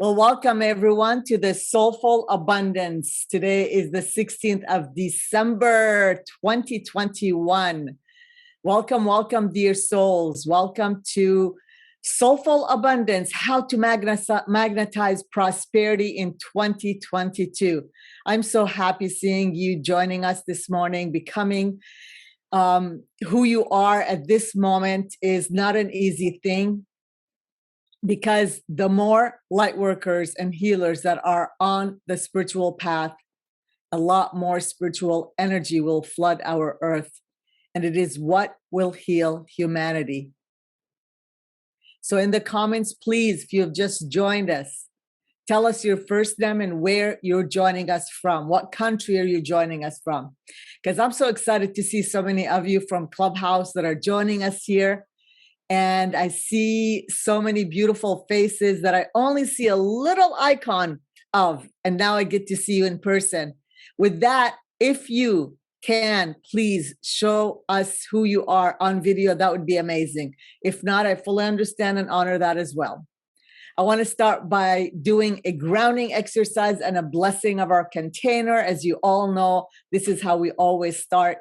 Well, welcome everyone to the Soulful Abundance. Today is the 16th of December, 2021. Welcome, dear souls. Welcome to Soulful Abundance, how to magnetize prosperity in 2022. I'm so happy seeing you joining us this morning. Becoming who you are at this moment is not an easy thing, because the more light workers and healers that are on the spiritual path, a lot more spiritual energy will flood our earth, and it is what will heal humanity. So in the comments, please, if you've just joined us, tell us your first name and where you're joining us from. What country are you joining us from? Because I'm so excited to see so many of you from Clubhouse that are joining us here. And I see so many beautiful faces that I only see a little icon of. And now I get to see you in person. With that, if you can, please show us who you are on video. That would be amazing. If not, I fully understand and honor that as well. I want to start by doing a grounding exercise and a blessing of our container. As you all know, this is how we always start.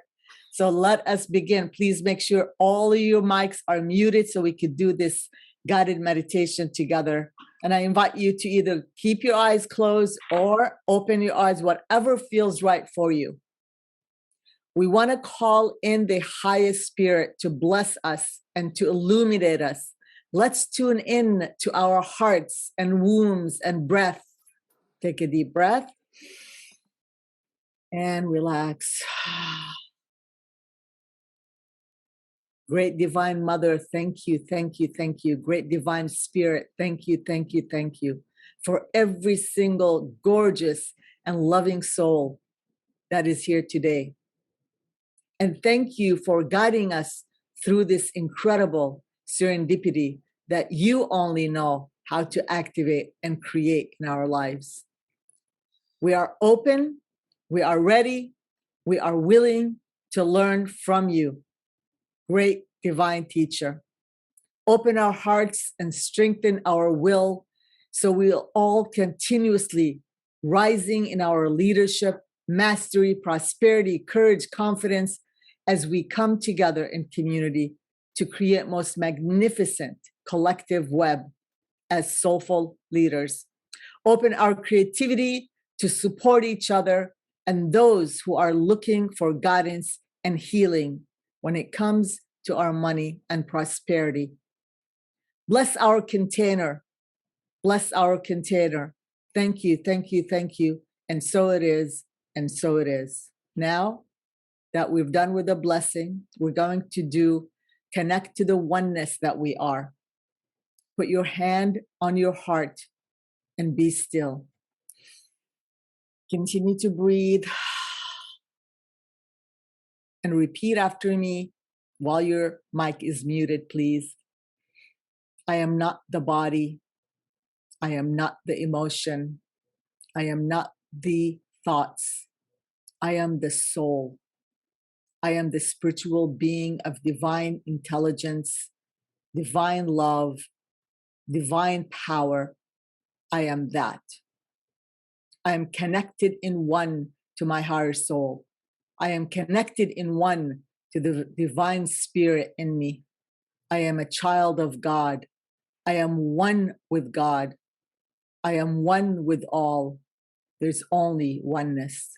So let us begin. Please make sure all of your mics are muted so we could do this guided meditation together. And I invite you to either keep your eyes closed or open your eyes, whatever feels right for you. We want to call in the highest spirit to bless us and to illuminate us. Let's tune in to our hearts and wombs and breath. Take a deep breath and relax. Great Divine Mother, thank you, thank you, thank you. Great Divine Spirit, thank you, thank you, thank you for every single gorgeous and loving soul that is here today. And thank you for guiding us through this incredible serendipity that you only know how to activate and create in our lives. We are open, we are ready, we are willing to learn from you. Great divine teacher. Open our hearts and strengthen our will so we'll all continuously rising in our leadership, mastery, prosperity, courage, confidence as we come together in community to create most magnificent collective web as soulful leaders. Open our creativity to support each other and those who are looking for guidance and healing when it comes to our money and prosperity. Bless our container. Bless our container. Thank you, thank you, thank you. And so it is, and so it is. Now that we've done with the blessing, we're going to connect to the oneness that we are. Put your hand on your heart and be still. Continue to breathe. And repeat after me while your mic is muted, please. I am not the body. I am not the emotion. I am not the thoughts. I am the soul. I am the spiritual being of divine intelligence, divine love, divine power. I am that. I am connected in one to my higher soul. I am connected in one to the divine spirit in me. I am a child of God. I am one with God. I am one with all. There's only oneness.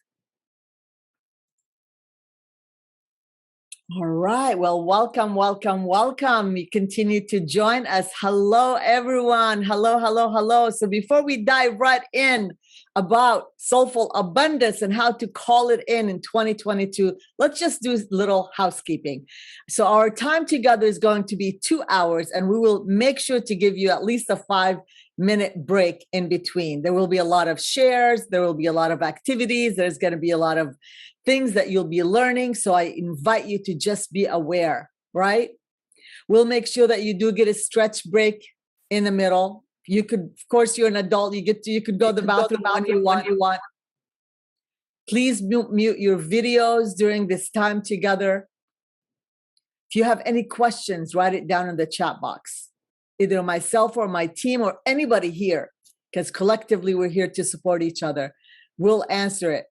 All right. Well, welcome, welcome, welcome. You continue to join us. Hello, everyone. Hello, hello, hello. So before we dive right in about soulful abundance and how to call it in 2022, let's just do a little housekeeping. So our time together is going to be 2 hours, and we will make sure to give you at least a 5-minute break in between. There will be a lot of shares. There will be a lot of activities. There's going to be a lot of things that you'll be learning. So I invite you to just be aware, right? We'll make sure that you do get a stretch break in the middle. You could, of course, you're an adult. You could go to the bathroom when you want. Please mute your videos during this time together. If you have any questions, write it down in the chat box. Either myself or my team or anybody here because collectively we're here to support each other. We'll answer it.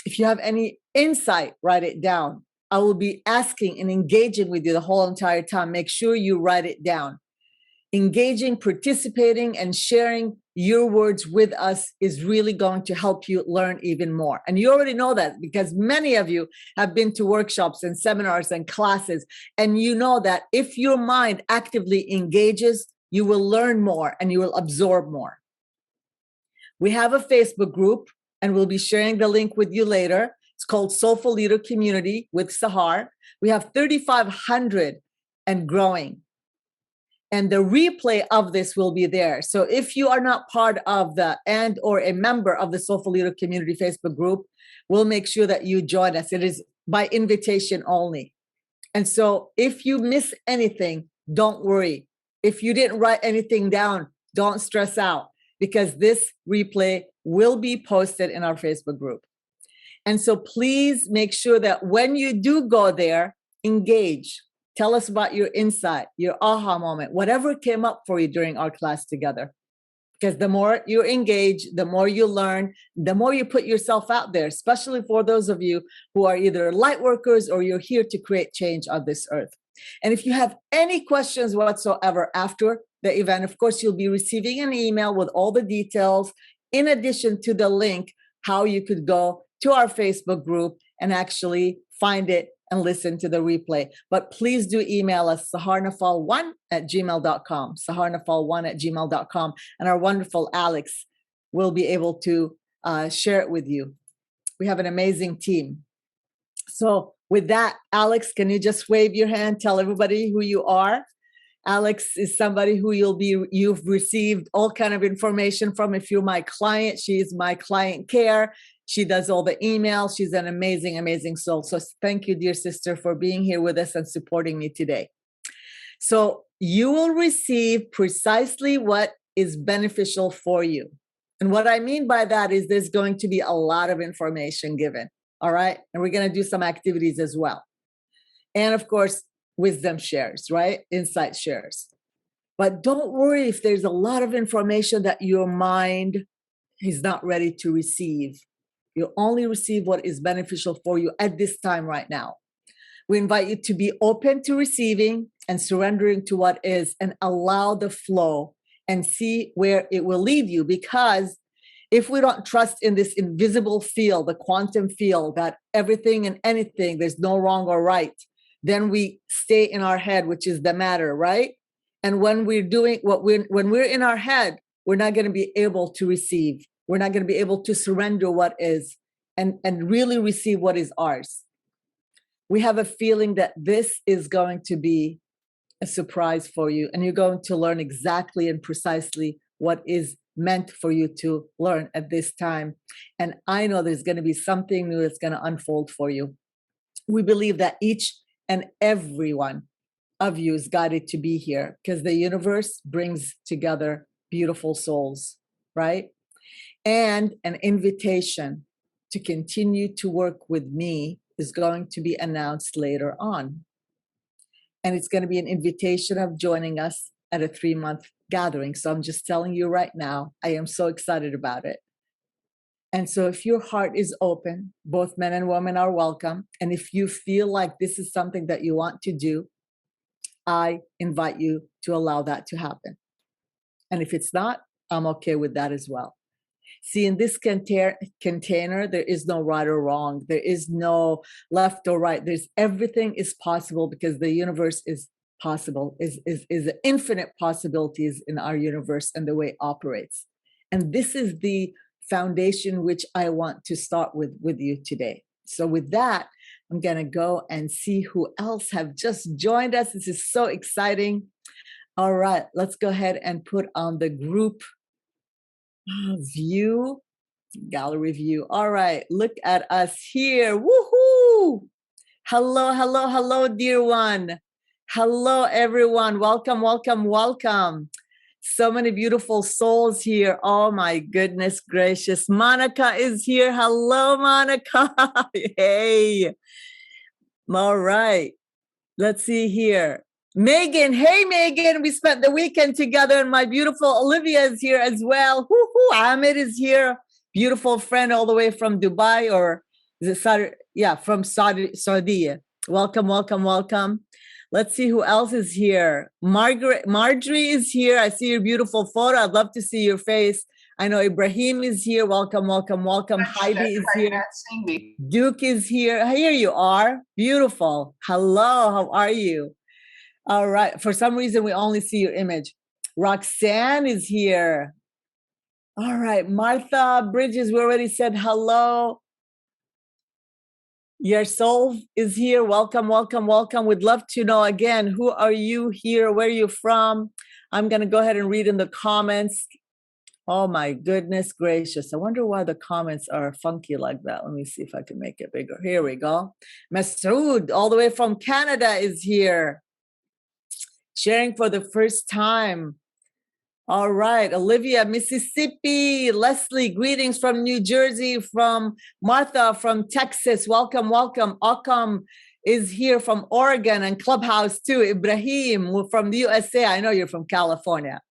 If you have any insight, write it down. I will be asking and engaging with you the whole entire time. Make sure you write it down. Engaging, participating, and sharing your words with us is really going to help you learn even more. And you already know that because many of you have been to workshops and seminars and classes, and you know that if your mind actively engages, you will learn more and you will absorb more. We have a Facebook group, and we'll be sharing the link with you later. It's called Soulful Leader Community with Sahar. We have 3,500 and growing. And the replay of this will be there. So if you are not part of or a member of the Soulful Leader Community Facebook group, we'll make sure that you join us. It is by invitation only. And so if you miss anything, don't worry. If you didn't write anything down, don't stress out, because this replay will be posted in our Facebook group. And so please make sure that when you do go there, engage. Tell us about your insight, your aha moment, whatever came up for you during our class together. Because the more you engage, the more you learn, the more you put yourself out there, especially for those of you who are either light workers or you're here to create change on this earth. And if you have any questions whatsoever after the event, of course, you'll be receiving an email with all the details, in addition to the link, how you could go to our Facebook group and actually find it and listen to the replay. But please do email us, saharnafal1@gmail.com, saharnafal1@gmail.com, and our wonderful Alex will be able to share it with you. We have an amazing team. So with that, Alex, can you just wave your hand, tell everybody who you are? Alex is somebody who you've received all kind of information from. If you're my client, she's my client care. She does all the emails. She's an amazing, amazing soul. So thank you, dear sister, for being here with us and supporting me today. So you will receive precisely what is beneficial for you. And what I mean by that is there's going to be a lot of information given. All right. And we're going to do some activities as well. And of course, wisdom shares, right? Insight shares. But don't worry if there's a lot of information that your mind is not ready to receive. You only receive what is beneficial for you at this time right now. We invite you to be open to receiving and surrendering to what is, and allow the flow and see where it will lead you. Because if we don't trust in this invisible field, the quantum field, that everything and anything, there's no wrong or right, then we stay in our head, which is the matter, right? And when we're doing when we're in our head, we're not going to be able to receive. We're not going to be able to surrender what is and really receive what is ours. We have a feeling that this is going to be a surprise for you, and you're going to learn exactly and precisely what is meant for you to learn at this time. And I know there's going to be something new that's going to unfold for you. We believe that each and every one of you is guided to be here because the universe brings together beautiful souls, right? And an invitation to continue to work with me is going to be announced later on. And it's going to be an invitation of joining us at a 3-month gathering. So I'm just telling you right now, I am so excited about it. And so if your heart is open, both men and women are welcome. And if you feel like this is something that you want to do, I invite you to allow that to happen. And if it's not, I'm okay with that as well. See, in this container, there is no right or wrong. There is no left or right. Everything is possible because the universe is possible, is infinite possibilities in our universe and the way it operates. And this is the foundation which I want to start with you today. So with that, I'm going to go and see who else have just joined us. This is so exciting. All right, let's go ahead and put on the group view, gallery view. All right, look at us here. Woohoo! Hello, hello, hello, dear one. Hello, everyone. Welcome, welcome, welcome. So many beautiful souls here. Oh my goodness gracious. Monica is here. Hello, Monica. Hey. All right. Let's see here. Megan, hey Megan, we spent the weekend together, and my beautiful Olivia is here as well. Woo-hoo, Ahmed is here, beautiful friend all the way from Dubai, or is it Saudi? Yeah, from Saudi. Welcome, welcome, welcome. Let's see who else is here. Marjorie is here. I see your beautiful photo. I'd love to see your face. I know Ibrahim is here. Welcome, welcome, welcome. Heidi is here. Duke is here. Here you are. Beautiful. Hello, how are you? All right. For some reason, we only see your image. Roxanne is here. All right. Martha Bridges, we already said hello. Your soul is here. Welcome, welcome, welcome. We'd love to know again, who are you here? Where are you from? I'm going to go ahead and read in the comments. Oh my goodness gracious. I wonder why the comments are funky like that. Let me see if I can make it bigger. Here we go. Masood, all the way from Canada, is here, sharing for the first time. All right. Olivia, Mississippi. Leslie, greetings from New Jersey. From Martha from Texas. Welcome, welcome. Akam is here from Oregon, and Clubhouse too. Ibrahim from the USA. I know you're from California.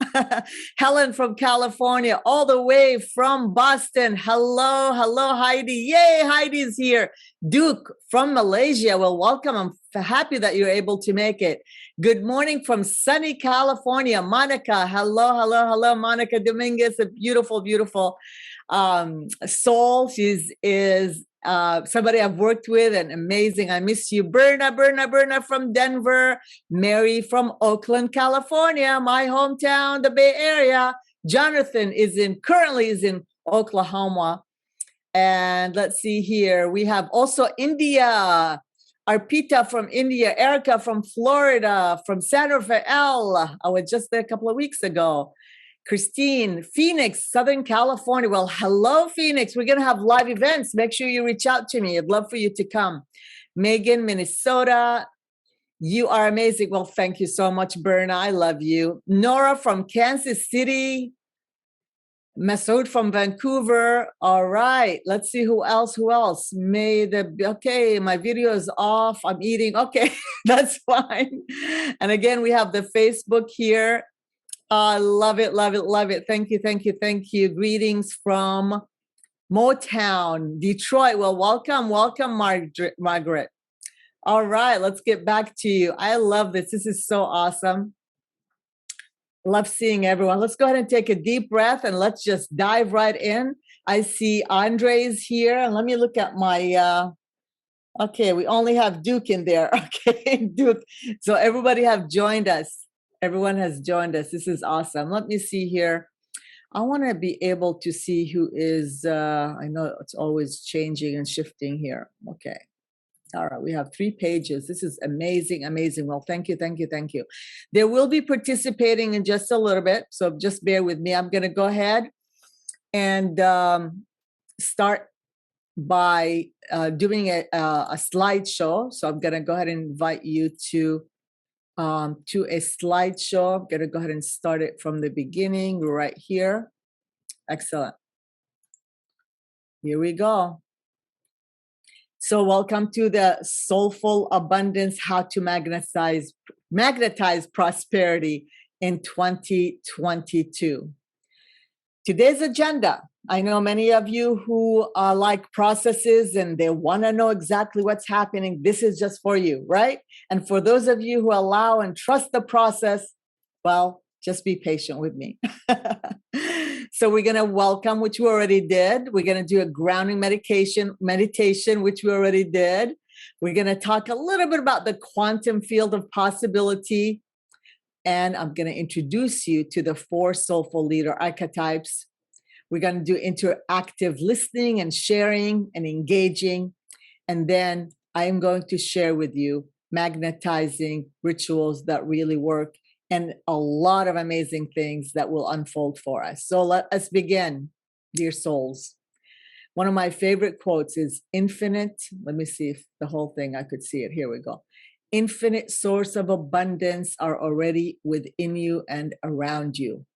Helen from California, all the way from Boston. Hello, hello, Heidi. Yay, Heidi's here. Duke from Malaysia. Well, welcome. I'm happy that you're able to make it. Good morning from sunny California. Monica, hello, hello, hello. Monica Dominguez, a beautiful, beautiful soul. Is somebody I've worked with and amazing. I miss you. Berna from Denver. Mary from Oakland, California, my hometown, the Bay Area. Jonathan currently is in Oklahoma. And let's see here. We have also India. Arpita from India, Erica from Florida, from San Rafael. I was just there a couple of weeks ago. Christine, Phoenix, Southern California. Well, hello, Phoenix. We're going to have live events. Make sure you reach out to me. I'd love for you to come. Megan, Minnesota. You are amazing. Well, thank you so much, Berna. I love you. Nora from Kansas City. Masood from Vancouver. All right. Let's see who else. Okay, my video is off. I'm eating. Okay, that's fine. And again, we have the Facebook here. Love it, love it, love it. Thank you, thank you, thank you. Greetings from Motown, Detroit. Well, welcome, welcome, Margaret. All right, let's get back to you. I love this. This is so awesome. Love seeing everyone. Let's go ahead and take a deep breath and let's just dive right in. I see Andre's here. And let me look at my, okay, we only have Duke in there. Okay, Duke. So everybody have joined us. Everyone has joined us. This is awesome. Let me see here. I want to be able to see who is, I know it's always changing and shifting here. Okay. All right, we have 3 pages. This is amazing, amazing. Well, thank you, thank you, thank you. They will be participating in just a little bit, so just bear with me. I'm going to go ahead and start by doing a slideshow. So I'm going to go ahead and invite you to a slideshow. I'm going to go ahead and start it from the beginning right here. Excellent. Here we go. So welcome to the Soulful Abundance, how to magnetize prosperity in 2022. Today's agenda. I know many of you who like processes and they want to know exactly what's happening. This is just for you, right? And for those of you who allow and trust the process, well, just be patient with me. So we're going to welcome, which we already did. We're going to do a grounding meditation, which we already did. We're going to talk a little bit about the quantum field of possibility. And I'm going to introduce you to the 4 soulful leader archetypes. We're going to do interactive listening and sharing and engaging. And then I am going to share with you magnetizing rituals that really work, and a lot of amazing things that will unfold for us. So let us begin, dear souls. One of my favorite quotes is infinite. Let me see if the whole thing, I could see it. Here we go. Infinite source of abundance are already within you and around you.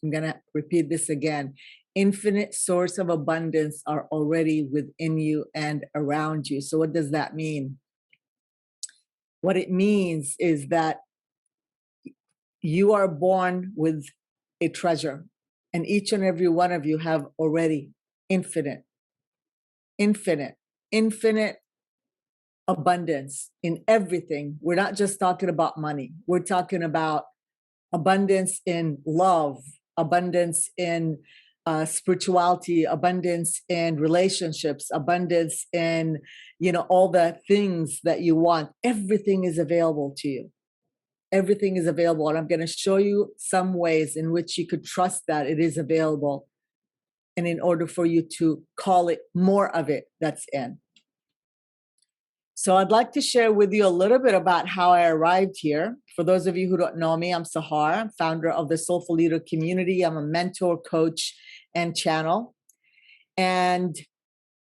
I'm going to repeat this again. Infinite source of abundance are already within you and around you. So what does that mean? What it means is that You are born with a treasure, and each and every one of you have already infinite, infinite, infinite abundance in everything. We're not just talking about money. We're talking about abundance in love, abundance in spirituality, abundance in relationships, abundance in, all the things that you want. Everything is available to you. Everything is available. And I'm going to show you some ways in which you could trust that it is available. And in order for you to call it more of it that's in. So I'd like to share with you a little bit about how I arrived here. For those of you who don't know me, I'm Sahar. I'm founder of the Soulful Leader community. I'm a mentor, coach, and channel. And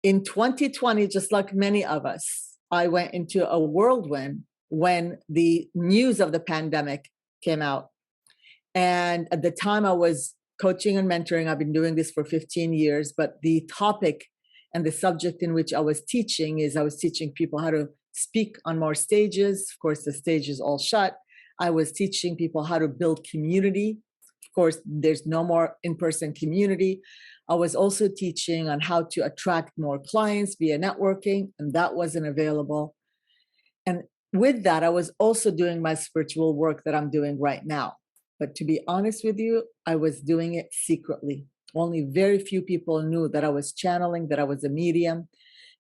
in 2020, just like many of us, I went into a whirlwind when the news of the pandemic came out. And at the time I was coaching and mentoring. I've been doing this for 15 years, but the topic and the subject in which I was teaching is I was teaching people how to speak on more stages. Of course, the stage is all shut. I was teaching people how to build community. Of course, there's no more in-person community. I was also teaching on how to attract more clients via networking, and that wasn't available. And with that, I was also doing my spiritual work that I'm doing right now. But to be honest with you, I was doing it secretly. Only very few people knew that I was channeling, that I was a medium,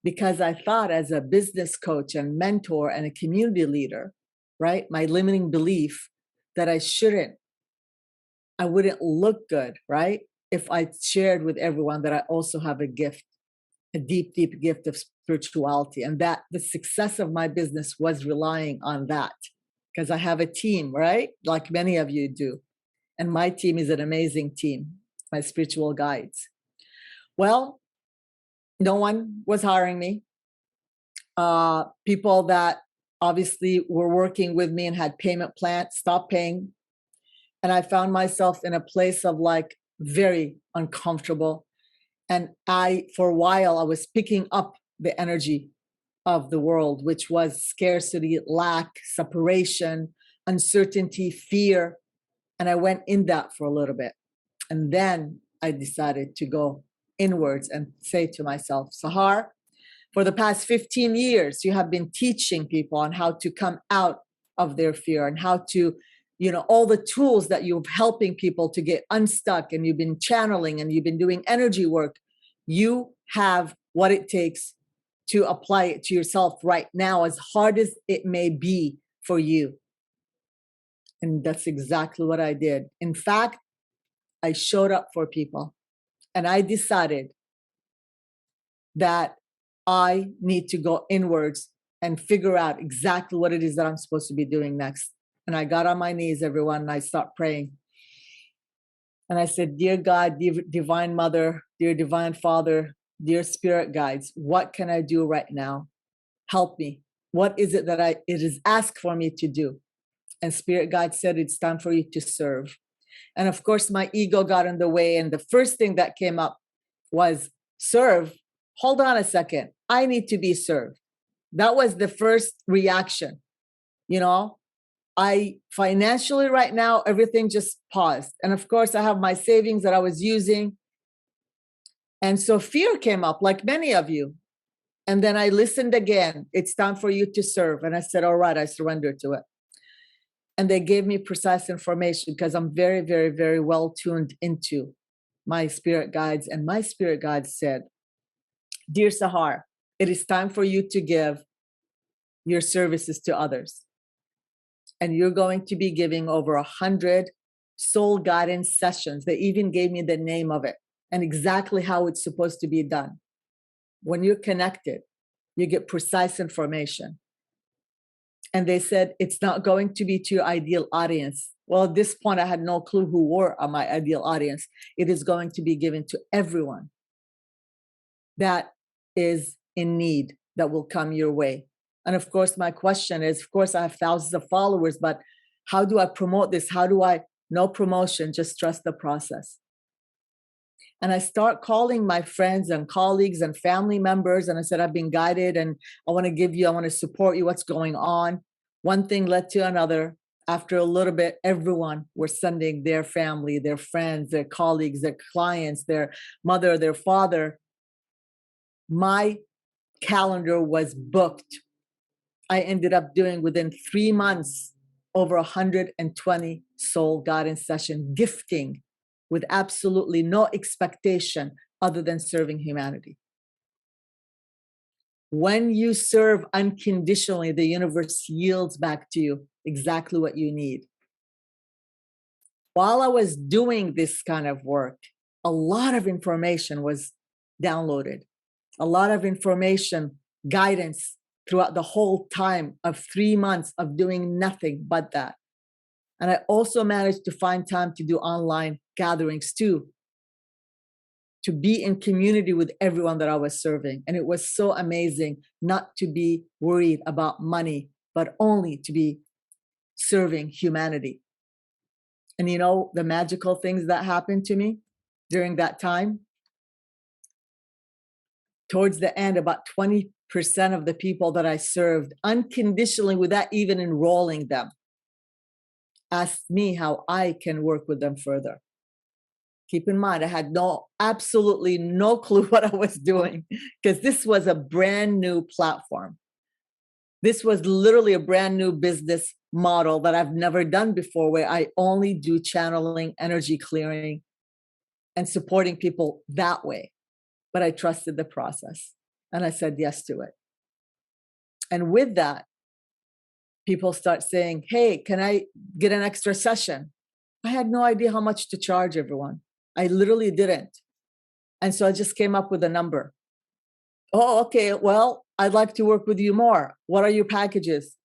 because I thought as a business coach and mentor and a community leader, right, my limiting belief that I wouldn't look good, right, if I shared with everyone that I also have a gift, a deep, deep gift of spirituality, and that the success of my business was relying on that, because I have a team, right, like many of you do. And my team is an amazing team, my spiritual guides. Well, no one was hiring me. People that obviously were working with me and had payment plans stopped paying. And I found myself in a place of like very uncomfortable. And for a while, I was picking up the energy of the world, which was scarcity, lack, separation, uncertainty, fear. And I went in that for a little bit. And then I decided to go inwards and say to myself, Sahar, for the past 15 years, you have been teaching people on how to come out of their fear and how to, all the tools that you're helping people to get unstuck, and you've been channeling and you've been doing energy work. You have what it takes to apply it to yourself right now, as hard as it may be for you. And that's exactly what I did. In fact, I showed up for people and I decided that I need to go inwards and figure out exactly what it is that I'm supposed to be doing next. And I got on my knees, everyone, and I started praying. And I said, Dear God, dear Divine Mother, dear Divine Father, dear Spirit Guides, what can I do right now? Help me. What is it that it is asked for me to do? And Spirit Guide said, it's time for you to serve. And of course, my ego got in the way. And the first thing that came up was serve. Hold on a second. I need to be served. That was the first reaction. I financially right now, everything just paused. And of course, I have my savings that I was using. And so fear came up, like many of you. And then I listened again. It's time for you to serve. And I said, all right, I surrender to it. And they gave me precise information because I'm very, very, very well tuned into my spirit guides. And my spirit guides said, Dear Sahar, it is time for you to give your services to others. And you're going to be giving over 100 soul guidance sessions. They even gave me the name of it and exactly how it's supposed to be done. When you're connected, you get precise information. And they said, it's not going to be to your ideal audience. Well, at this point, I had no clue who were my ideal audience. It is going to be given to everyone that is in need, that will come your way. And of course, my question is, of course, I have thousands of followers, but how do I promote this? No promotion, just trust the process. And I start calling my friends and colleagues and family members. And I said, I've been guided and I want to support you. What's going on? One thing led to another. After a little bit, everyone were sending their family, their friends, their colleagues, their clients, their mother, their father. My calendar was booked. I ended up doing within 3 months over 120 soul guidance session gifting with absolutely no expectation other than serving humanity. When you serve unconditionally, the universe yields back to you exactly what you need. While I was doing this kind of work, a lot of information was downloaded, a lot of information, guidance throughout the whole time of 3 months of doing nothing but that. And I also managed to find time to do online gatherings too, to be in community with everyone that I was serving. And it was so amazing not to be worried about money, but only to be serving humanity. And you know, the magical things that happened to me during that time, towards the end, about 20% of the people that I served unconditionally without even enrolling them asked me how I can work with them further. Keep in mind, I had absolutely no clue what I was doing because this was a brand new platform. This was literally a brand new business model that I've never done before, where I only do channeling, energy clearing, and supporting people that way. But I trusted the process and I said yes to it. And with that, people start saying, hey, can I get an extra session? I had no idea how much to charge everyone. I literally didn't. And so I just came up with a number. Oh, okay. Well, I'd like to work with you more. What are your packages?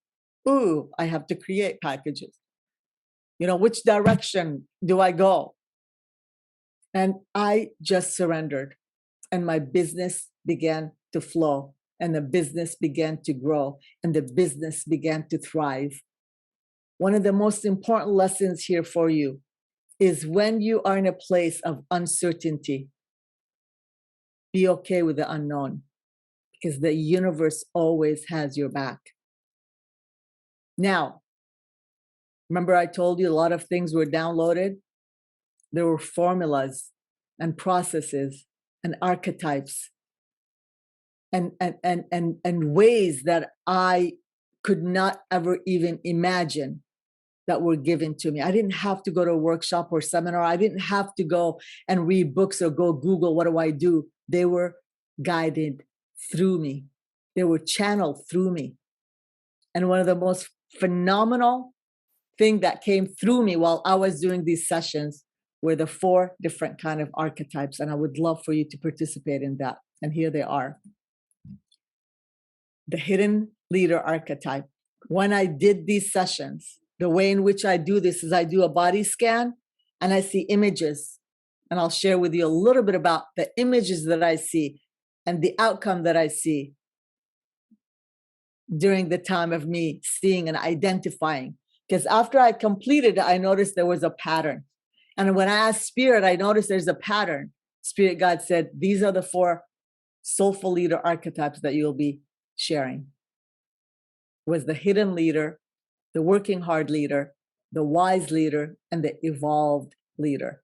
Ooh, I have to create packages. You know, which direction do I go? And I just surrendered and my business began to flow and the business began to grow and the business began to thrive. One of the most important lessons here for you is when you are in a place of uncertainty, be okay with the unknown because the universe always has your back. Now, remember I told you a lot of things were downloaded? There were formulas and processes and archetypes and ways that I could not ever even imagine that were given to me. I didn't have to go to a workshop or seminar. I didn't have to go and read books or go Google, what do I do? They were guided through me. They were channeled through me. And one of the most phenomenal thing that came through me while I was doing these sessions were the 4 different kind of archetypes. And I would love for you to participate in that. And here they are. The hidden leader archetype. When I did these sessions, the way in which I do this is I do a body scan and I see images. And I'll share with you a little bit about the images that I see and the outcome that I see during the time of me seeing and identifying. Because after I completed it, I noticed there was a pattern. And when I asked Spirit, I noticed there's a pattern. Spirit God said, these are the 4 soulful leader archetypes that you'll be sharing. Was the hidden leader, the working hard leader, the wise leader, and the evolved leader.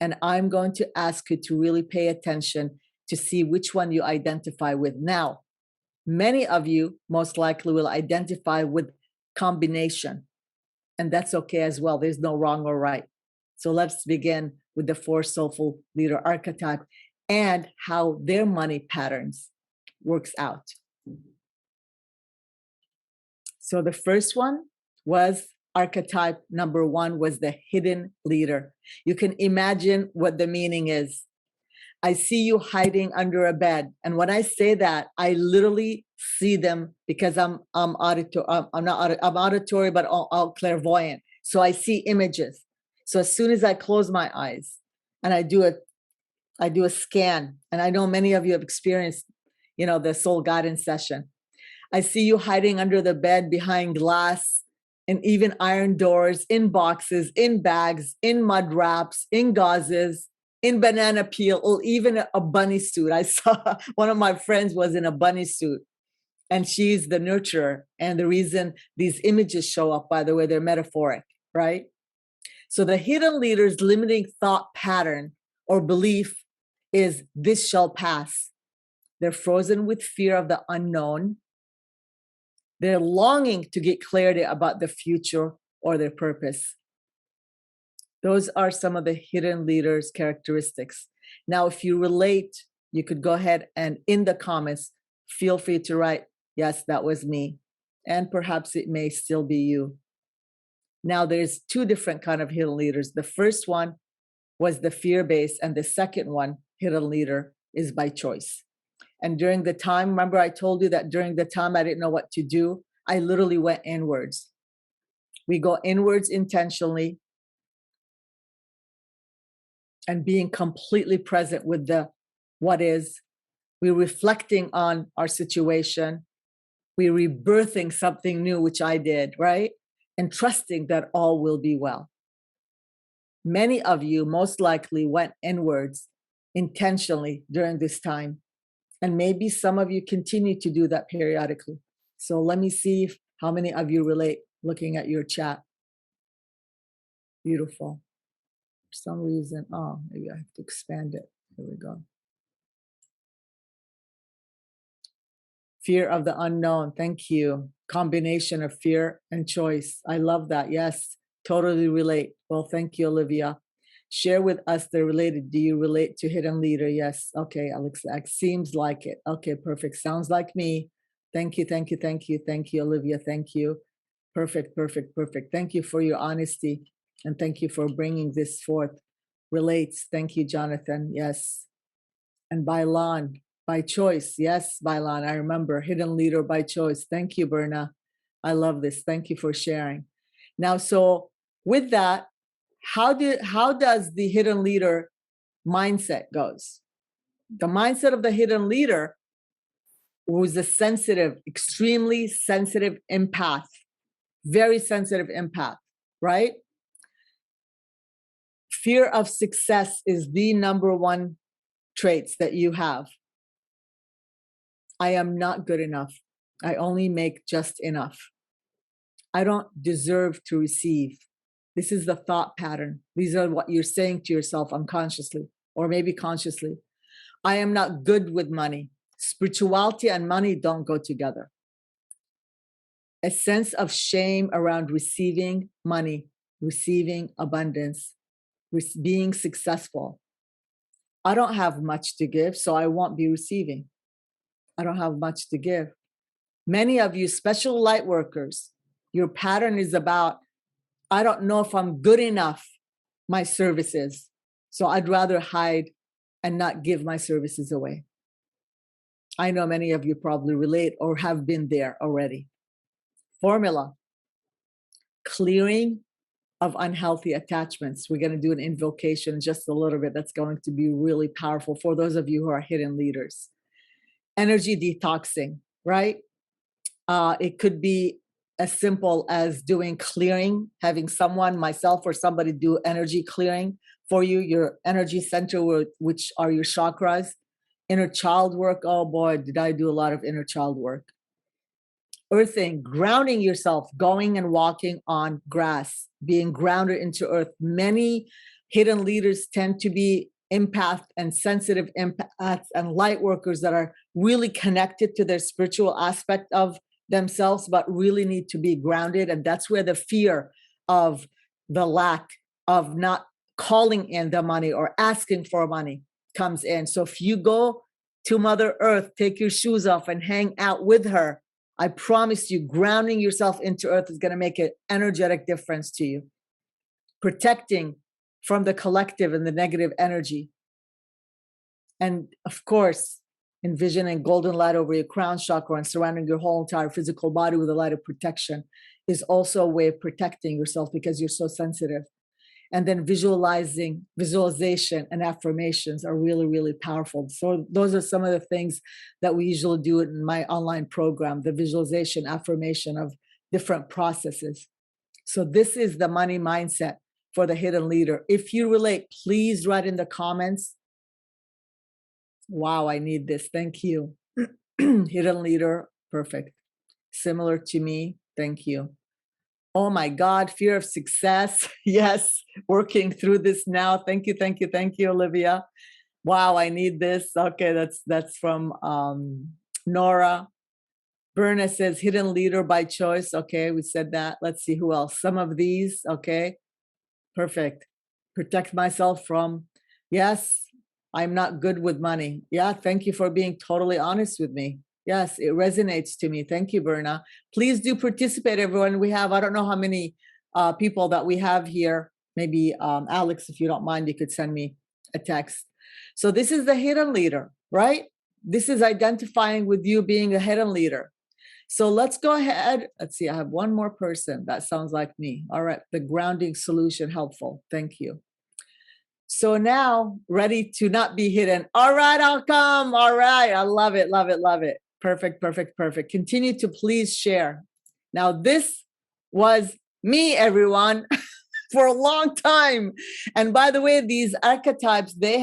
And I'm going to ask you to really pay attention to see which one you identify with. Now, many of you most likely will identify with combination, and that's okay as well. There's no wrong or right. So let's begin with the 4 soulful leader archetype and how their money patterns works out. So the first one was archetype number 1 was the hidden leader. You can imagine what the meaning is. I see you hiding under a bed. And when I say that, I literally see them because I'm auditory, but I'm clairvoyant. So I see images. So as soon as I close my eyes and I do a scan, and I know many of you have experienced, the soul guidance session. I see you hiding under the bed, behind glass, and even iron doors, in boxes, in bags, in mud wraps, in gauzes, in banana peel, or even a bunny suit. I saw one of my friends was in a bunny suit. And she's the nurturer. And the reason these images show up, by the way, they're metaphoric, right? So the hidden leader's limiting thought pattern or belief is this shall pass. They're frozen with fear of the unknown. They're longing to get clarity about the future or their purpose. Those are some of the hidden leaders' characteristics. Now, if you relate, you could go ahead and in the comments, feel free to write, yes, that was me. And perhaps it may still be you. Now, there's two different kind of hidden leaders. The first one was the fear-based, and the second one, hidden leader, is by choice. And during the time, remember I told you that during the time I didn't know what to do, I literally went inwards. We go inwards intentionally and being completely present with the what is. We're reflecting on our situation. We're rebirthing something new, which I did, right? And trusting that all will be well. Many of you most likely went inwards intentionally during this time. And maybe some of you continue to do that periodically. So let me see how many of you relate looking at your chat. Beautiful. For some reason, maybe I have to expand it. Here we go. Fear of the unknown. Thank you. Combination of fear and choice. I love that. Yes, totally relate. Well, thank you, Olivia. Share with us the related. Do you relate to hidden leader? Yes. Okay, Alex. Seems like it. Okay, perfect. Sounds like me. Thank you, thank you, thank you, thank you, Olivia. Thank you. Perfect, perfect, perfect. Thank you for your honesty, and thank you for bringing this forth. Relates. Thank you, Jonathan. Yes. And Bailan, by choice. Yes, Bailan. I remember hidden leader by choice. Thank you, Berna. I love this. Thank you for sharing. Now, so with that, how does the hidden leader mindset goes? The mindset of the hidden leader was a sensitive, extremely sensitive empath, very sensitive empath, right? Fear of success is the number one traits that you have. I am not good enough. I only make just enough. I don't deserve to receive. This is the thought pattern. These are what you're saying to yourself unconsciously or maybe consciously. I am not good with money. Spirituality and money don't go together. A sense of shame around receiving money, receiving abundance, being successful. I don't have much to give, so I won't be receiving. I don't have much to give. Many of you special light workers, your pattern is about, I don't know if I'm good enough, my services. So I'd rather hide and not give my services away. I know many of you probably relate or have been there already. Formula, clearing of unhealthy attachments. We're going to do an invocation in just a little bit. That's going to be really powerful for those of you who are hidden leaders. Energy detoxing, right? It could be as simple as doing clearing, having someone, myself or somebody do energy clearing for you, your energy center, which are your chakras. Inner child work. Oh boy, did I do a lot of inner child work. Earthing, grounding yourself, going and walking on grass, being grounded into earth. Many hidden leaders tend to be empath and sensitive empaths and light workers that are really connected to their spiritual aspect of themselves, but really need to be grounded. And that's where the fear of the lack of not calling in the money or asking for money comes in. So if you go to Mother Earth, take your shoes off and hang out with her, I promise you, grounding yourself into earth is going to make an energetic difference to you. Protecting from the collective and the negative energy. And of course, envisioning golden light over your crown chakra and surrounding your whole entire physical body with a light of protection is also a way of protecting yourself because you're so sensitive. And then visualization and affirmations are really, really powerful. So those are some of the things that we usually do in my online program, the visualization, affirmation of different processes. So this is the money mindset for the hidden leader. If you relate, please write in the comments. Wow, I need this. Thank you. Hidden leader Perfect. Similar to me. Thank you. Oh my God, fear of success. Yes, working through this now. Thank you, thank you, thank you, Olivia. Wow, I need this. Okay, that's from Nora. Berna says hidden leader by choice. Okay, we said that. Let's see who else. Some of these. Okay, perfect. Protect myself from, yes, I'm not good with money. Yeah, thank you for being totally honest with me. Yes, it resonates to me. Thank you, Berna. Please do participate, everyone. We have, I don't know how many people that we have here. Maybe Alex, if you don't mind, you could send me a text. So this is the hidden leader, right? This is identifying with you being a hidden leader. So let's go ahead. Let's see, I have one more person. That sounds like me. All right, the grounding solution helpful. Thank you. So now, ready to not be hidden. All right, I'll come. All right, I love it, love it, love it. Perfect, perfect, perfect. Continue to please share. Now, this was me, everyone, for a long time. And by the way, these archetypes, they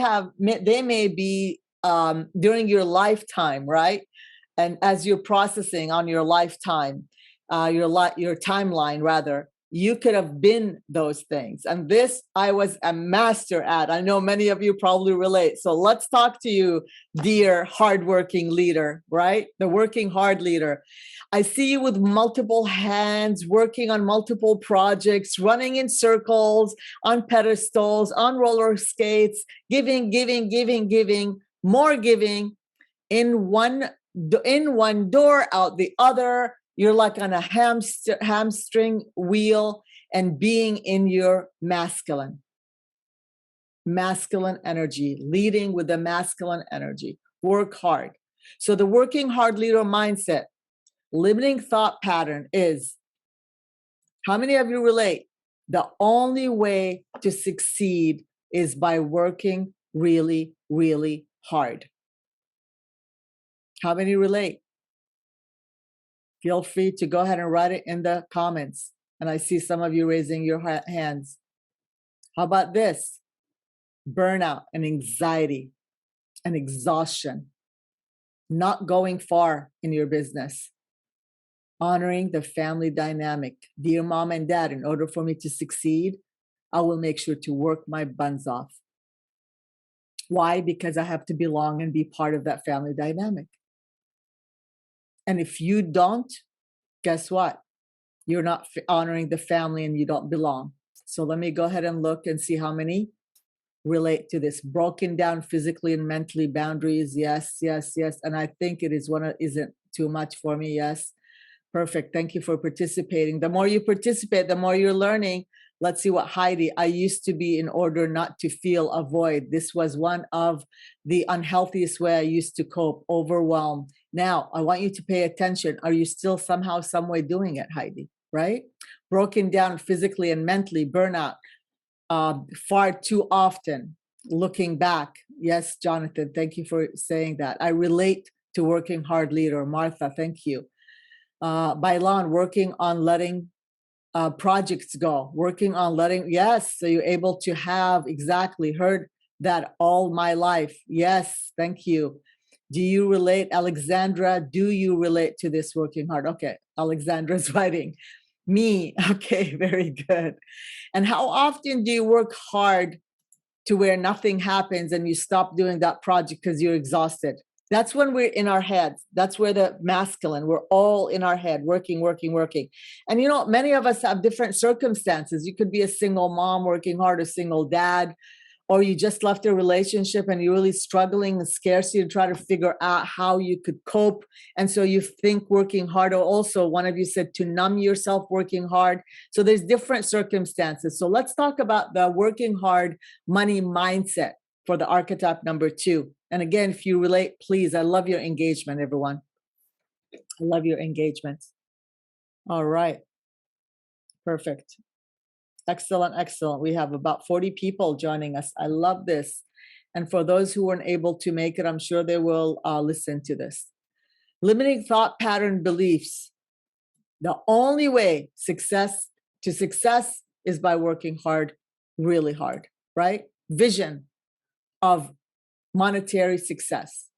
may be during your lifetime, right? And as you're processing on your lifetime, your timeline rather, you could have been those things. And this I was a master at. I know many of you probably relate. So let's talk to you, dear hardworking leader, right? The working hard leader. I see you with multiple hands, working on multiple projects, running in circles, on pedestals, on roller skates, giving, giving, giving, giving, more giving in one door, out the other. You're like on a hamstring wheel and being in your masculine energy, leading with the masculine energy. Work hard. So the working hard leader mindset, limiting thought pattern is, how many of you relate? The only way to succeed is by working really, really hard. How many relate? Feel free to go ahead and write it in the comments. And I see some of you raising your hands. How about this? Burnout and anxiety and exhaustion. Not going far in your business. Honoring the family dynamic. Dear mom and dad, in order for me to succeed, I will make sure to work my buns off. Why? Because I have to belong and be part of that family dynamic. And if you don't, guess what? You're not honoring the family and you don't belong. So let me go ahead and look and see how many relate to this. Broken down physically and mentally boundaries. Yes, yes, yes. And I think it is isn't too much for me. Yes. Perfect. Thank you for participating. The more you participate, the more you're learning. Let's see what Heidi. I used to be in order not to feel a void. This was one of the unhealthiest way I used to cope, overwhelmed. Now, I want you to pay attention. Are you still somehow, some way doing it, Heidi? Right? Broken down physically and mentally, burnout far too often. Looking back. Yes, Jonathan, thank you for saying that. I relate to working hard leader. Martha, thank you. Bailan, working on letting projects go, working on letting, yes, so you're able to have, exactly, heard that all my life. Yes, thank you. Do you relate, Alexandra? Do you relate to this working hard? Okay, Alexandra's writing. Me, okay, very good. And how often do you work hard to where nothing happens and you stop doing that project because you're exhausted? That's when we're in our heads. That's where the masculine, we're all in our head, working, working, working. And you know, many of us have different circumstances. You could be a single mom working hard, a single dad, or you just left a relationship and you're really struggling and scarcity to try to figure out how you could cope. And so you think working hard, or also one of you said to numb yourself working hard. So there's different circumstances. So let's talk about the working hard money mindset for the archetype number 2. And again, if you relate, please, I love your engagement, everyone. I love your engagement. All right. Perfect. Excellent, excellent. We have about 40 people joining us. I love this. And for those who weren't able to make it, I'm sure they will listen to this. Limiting thought pattern beliefs. The only way to success is by working hard, really hard, right? Vision of monetary success.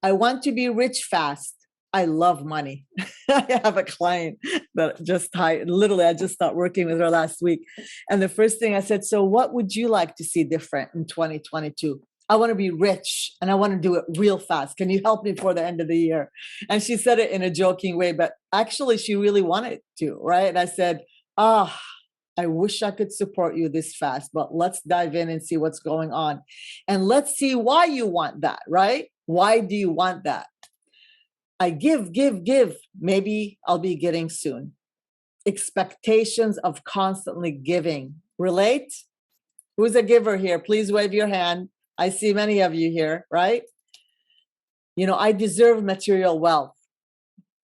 I want to be rich fast. I love money. I have a client that just hired, literally, I just started working with her last week. And the first thing I said, so what would you like to see different in 2022? I want to be rich and I want to do it real fast. Can you help me before the end of the year? And she said it in a joking way, but actually she really wanted to, right? And I said, I wish I could support you this fast, but let's dive in and see what's going on. And let's see why you want that, right? Why do you want that? I give. Maybe I'll be getting soon. Expectations of constantly giving. Relate? Who's a giver here? Please wave your hand. I see many of you here, right? I deserve material wealth.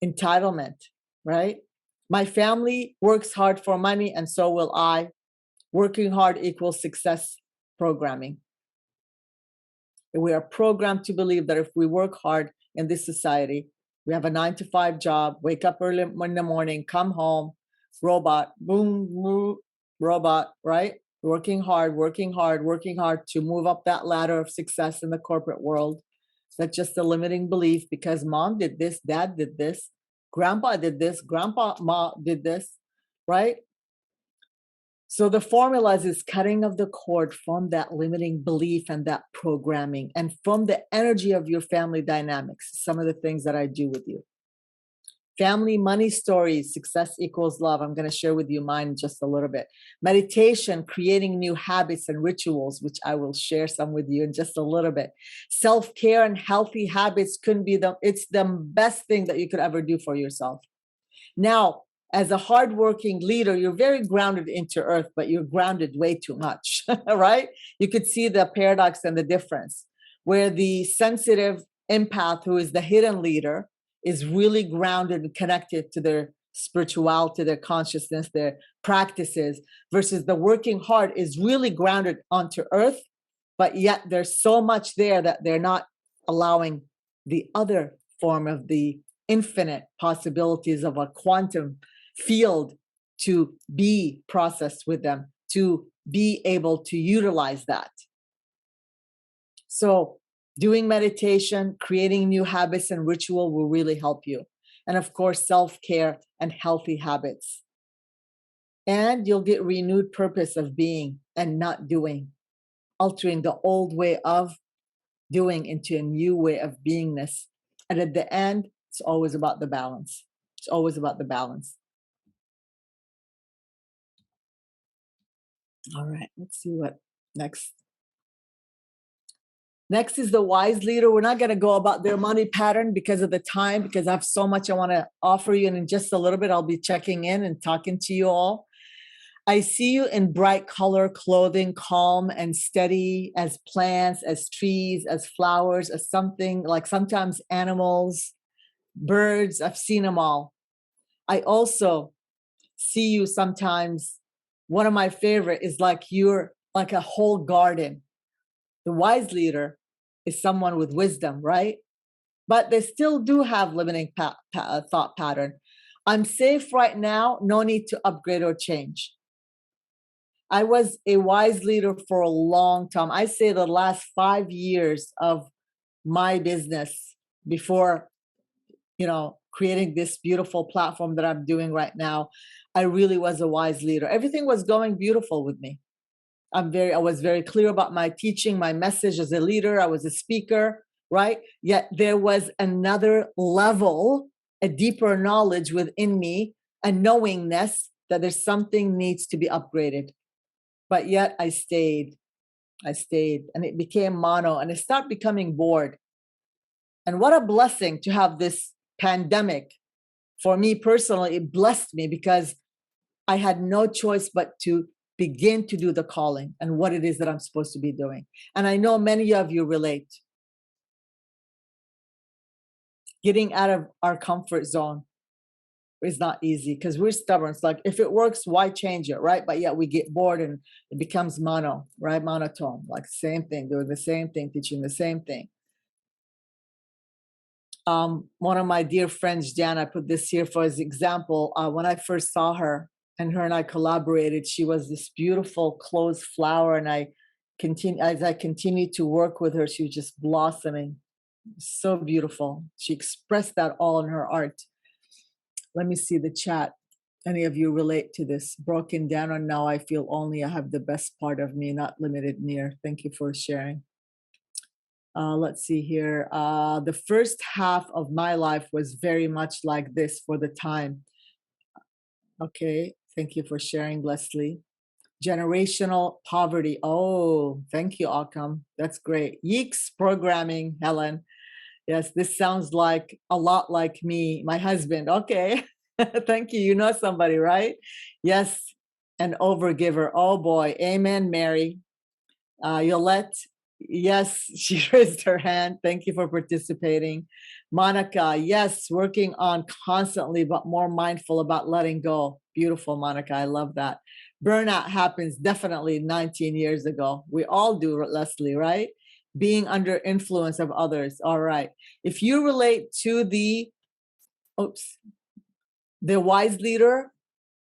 Entitlement, right? My family works hard for money, and so will I. Working hard equals success programming. We are programmed to believe that if we work hard in this society, we have a 9-to-5 job, wake up early in the morning, come home, robot, boom, boom, robot, right? Working hard to move up that ladder of success in the corporate world. That's just a limiting belief because mom did this, dad did this, grandpa did this, grandpa did this, right? So the formulas is cutting of the cord from that limiting belief and that programming and from the energy of your family dynamics. Some of the things that I do with you. Family money stories, success equals love. I'm going to share with you mine in just a little bit. Meditation, creating new habits and rituals, which I will share some with you in just a little bit. Self-care and healthy habits it's the best thing that you could ever do for yourself. Now, as a hardworking leader, you're very grounded into earth, but you're grounded way too much, right? You could see the paradox and the difference where the sensitive empath, who is the hidden leader, is really grounded and connected to their spirituality, their consciousness, their practices, versus the working hard is really grounded onto earth, but yet there's so much there that they're not allowing the other form of the infinite possibilities of a quantum field to be processed with them, to be able to utilize that. So doing meditation, creating new habits and ritual will really help you. And of course, self-care and healthy habits. And you'll get renewed purpose of being and not doing, altering the old way of doing into a new way of beingness. And at the end, it's always about the balance. It's always about the balance. All right, let's see what next. Next is the wise leader. We're not going to go about their money pattern because of the time, because I have so much I want to offer you. And in just a little bit, I'll be checking in and talking to you all. I see you in bright color clothing, calm and steady as plants, as trees, as flowers, as something like sometimes animals, birds. I've seen them all. I also see you sometimes. One of my favorite is like you're like a whole garden. The wise leader is someone with wisdom, right? But they still do have limiting thought pattern. I'm safe right now. No need to upgrade or change. I was a wise leader for a long time. I say the last 5 years of my business before, creating this beautiful platform that I'm doing right now. I really was a wise leader. Everything was going beautiful with me. I was very clear about my teaching, my message as a leader. I was a speaker, right? Yet there was another level, a deeper knowledge within me, a knowingness that there's something needs to be upgraded. But yet I stayed, and it became mono, and it started becoming bored. And what a blessing to have this pandemic. For me personally, it blessed me because I had no choice but to begin to do the calling and what it is that I'm supposed to be doing. And I know many of you relate. Getting out of our comfort zone is not easy because we're stubborn. It's like, if it works, why change it, right? But yet we get bored and it becomes mono, right? Monotone, like same thing, doing the same thing, teaching the same thing. One of my dear friends, Jan, I put this here for as example. When I first saw her, and her and I collaborated, she was this beautiful closed flower. And as I continued to work with her, she was just blossoming, So beautiful. She expressed that all in her art. Let me see the chat. Any of you relate to this? Broken down and now I feel only I have the best part of me, not limited near. Thank you for sharing. Let's see here. The first half of my life was very much like this for the time. Okay. Thank you for sharing, Leslie. Generational poverty. Oh, thank you, Akam. That's great. Yeeks programming, Helen. Yes, this sounds like a lot like me, my husband. Okay. Thank you. You know somebody, right? Yes. An overgiver. Oh boy. Amen, Mary. Yolette. Yes, she raised her hand. Thank you for participating. Monica. Yes, working on constantly, but more mindful about letting go. Beautiful, Monica. I love that. Burnout happens definitely 19 years ago. We all do, Leslie, right? Being under influence of others. All right. If you relate to the wise leader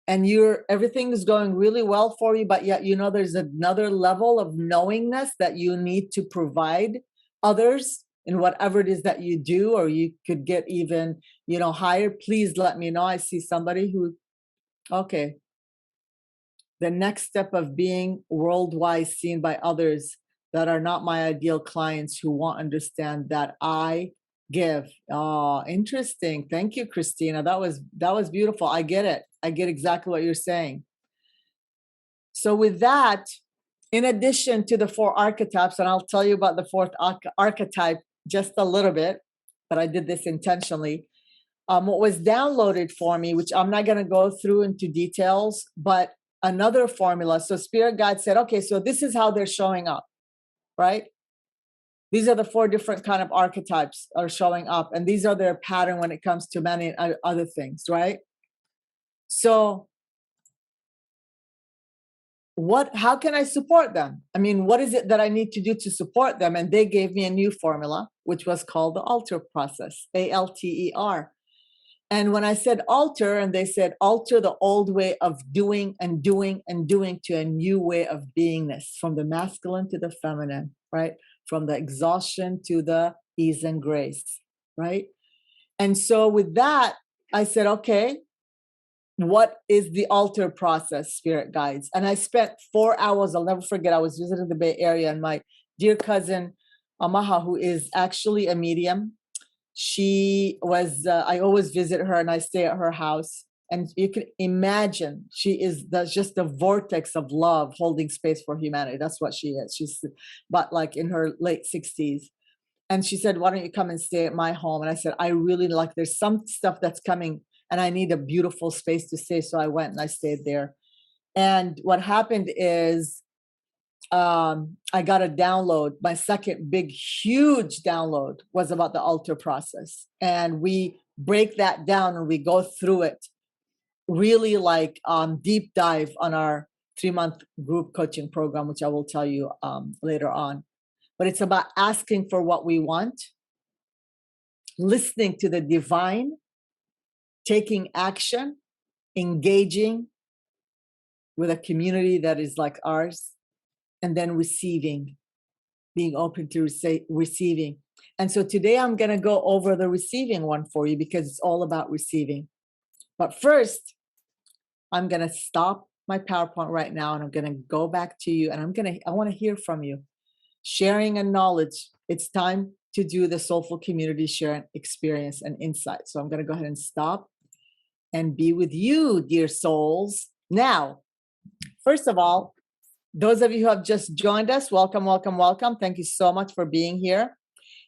and everything is going really well for you, but yet there's another level of knowingness that you need to provide others in whatever it is that you do, or you could get even higher. Please let me know. I see somebody who okay. The next step of being worldwide seen by others that are not my ideal clients who won't understand that I give. Oh, interesting. Thank you, Christina. That was beautiful. I get it. I get exactly what you're saying. So with that, in addition to the 4 archetypes, and I'll tell you about the 4th archetype just a little bit, but I did this intentionally. What was downloaded for me, which I'm not going to go through into details, but another formula. So Spirit Guide said, okay, so this is how they're showing up, right? These are the 4 different kind of archetypes are showing up, and these are their pattern when it comes to many other things, right? So how can I support them? I mean, what is it that I need to do to support them? And they gave me a new formula, which was called the alter process, ALTER. And when I said alter, and they said alter the old way of doing and doing and doing to a new way of beingness, from the masculine to the feminine, right? From the exhaustion to the ease and grace, right? And so with that, I said, okay, what is the alter process, Spirit Guides? And I spent 4 hours. I'll never forget. I was visiting the Bay Area, and my dear cousin, Amaha, who is actually a medium, she was, I always visit her and I stay at her house. And you can imagine that's just a vortex of love holding space for humanity. That's what she is. She's, but like in her late 60s. And she said, why don't you come and stay at my home? And I said, I really there's some stuff that's coming and I need a beautiful space to stay. So I went and I stayed there. And what happened is, I got a download. My second big, huge download was about the alter process. And we break that down and we go through it really deep dive on our 3-month group coaching program, which I will tell you later on. But it's about asking for what we want, listening to the divine, taking action, engaging with a community that is like ours, and then receiving, being open to receiving. And so today I'm going to go over the receiving one for you because it's all about receiving. But first, I'm going to stop my PowerPoint right now and I'm going to go back to you and I want to hear from you. Sharing and knowledge. It's time to do the Soulful Community Share experience and insight. So I'm going to go ahead and stop and be with you, dear souls. Now, first of all, those of you who have just joined us, welcome, welcome, welcome. Thank you so much for being here.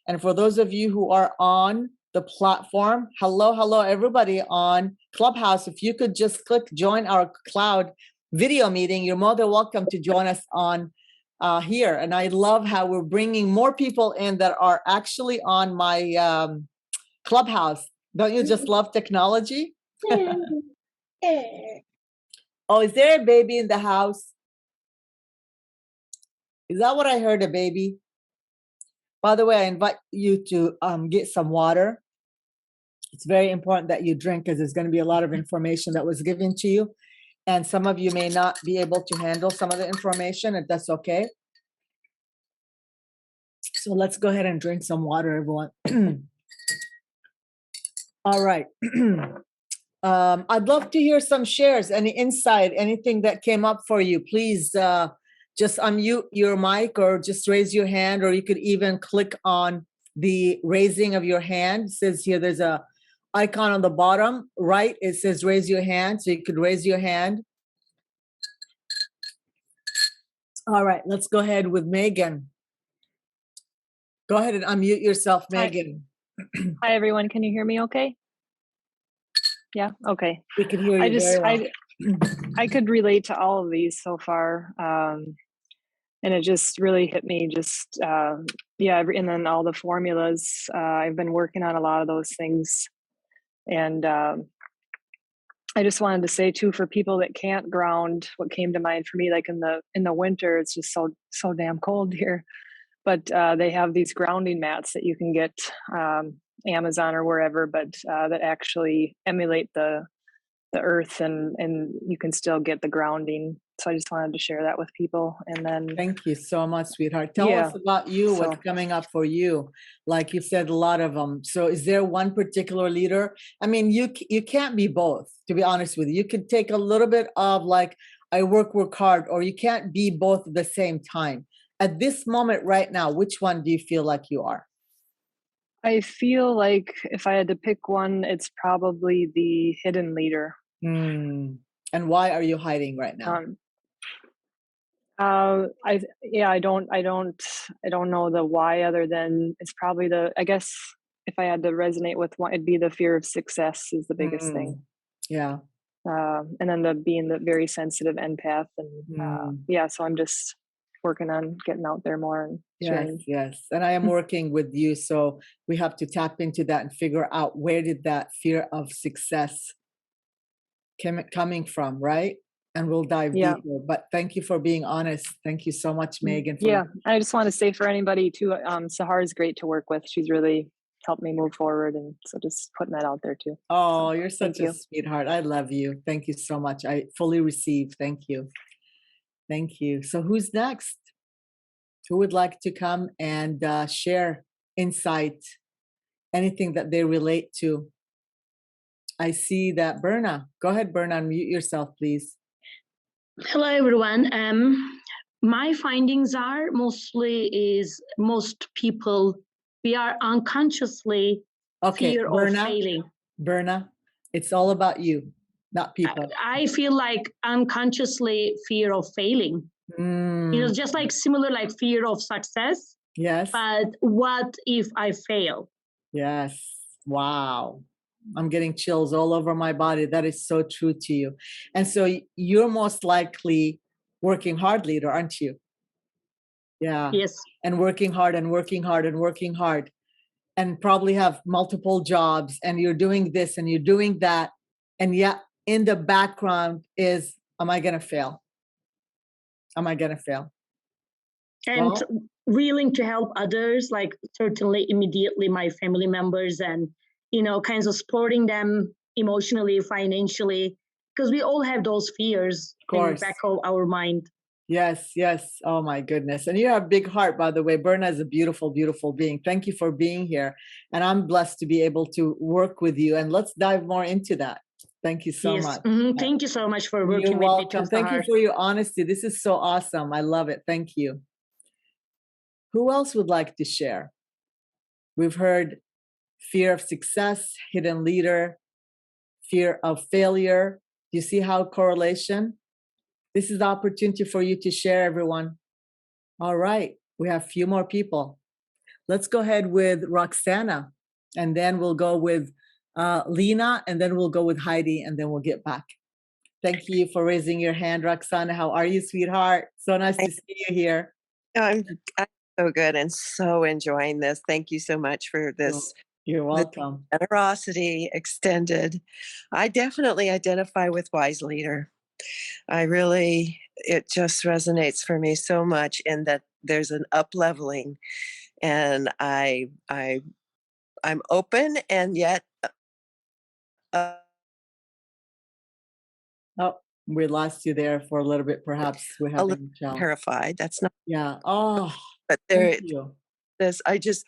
And for those of you who are on the platform, hello, hello, everybody on Clubhouse. If you could just click join our cloud video meeting, you're more than welcome to join us on here. And I love how we're bringing more people in that are actually on my Clubhouse. Don't you just love technology? Oh, is there a baby in the house? Is that what I heard, a baby? By the way, I invite you to get some water. It's very important that you drink because there's going to be a lot of information that was given to you. And some of you may not be able to handle some of the information, and that's okay. So let's go ahead and drink some water, everyone. All right. I'd love to hear some shares, any insight, anything that came up for you. Please just unmute your mic or just raise your hand, or you could even click on the raising of your hand. It says here there's a icon on the bottom right. It says raise your hand, so you could raise your hand. All right, let's go ahead with Megan. Go ahead and unmute yourself, Megan. Hi, everyone. Can you hear me okay? Yeah, okay. We can hear you very well. I could relate to all of these so far. And it just really hit me and then all the formulas. I've been working on a lot of those things. And I just wanted to say too, for people that can't ground, what came to mind for me, like in the winter, it's just so damn cold here. But they have these grounding mats that you can get Amazon or wherever, but that actually emulate the earth, and you can still get the grounding. So I just wanted to share that with people. And then thank you so much, sweetheart. Tell us about you, what's coming up for you. Like you said, a lot of them. So is there one particular leader? I mean, you can't be both, to be honest with you. You could take a little bit of like, I work hard, or you can't be both at the same time. At this moment right now, which one do you feel like you are? I feel like if I had to pick one, it's probably the hidden leader. And why are you hiding right now? I don't know the why, other than it's probably I guess if I had to resonate with one, it'd be the fear of success is the biggest thing. Yeah. And then being the very sensitive empath, and so I'm just working on getting out there more and sharing. Yes. And I am working with you, so we have to tap into that and figure out where did that fear of success coming from, right? And we'll dive deeper. But thank you for being honest. Thank you so much, Megan. I just want to say for anybody too, Sahar is great to work with. She's really helped me move forward, and so just putting that out there too. Oh, you're such a sweetheart. I love you. Thank you so much. I fully receive. Thank you. Thank you. So who's next? Who would like to come and share insight, anything that they relate to? I see that Berna. Go ahead, Berna, unmute yourself, please. Hello, everyone. My findings are most people, we are unconsciously fear of failing. Berna, it's all about you, not people. I feel like unconsciously fear of failing. Just like similar, like fear of success. Yes. But what if I fail? Yes. Wow. I'm getting chills all over my body. That is so true to you. And so you're most likely working hard leader, aren't you? Yeah. Yes. And working hard and working hard and working hard, and probably have multiple jobs, and you're doing this and you're doing that. And yet in the background is, am I going to fail? Am I going to fail? And willing to help others, like certainly immediately my family members, and, kinds of supporting them emotionally, financially, because we all have those fears in the back of our mind. Yes. Oh my goodness. And you have a big heart, by the way. Berna is a beautiful, beautiful being. Thank you for being here. And I'm blessed to be able to work with you. And let's dive more into that. Thank you so much. Thank you so much for working with me too. Thank you for your honesty. This is so awesome. I love it. Thank you. Who else would like to share? We've heard fear of success, hidden leader, fear of failure. Do you see how correlation? This is the opportunity for you to share, everyone. All right. We have a few more people. Let's go ahead with Roxana, and then we'll go with Lena, and then we'll go with Heidi, and then we'll get back. Thank you for raising your hand, Roxana. How are you, sweetheart? So nice to see you here. I'm so good and so enjoying this. Thank you so much for this. You're welcome. Generosity extended. I definitely identify with wise leader. It just resonates for me so much in that there's an up-leveling, and I'm open, and yet we lost you there for a little bit. Perhaps we're having a little terrified. That's not. Yeah. Oh, but there. thank you. this. I just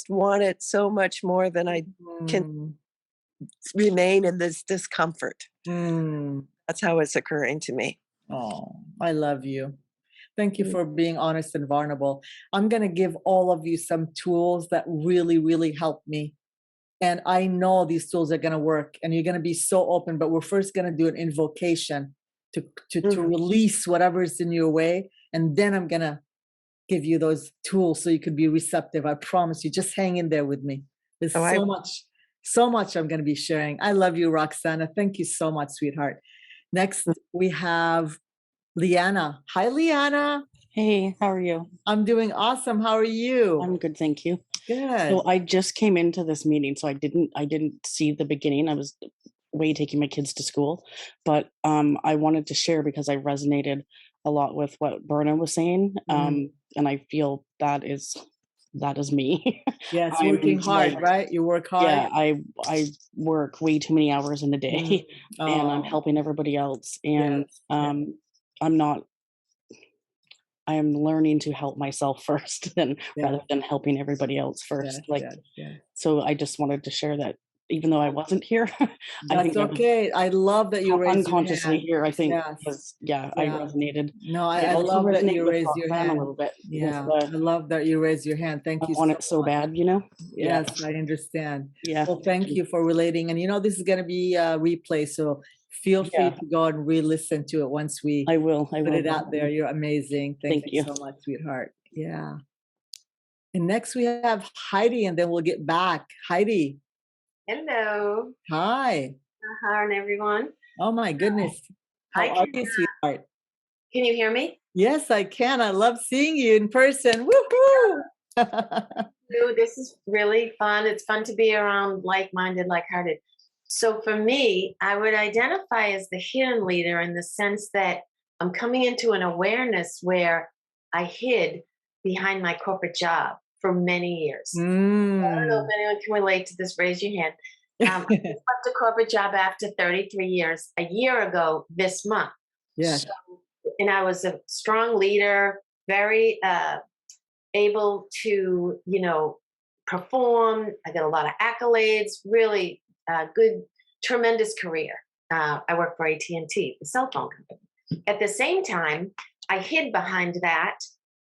want it so much more than I can Mm. remain in this discomfort. Mm. That's how it's occurring to me. Oh, I love you. Thank you for being honest and vulnerable. I'm going to give all of you some tools that really, really help me. And I know these tools are going to work and you're going to be so open, but we're first going to do an invocation to release whatever's in your way. And then I'm going to give you those tools so you could be receptive. I promise you, just hang in there with me. There's so much I'm going to be sharing. I love you, Roxana. Thank you so much, sweetheart. Next, we have Liana. Hi, Liana. Hey, how are you? I'm doing awesome. How are you? I'm good, thank you. Good. So I just came into this meeting, so I didn't see the beginning. I was away taking my kids to school, but I wanted to share because I resonated a lot with what Berna was saying, and I feel that is me. Yes, working hard, right? You work hard. Yeah, I work way too many hours in a day, and I'm helping everybody else, and I am learning to help myself first rather than helping everybody else first. So I just wanted to share that even though I wasn't here, that's okay. I love that you raised unconsciously your hand. here. I think because I resonated. No, I love that you raised your hand a little bit. Yeah, I love that you raised your hand. Thank you. I want it so bad, you know. Yes, I understand. Yeah. Well, thank you for relating. And this is going to be a replay, so feel free to go and re-listen to it once we I will put it out there. You're amazing. Thank you so much, sweetheart. Yeah. And next we have Heidi, and then we'll get back. Heidi. Hello. Hi. Hi, everyone. Oh my goodness. How are you, sweetheart? Can you hear me? Yes, I can. I love seeing you in person. Woohoo! This is really fun. It's fun to be around like-minded, like-hearted. So for me, I would identify as the hidden leader in the sense that I'm coming into an awareness where I hid behind my corporate job for many years. I don't know if anyone can relate to this. Raise your hand. I left a corporate job after 33 years a year ago this month. Yes. And I was a strong leader, very able to, perform. I got a lot of accolades, really good, tremendous career. I work for AT&T, the cell phone company. At the same time, I hid behind that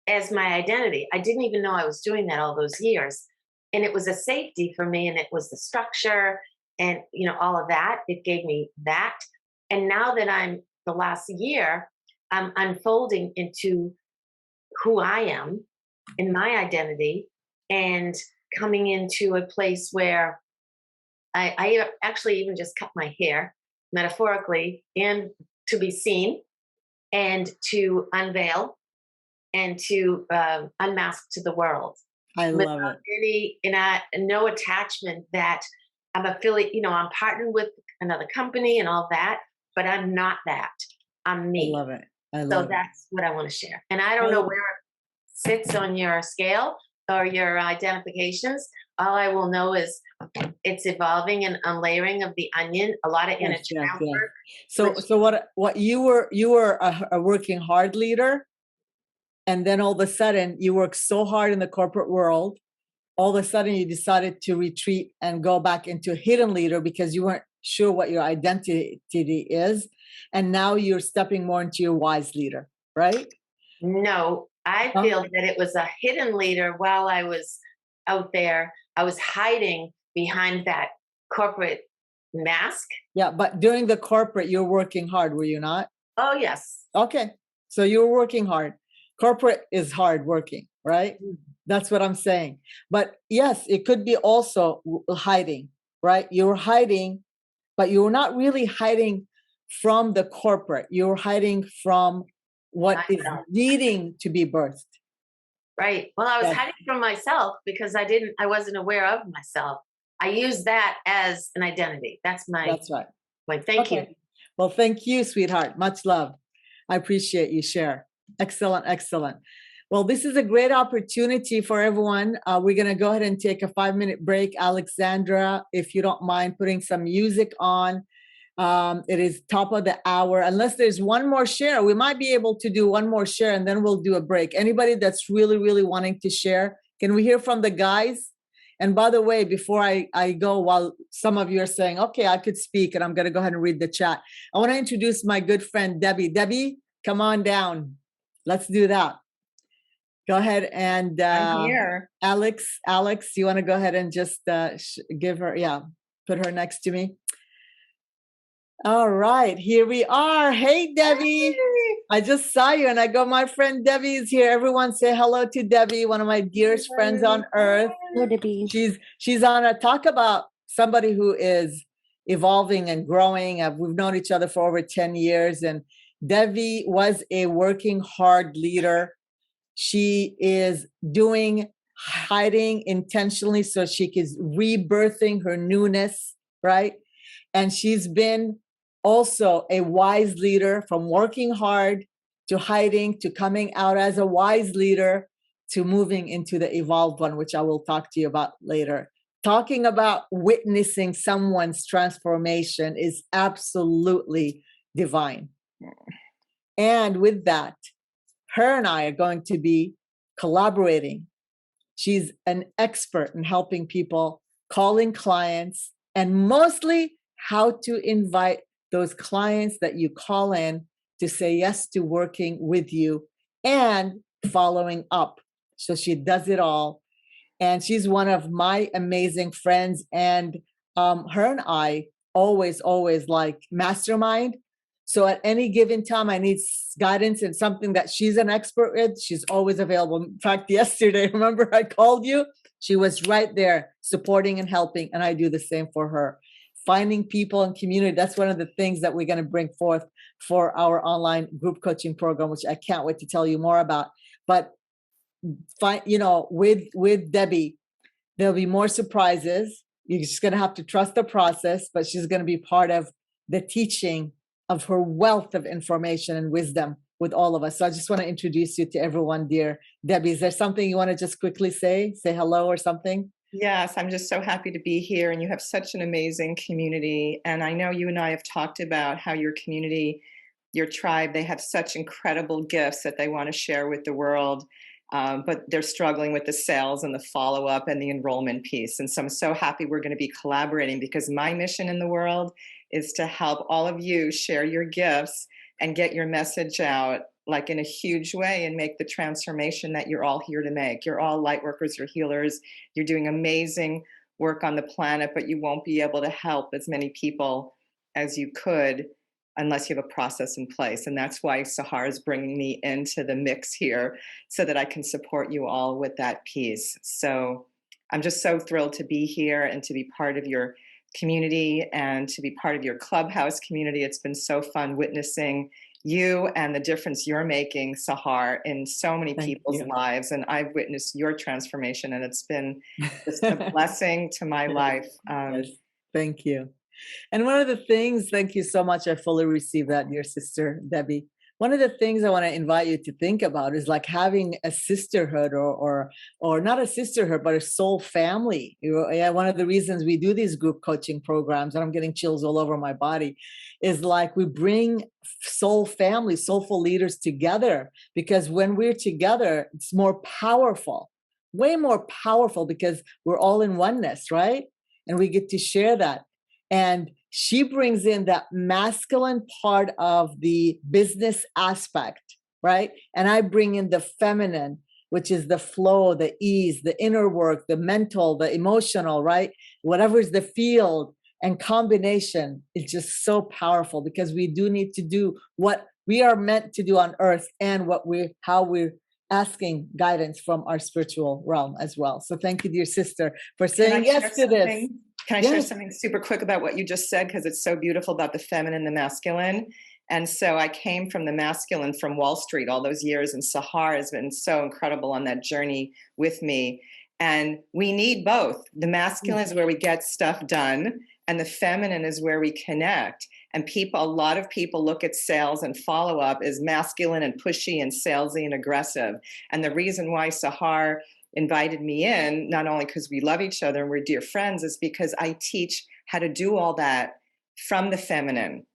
as my identity. I didn't even know I was doing that all those years. And it was a safety for me, and it was the structure and, all of that. It gave me that. And now that I'm the last year, I'm unfolding into who I am in my identity and coming into a place where I actually even just cut my hair metaphorically and to be seen and to unveil and to unmask to the world. I love it. No attachment that I'm affiliate, I'm partnered with another company and all that, but I'm not that. I'm me. I love it. So that's what I want to share. And I don't know where it sits on your scale or your identifications. All I will know is it's evolving and unlayering of the onion, a lot of inner child work. So what you were a working hard leader, and then all of a sudden you worked so hard in the corporate world, all of a sudden you decided to retreat and go back into a hidden leader because you weren't sure what your identity is. And now you're stepping more into your wise leader, right? No, I feel that it was a hidden leader while I was out there. I was hiding behind that corporate mask. Yeah, but during the corporate, you're working hard, were you not? Oh, yes. Okay. So you were working hard. Corporate is hard working, right? That's what I'm saying. But yes, it could be also hiding, right? You're hiding, but you're not really hiding from the corporate. You're hiding from what is needing to be birthed. Right. Well, I was hiding from myself because I wasn't aware of myself. I use that as an identity. That's right. Thank you. Well, thank you, sweetheart. Much love. I appreciate you share. Excellent. Excellent. Well, this is a great opportunity for everyone. We're going to go ahead and take a 5-minute break. Alexandra, if you don't mind putting some music on. It is top of the hour. Unless there's one more share, we might be able to do one more share and then we'll do a break. Anybody that's really, really wanting to share, can we hear from the guys? And by the way, before I go, while some of you are saying, okay, I could speak, and I'm going to go ahead and read the chat, I want to introduce my good friend, Debbie. Debbie, come on down. Let's do that. Go ahead and I'm here. Alex, you want to go ahead and just give her, put her next to me. All right, here we are. Hey, Debbie. Hey. I just saw you and I go, my friend Debbie is here. Everyone say hello to Debbie, one of my dearest friends on earth. Hello, Debbie. She's on a talk about somebody who is evolving and growing. We've known each other for over 10 years. And Debbie was a working hard leader. She is hiding intentionally so she is rebirthing her newness, right? And she's been also a wise leader, from working hard to hiding to coming out as a wise leader to moving into the evolved one, which I will talk to you about later. Talking about witnessing someone's transformation is absolutely divine. And with that, her and I are going to be collaborating. She's an expert in helping people, calling clients, and mostly how to invite those clients that you call in to say yes to working with you and following up. So she does it all. And she's one of my amazing friends. And her and I always like mastermind. So at any given time, I need guidance and something that she's an expert with. She's always available. In fact, yesterday, remember I called you? She was right there supporting and helping. And I do the same for her. Finding people and community, that's one of the things that we're going to bring forth for our online group coaching program, which I can't wait to tell you more about. But with Debbie, there'll be more surprises. You're just going to have to trust the process, but she's going to be part of the teaching of her wealth of information and wisdom with all of us. So I just want to introduce you to everyone, dear Debbie. Is there something you want to just quickly say hello or something? Yes, I'm just so happy to be here, and you have such an amazing community. And I know you and I have talked about how your community, your tribe, they have such incredible gifts that they want to share with the world, but they're struggling with the sales and the follow-up and the enrollment piece. And so I'm so happy we're going to be collaborating, because my mission in the world is to help all of you share your gifts and get your message out like in a huge way and make the transformation that you're all here to make. You're all light workers, you're healers, you're doing amazing work on the planet, but you won't be able to help as many people as you could unless you have a process in place. And that's why Sahar is bringing me into the mix here so that I can support you all with that piece. So I'm just so thrilled to be here and to be part of your community and to be part of your clubhouse community. It's been so fun witnessing you and the difference you're making, Sahar, in so many people's lives. And I've witnessed your transformation, and it's been just a blessing to my life. Yes. Thank you. And one of the things, thank you so much. I fully receive that, dear sister, Debbie. One of the things I want to invite you to think about is like having a sisterhood or not a sisterhood, but a soul family. One of the reasons we do these group coaching programs, and I'm getting chills all over my body, is like we bring soul family, soulful leaders together, because when we're together, it's more powerful, way more powerful, because we're all in oneness, right? And we get to share that. And she brings in that masculine part of the business aspect, right? And I bring in the feminine, which is the flow, the ease, the inner work, the mental, the emotional, right? Whatever is the field and combination is just so powerful, because we do need to do what we are meant to do on earth and how we're asking guidance from our spiritual realm as well. So thank you, dear sister, for saying yes to this. Can I share something super quick about what you just said? Because it's so beautiful about the feminine and the masculine. And so I came from the masculine from Wall Street all those years, and Sahar has been so incredible on that journey with me. And we need both. The masculine is where we get stuff done, and the feminine is where we connect. And a lot of people look at sales and follow-up as masculine and pushy and salesy and aggressive. And the reason why Sahar invited me in, not only because we love each other and we're dear friends, is because I teach how to do all that from the feminine,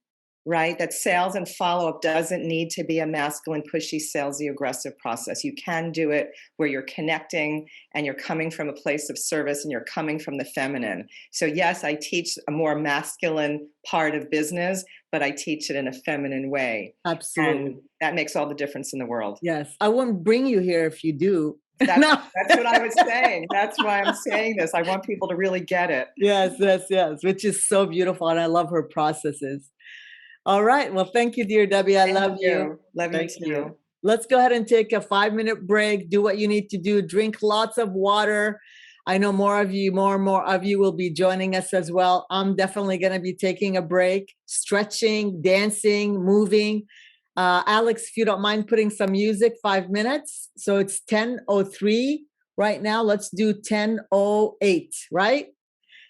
right? That sales and follow-up doesn't need to be a masculine, pushy, salesy, aggressive process. You can do it where you're connecting and you're coming from a place of service and you're coming from the feminine. So yes, I teach a more masculine part of business, but I teach it in a feminine way. Absolutely. And that makes all the difference in the world. Yes. I wouldn't bring you here if you do. That's what I was saying. That's why I'm saying this. I want people to really get it. Yes, which is so beautiful. And I love her processes. All right. Well, thank you, dear Debbie. I love you. Love you too. Let's go ahead and take a 5-minute break. Do what you need to do. Drink lots of water. I know more and more of you will be joining us as well. I'm definitely going to be taking a break, stretching, dancing, moving. Alex, if you don't mind putting some music, 5 minutes. So it's 10:03 right now. Let's do 10:08, right?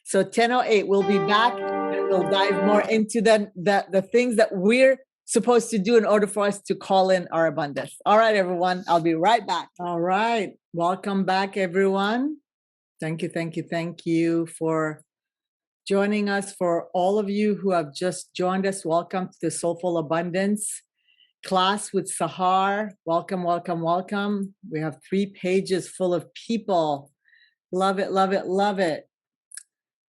So 10:08, we'll be back and we'll dive more into the things that we're supposed to do in order for us to call in our abundance. All right, everyone. I'll be right back. All right. Welcome back, everyone. Thank you for joining us. For all of you who have just joined us, welcome to the Soulful Abundance class with Sahar. Welcome. We have 3 pages full of people. Love it.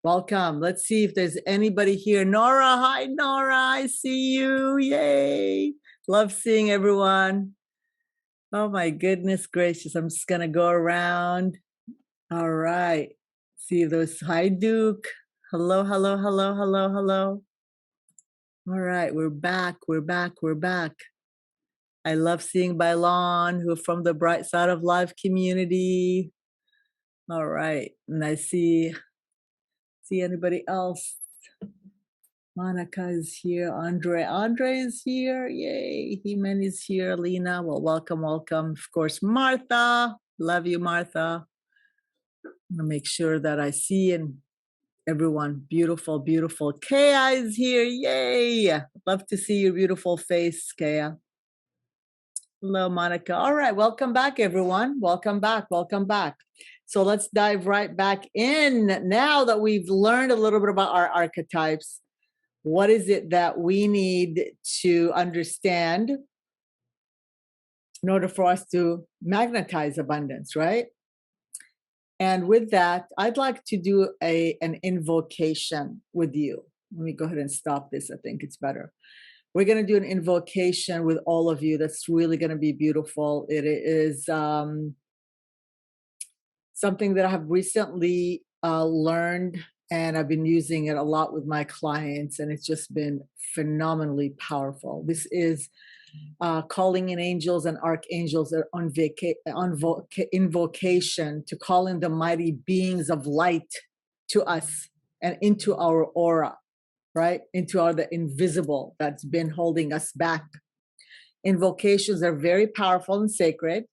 Welcome. Let's see if there's anybody here. Nora, hi Nora, I see you. Yay. Love seeing everyone. Oh my goodness gracious. I'm just going to go around. All right. See those. Hi Duke. Hello. All right. We're back. I love seeing Bailon, who are from the Bright Side of Life community. All right. And I see anybody else. Monica is here. Andre is here. Yay. Heman is here. Lena. Well, welcome. Of course, Martha. Love you, Martha. I'm gonna make sure that I see and everyone. Beautiful. Kea is here. Yay. Love to see your beautiful face, Kea. Hello, Monica. All right. Welcome back, everyone. Welcome back. So let's dive right back in. Now that we've learned a little bit about our archetypes, what is it that we need to understand in order for us to magnetize abundance, right? And with that, I'd like to do an invocation with you. Let me go ahead and stop this. I think it's better. We're going to do an invocation with all of you. That's really going to be beautiful. It is something that I have recently learned, and I've been using it a lot with my clients, and it's just been phenomenally powerful. This is calling in angels and archangels on invocation to call in the mighty beings of light to us and into our aura, right? Into the invisible that's been holding us back. Invocations are very powerful and sacred,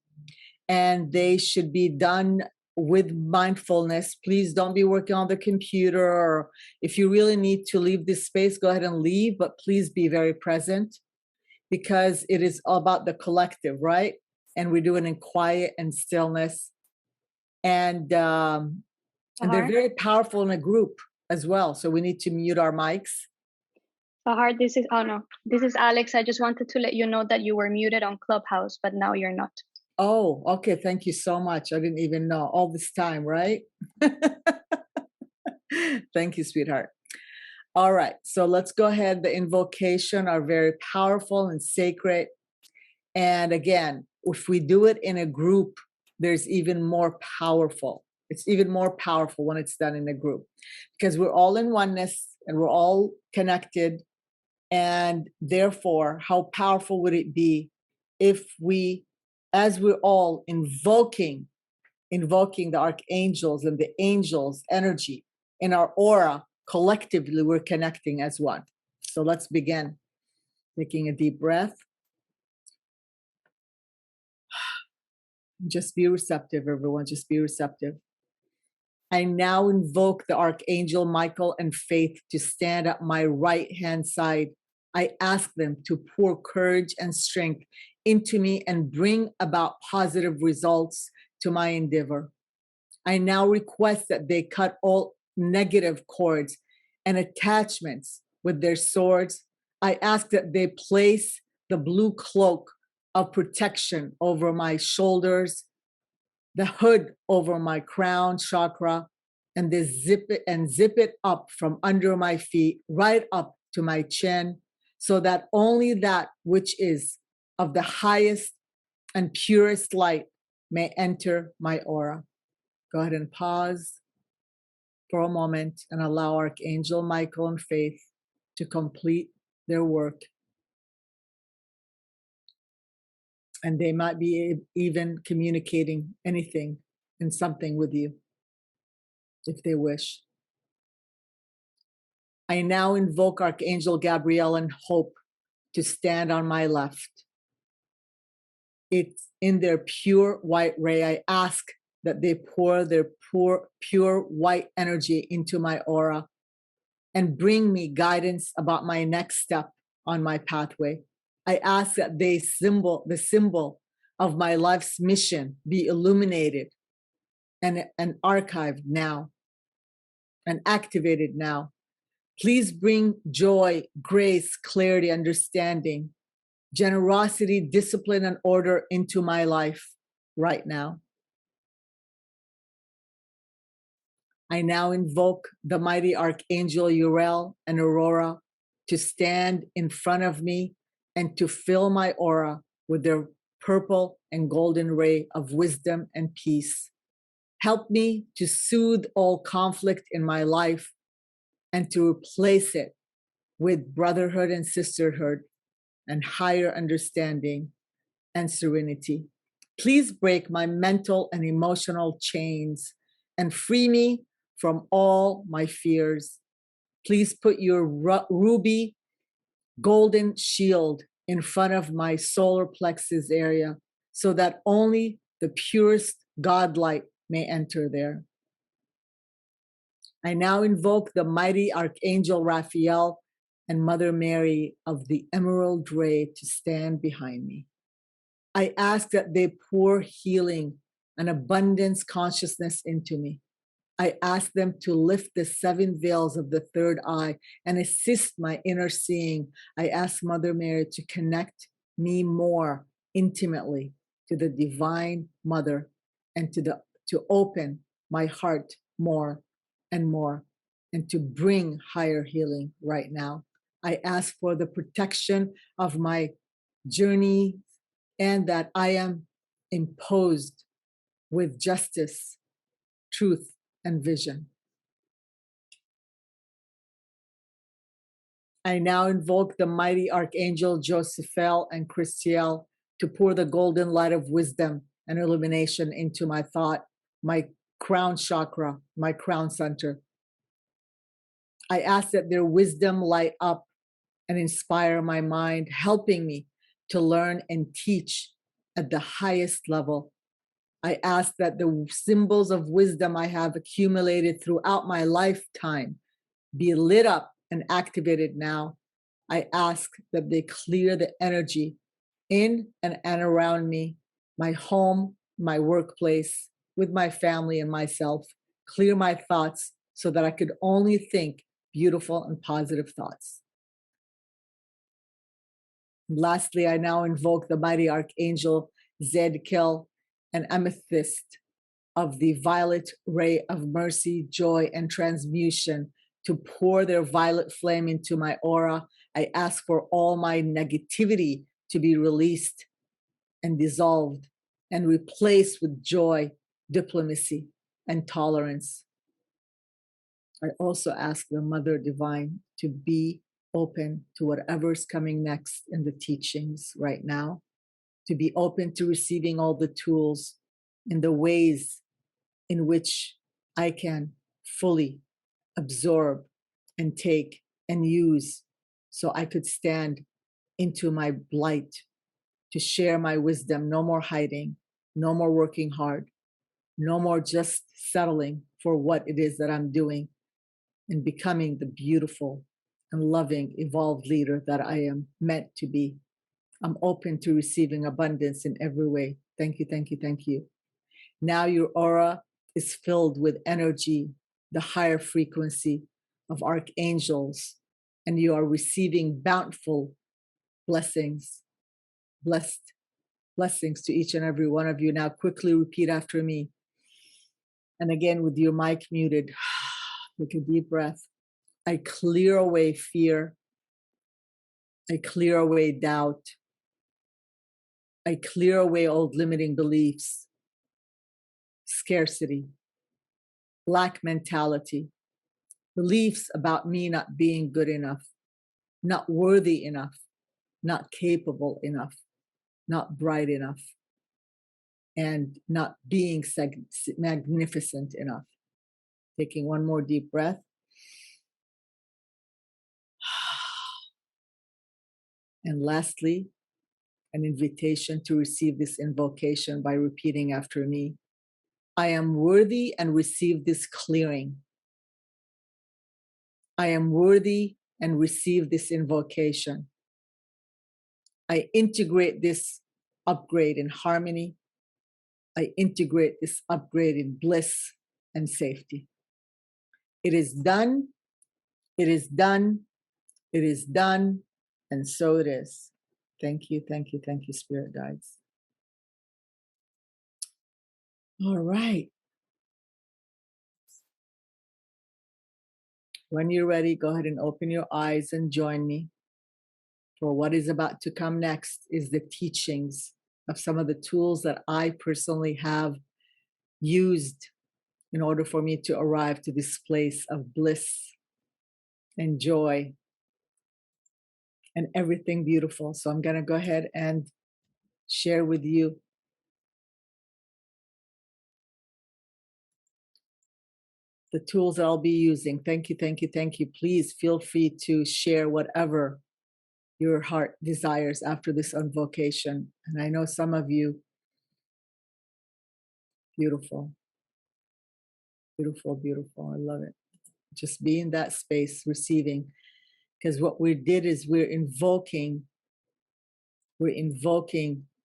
and they should be done with mindfulness. Please don't be working on the computer, or if you really need to leave this space, go ahead and leave, but please be very present, because it is all about the collective, right? And we do it in quiet and stillness. And they're very powerful in a group as well. So we need to mute our mics. Sahar, this is Alex. I just wanted to let you know that you were muted on Clubhouse, but now you're not. Oh, okay. Thank you so much. I didn't even know all this time, right? Thank you, sweetheart. All right. So let's go ahead. The invocation are very powerful and sacred. And again, if we do it in a group, there's even more powerful. It's even more powerful when it's done in a group, because we're all in oneness and we're all connected. And therefore, how powerful would it be if we, as we're all invoking the archangels and the angels' energy in our aura, collectively we're connecting as one. So let's begin. Taking a deep breath. Just be receptive, everyone. Just be receptive. I now invoke the Archangel Michael and Faith to stand at my right-hand side. I ask them to pour courage and strength into me and bring about positive results to my endeavor. I now request that they cut all negative cords and attachments with their swords. I ask that they place the blue cloak of protection over my shoulders, the hood over my crown chakra, and they zip it up from under my feet, right up to my chin, so that only that which is of the highest and purest light may enter my aura. Go ahead and pause for a moment and allow Archangel Michael and Faith to complete their work. And they might be even communicating anything and something with you if they wish. I now invoke Archangel Gabriel and Hope to stand on my left. It's in their pure white ray. I ask that they pour their pure white energy into my aura and bring me guidance about my next step on my pathway. I ask that the symbol of my life's mission be illuminated and archived now and activated now. Please bring joy, grace, clarity, understanding, generosity, discipline, and order into my life right now. I now invoke the mighty Archangel Uriel and Aurora to stand in front of me and to fill my aura with their purple and golden ray of wisdom and peace. Help me to soothe all conflict in my life and to replace it with brotherhood and sisterhood and higher understanding and serenity. Please break my mental and emotional chains and free me from all my fears. Please put your ruby golden shield in front of my solar plexus area so that only the purest God light may enter there. I now invoke the mighty Archangel Raphael and Mother Mary of the Emerald Ray to stand behind me. I ask that they pour healing and abundance consciousness into me. I ask them to lift the 7 veils of the third eye and assist my inner seeing. I ask Mother Mary to connect me more intimately to the Divine Mother and to open my heart more and more and to bring higher healing right now. I ask for the protection of my journey and that I am imposed with justice, truth, and vision. I now invoke the mighty Archangel Josephiel and Christiel to pour the golden light of wisdom and illumination into my thought, my crown chakra, my crown center. I ask that their wisdom light up and inspire my mind, helping me to learn and teach at the highest level. I ask that the symbols of wisdom I have accumulated throughout my lifetime be lit up and activated now. I ask that they clear the energy in and around me, my home, my workplace, with my family and myself. Clear my thoughts so that I could only think beautiful and positive thoughts. Lastly, I now invoke the mighty Archangel Zadkiel and Amethyst of the violet ray of mercy, joy, and transmutation to pour their violet flame into my aura. I ask for all my negativity to be released and dissolved and replaced with joy, diplomacy, and tolerance. I also ask the Mother Divine to be open to whatever's coming next in the teachings right now, to be open to receiving all the tools in the ways in which I can fully absorb and take and use so I could stand into my light to share my wisdom. No more hiding, no more working hard, no more just settling for what it is that I'm doing and becoming the beautiful and loving, evolved leader that I am meant to be. I'm open to receiving abundance in every way. Thank you, thank you, thank you. Now your aura is filled with energy, the higher frequency of archangels, and you are receiving bountiful blessings, blessings to each and every one of you. Now quickly repeat after me. And again, with your mic muted, take a deep breath. I clear away fear. I clear away doubt. I clear away old limiting beliefs, scarcity, lack mentality, beliefs about me not being good enough, not worthy enough, not capable enough, not bright enough, and not being magnificent enough. Taking one more deep breath. And lastly, an invitation to receive this invocation by repeating after me. I am worthy and receive this clearing. I am worthy and receive this invocation. I integrate this upgrade in harmony. I integrate this upgrade in bliss and safety. It is done. It is done. It is done. And so it is. Thank you, thank you, thank you, Spirit Guides. All right. When you're ready, go ahead and open your eyes and join me. For what is about to come next is the teachings of some of the tools that I personally have used in order for me to arrive to this place of bliss and joy and everything beautiful. So I'm going to go ahead and share with you the tools that I'll be using. Thank you, thank you, thank you. Please feel free to share whatever your heart desires after this invocation. And I know some of you, beautiful, beautiful, beautiful. I love it. Just be in that space, receiving. Because what we did is we're invoking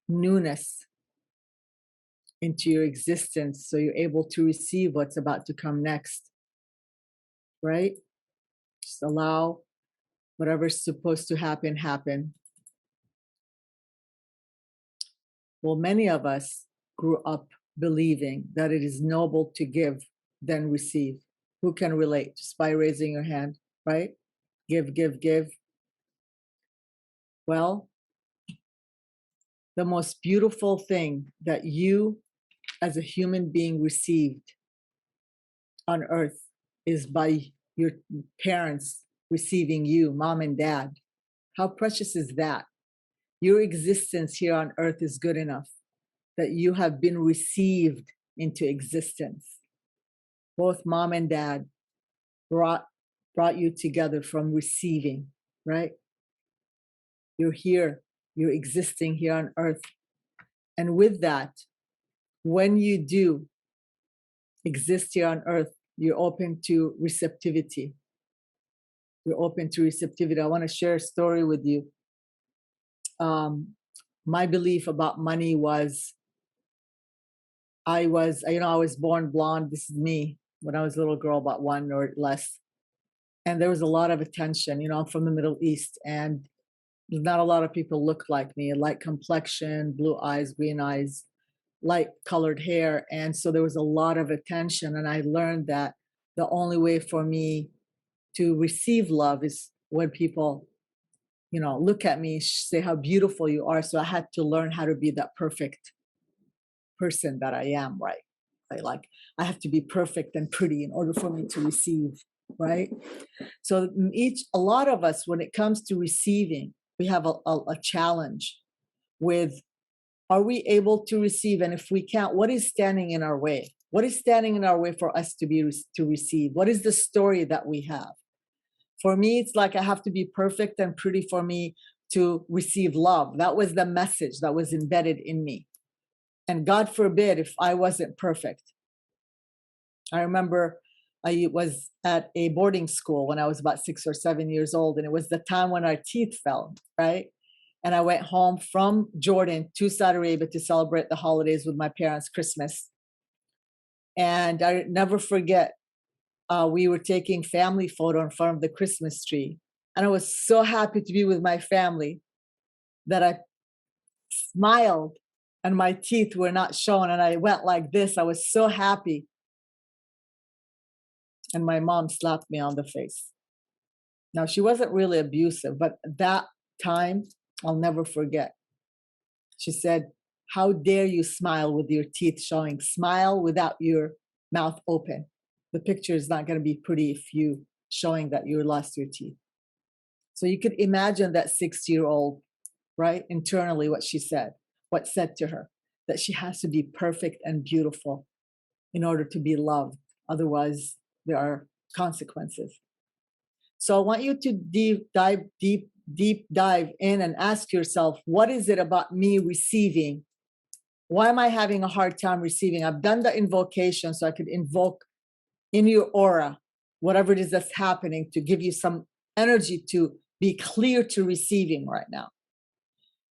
newness into your existence so you're able to receive what's about to come next. Right? Just allow whatever's supposed to happen, happen. Well, many of us grew up believing that it is noble to give, then receive. Who can relate? Just by raising your hand, right? Give, give, give. Well, the most beautiful thing that you as a human being received on earth is by your parents receiving you, mom and dad. How precious is that? Your existence here on earth is good enough that you have been received into existence. Both mom and dad brought you together from receiving, right? You're here, you're existing here on earth. And with that, when you do exist here on earth, you're open to receptivity. You're open to receptivity. I want to share a story with you. My belief about money was, I was born blonde. This is me when I was a little girl, about one or less. And there was a lot of attention. I'm from the Middle East, and not a lot of people look like me. Light complexion, blue eyes, green eyes, light colored hair. And so there was a lot of attention. And I learned that the only way for me to receive love is when people, look at me, say how beautiful you are. So I had to learn how to be that perfect person that I am, right? I have to be perfect and pretty in order for me to receive, right? So a lot of us, when it comes to receiving, we have a challenge with, are we able to receive? And if we can't, what is standing in our way? What is standing in our way for us to receive? What is the story that we have? For me, it's like I have to be perfect and pretty for me to receive love. That was the message that was embedded in me. And God forbid if I wasn't perfect. I remember I was at a boarding school when I was about 6 or 7 years old, and it was the time when our teeth fell, right? And I went home from Jordan to Saudi Arabia to celebrate the holidays with my parents, Christmas. And I never forget, we were taking family photo in front of the Christmas tree. And I was so happy to be with my family that I smiled and my teeth were not showing. And I went like this. I was so happy. And my mom slapped me on the face. Now, she wasn't really abusive, but that time I'll never forget. She said, how dare you smile with your teeth showing? Smile without your mouth open. The picture is not going to be pretty if you showing that you lost your teeth. So you could imagine that 6-year-old, right? Internally, what she said, what said to her, that she has to be perfect and beautiful in order to be loved. Otherwise, there are consequences. So I want you to deep dive in and ask yourself, what is it about me receiving? Why am I having a hard time receiving? I've done the invocation so I could invoke in your aura, whatever it is that's happening, to give you some energy to be clear to receiving right now.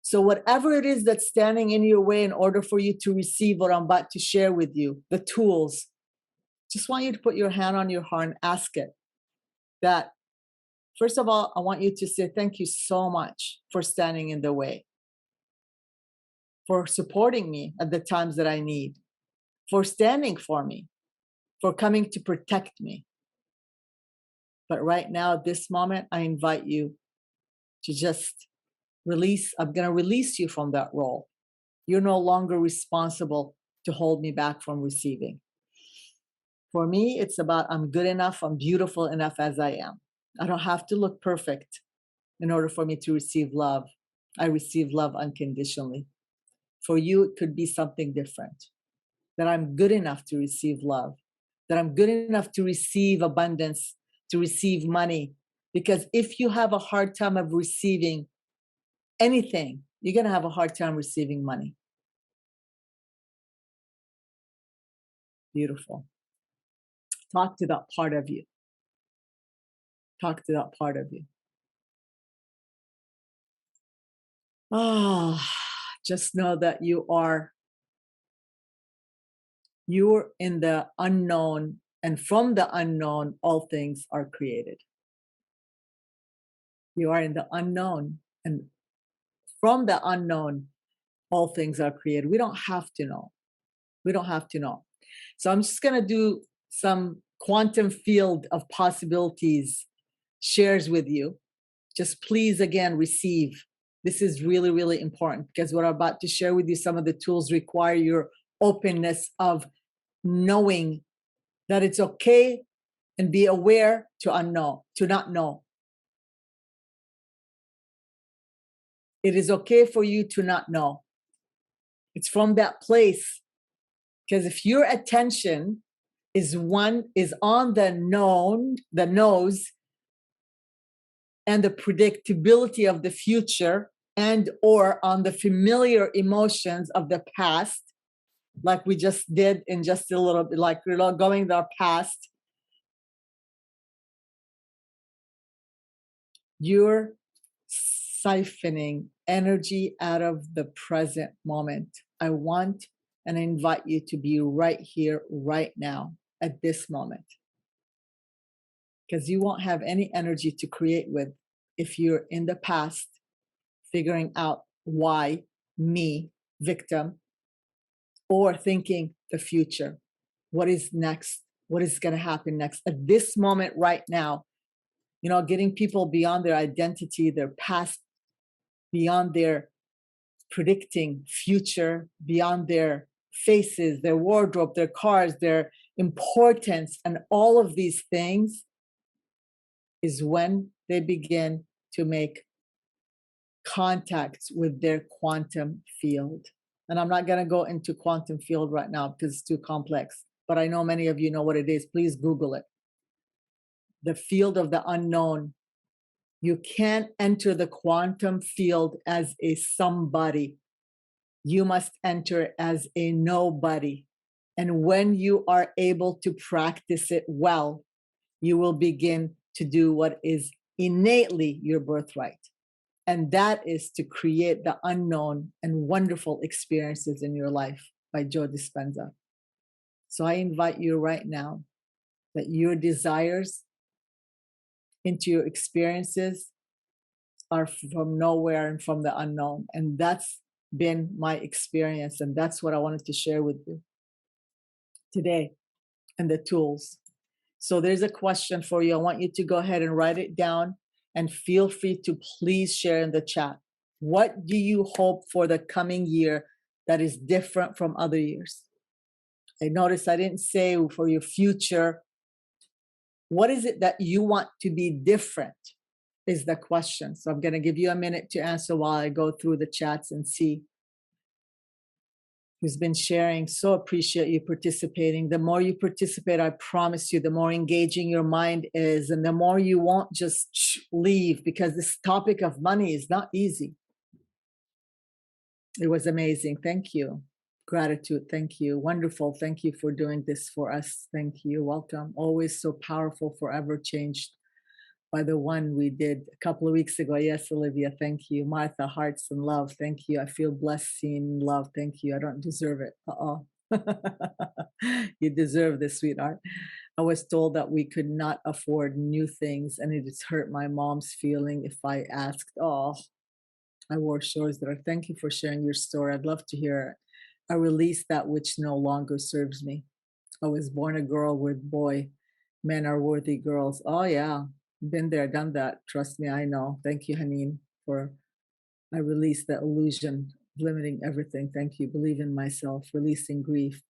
So whatever it is that's standing in your way in order for you to receive what I'm about to share with you, the tools, just want you to put your hand on your heart and ask it. That, first of all, I want you to say, thank you so much for standing in the way, for supporting me at the times that I need, for standing for me, for coming to protect me. But right now, at this moment, I invite you to just release. I'm going to release you from that role. You're no longer responsible to hold me back from receiving. For me, it's about I'm good enough, I'm beautiful enough as I am. I don't have to look perfect in order for me to receive love. I receive love unconditionally. For you, it could be something different. That I'm good enough to receive love. That I'm good enough to receive abundance, to receive money. Because if you have a hard time of receiving anything, you're going to have a hard time receiving money. Beautiful. Talk to that part of you. Talk to that part of you. Just know that you're in the unknown, and from the unknown, all things are created. You are in the unknown, and from the unknown, all things are created. We don't have to know. We don't have to know. So I'm just going to do some quantum field of possibilities shares with you. Just please, again, receive. This is really, really important, because what I'm about to share with you, some of the tools require your openness of knowing that it's okay and be aware to not know. It is okay for you to not know. It's from that place. Because if your attention is on the nose, and the predictability of the future, and or on the familiar emotions of the past, like we just did in just a little bit, like we're going to our past, you're siphoning energy out of the present moment. I want and invite you to be right here, right now, at this moment. Because you won't have any energy to create with if you're in the past, figuring out why, me, victim, or thinking the future. What is next? What is going to happen next? At this moment right now, getting people beyond their identity, their past, beyond their predicting future, beyond their faces, their wardrobe, their cars, their importance, and all of these things is when they begin to make contacts with their quantum field. And I'm not going to go into quantum field right now because it's too complex, but I know many of you know what it is. Please Google it. The field of the unknown. You can't enter the quantum field as a somebody. You must enter as a nobody. And when you are able to practice it well, you will begin to do what is innately your birthright. And that is to create the unknown and wonderful experiences in your life by Joe Dispenza. So I invite you right now that your desires into your experiences are from nowhere and from the unknown. And that's been my experience. And that's what I wanted to share with you today, and the tools. So there's a question for you. I want you to go ahead and write it down, and feel free to please share in the chat. What do you hope for the coming year that is different from other years? I noticed I didn't say for your future. What is it that you want to be different is the question. So I'm going to give you a minute to answer while I go through the chats and see who's been sharing. So appreciate you participating. The more you participate, I promise you, the more engaging your mind is, and the more you won't just leave, because this topic of money is not easy. It was amazing. Thank you. Gratitude. Thank you. Wonderful. Thank you for doing this for us. Thank you. Welcome. Always so powerful, forever changed by the one we did a couple of weeks ago. Yes, Olivia. Thank you. Martha, hearts and love. Thank you. I feel blessed, seen, love. Thank you. I don't deserve it. You deserve this, sweetheart. I was told that we could not afford new things, and it has hurt my mom's feeling if I asked. Oh, I wore shorts that are. Thank you for sharing your story. I'd love to hear it. I release that which no longer serves me. I was born a girl with boy. Men are worthy girls. Oh yeah, been there, done that. Trust me, I know. Thank you, Haneen, for I release the illusion, limiting everything. Thank you. Believe in myself, releasing grief.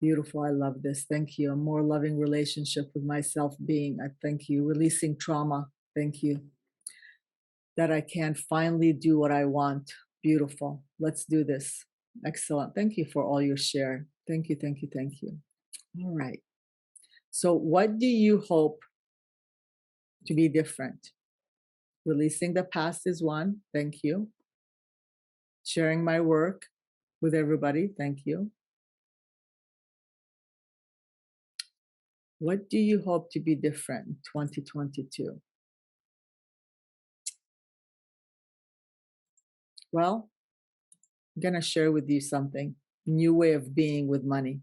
Beautiful. I love this. Thank you. A more loving relationship with myself being. I thank you. Releasing trauma. Thank you. That I can finally do what I want. Beautiful. Let's do this. Excellent. Thank you for all your share. Thank you, thank you, thank you. All right. So what do you hope to be different? Releasing the past is one. Thank you. Sharing my work with everybody. Thank you. What do you hope to be different in 2022? Well, I'm going to share with you something, new way of being with money.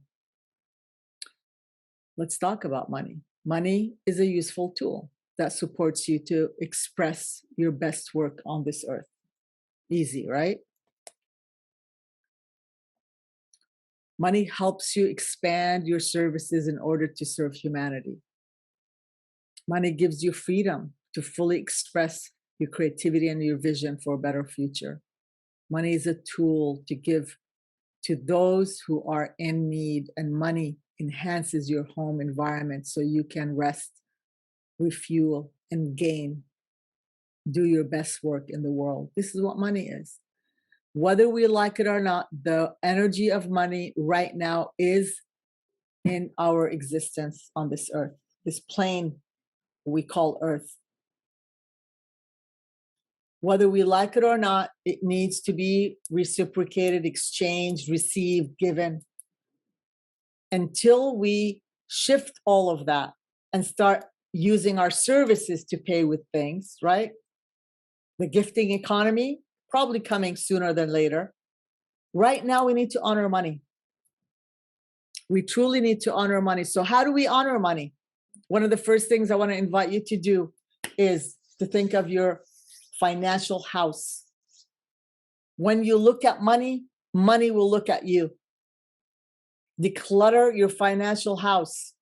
Let's talk about money. Money is a useful tool that supports you to express your best work on this earth. Easy, right? Money helps you expand your services in order to serve humanity. Money gives you freedom to fully express your creativity and your vision for a better future. Money is a tool to give to those who are in need, and money enhances your home environment so you can rest, refuel, and gain. Do your best work in the world. This is what money is. Whether we like it or not, the energy of money right now is in our existence on this earth, this plane we call Earth. Whether we like it or not, it needs to be reciprocated, exchanged, received, given. Until we shift all of that and start using our services to pay with things, right? The gifting economy, probably coming sooner than later. Right now, we need to honor money. We truly need to honor money. So how do we honor money? One of the first things I want to invite you to do is to think of your financial house. When you look at money, money will look at you. Declutter your financial house.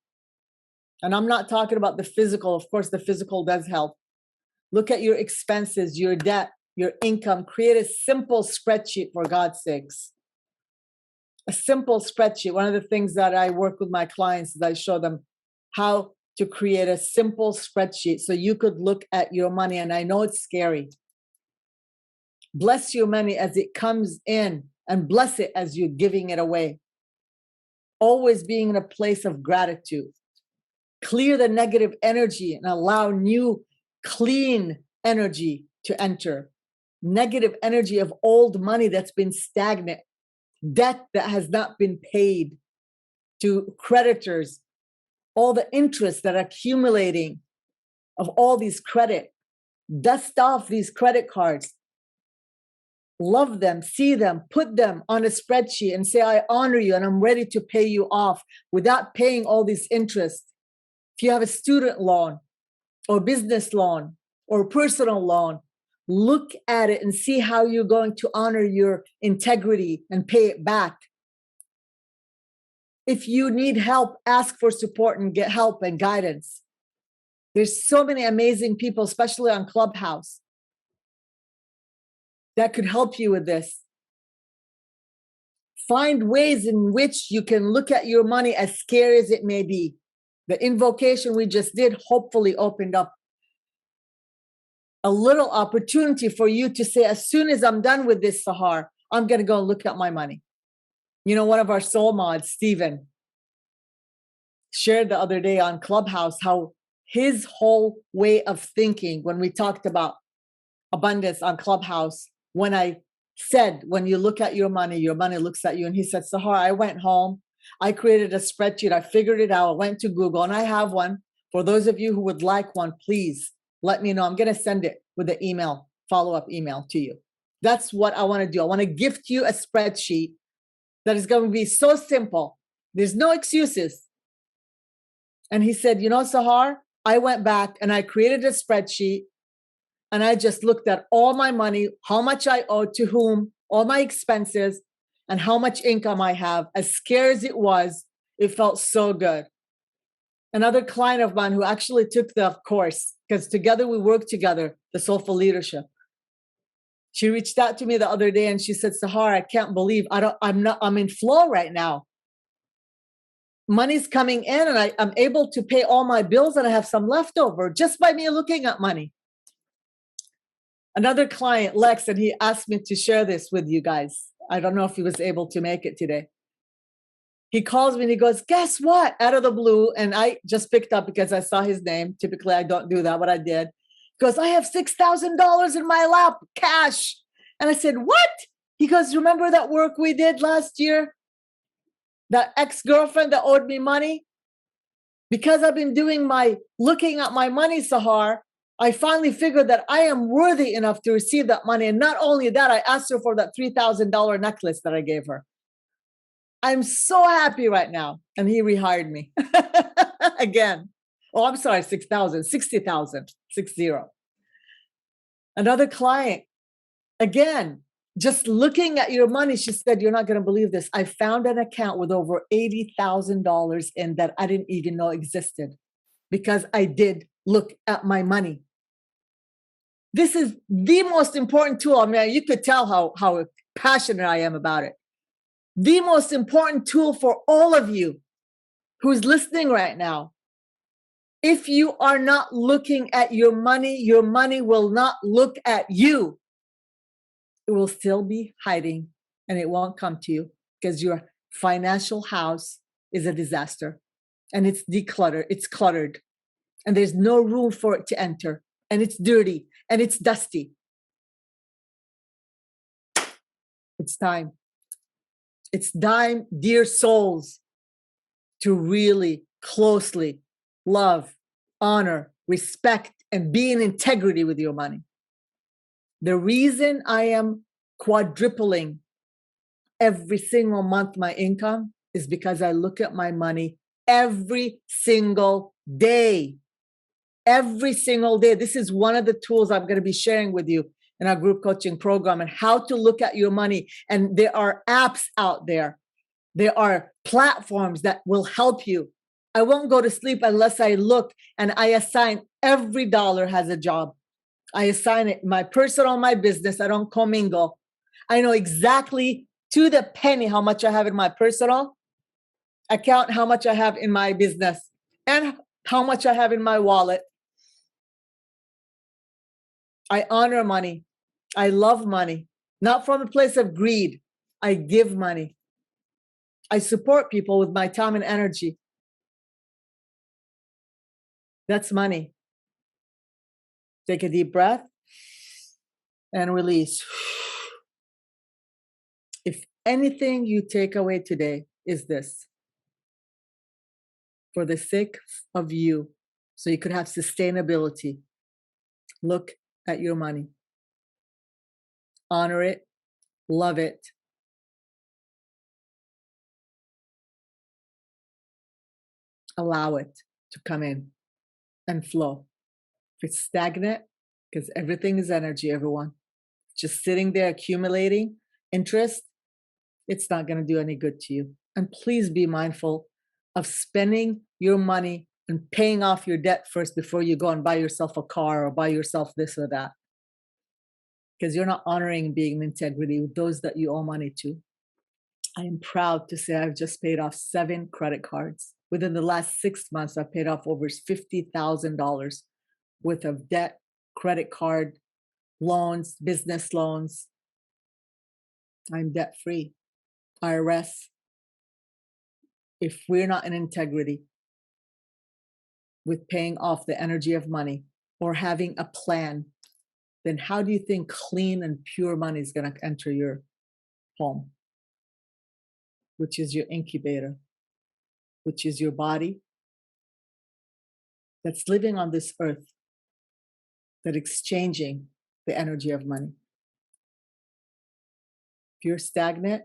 And I'm not talking about the physical. Of course, the physical does help. Look at your expenses, your debt, your income. Create a simple spreadsheet, for God's sakes. A simple spreadsheet. One of the things that I work with my clients is I show them how to create a simple spreadsheet so you could look at your money. And I know it's scary. Bless your money as it comes in, and bless it as you're giving it away. Always being in a place of gratitude. Clear the negative energy and allow new, clean energy to enter. Negative energy of old money that's been stagnant. Debt that has not been paid to creditors. All the interest that are accumulating of all these credit. Dust off these credit cards. Love them, see them, put them on a spreadsheet and say, I honor you and I'm ready to pay you off without paying all this interest. If you have a student loan or business loan or personal loan, Look at it and see how you're going to honor your integrity and pay it back. If you need help, ask for support and get help and guidance. There's so many amazing people, especially on Clubhouse, that could help you with this. Find ways in which you can look at your money, as scary as it may be. The invocation we just did hopefully opened up a little opportunity for you to say, as soon as I'm done with this, Sahar, I'm going to go look at my money. You know, one of our soul mods, Stephen, shared the other day on Clubhouse how his whole way of thinking, when we talked about abundance on Clubhouse, when I said, when you look at your money looks at you. And he said, Sahar, I went home, I created a spreadsheet, I figured it out, I went to Google, and I have one. For those of you who would like one, please let me know. I'm going to send it with the email, follow-up email to you. That's what I want to do. I want to gift you a spreadsheet that is going to be so simple. There's no excuses. And he said, you know, Sahar, I went back and I created a spreadsheet and I just looked at all my money, how much I owe to whom, all my expenses, and how much income I have. As scary as it was, it felt so good. Another client of mine who actually took the course, because together we worked together, the Soulful Leadership. She reached out to me the other day and she said, Sahar, I can't believe I'm in flow right now. Money's coming in and I'm able to pay all my bills and I have some left over just by me looking at money. Another client, Lex, and he asked me to share this with you guys. I don't know if he was able to make it today. He calls me and he goes, guess what? Out of the blue. And I just picked up because I saw his name. Typically, I don't do that, but I did. He goes, I have $6,000 in my lap, cash. And I said, what? He goes, remember that work we did last year? That ex-girlfriend that owed me money? Because I've been looking at my money, Sahar, I finally figured that I am worthy enough to receive that money. And not only that, I asked her for that $3,000 necklace that I gave her. I'm so happy right now. And he rehired me again. Oh, I'm sorry, 6,000, 60,000, 60. Another client, again, just looking at your money, she said, you're not going to believe this. I found an account with over $80,000 in that I didn't even know existed because I did look at my money. This is the most important tool. I mean, you could tell how passionate I am about it. The most important tool for all of you who's listening right now. If you are not looking at your money will not look at you. It will still be hiding and it won't come to you because your financial house is a disaster and it's decluttered, it's cluttered, and there's no room for it to enter, and it's dirty and it's dusty. It's time. It's time, dear souls, to really closely love, honor, respect, and be in integrity with your money. The reason I am quadrupling every single month my income is because I look at my money every single day. Every single day. This is one of the tools I'm going to be sharing with you in our group coaching program, and how to look at your money. And there are apps out there. There are platforms that will help you. I won't go to sleep unless I look and I assign every dollar has a job. I assign it my personal, my business. I don't commingle. I know exactly to the penny how much I have in my personal account, how much I have in my business, and how much I have in my wallet. I honor money. I love money, not from a place of greed. I give money. I support people with my time and energy. That's money. Take a deep breath and release. If anything you take away today is this, for the sake of you, so you could have sustainability, look at your money. Honor it, love it. Allow it to come in and flow. If it's stagnant, Because everything is energy, everyone. Just sitting there accumulating interest, it's not going to do any good to you. And please be mindful of spending your money and paying off your debt first before you go and buy yourself a car or buy yourself this or that. Because you're not honoring being in integrity with those that you owe money to. I am proud to say I've just paid off 7 credit cards. Within the last 6 months, I've paid off over $50,000 worth of debt, credit card, loans, business loans. I'm debt free. IRS. If we're not in integrity with paying off the energy of money or having a plan, then how do you think clean and pure money is going to enter your home? Which is your incubator, which is your body that's living on this earth, that exchanging the energy of money. If you're stagnant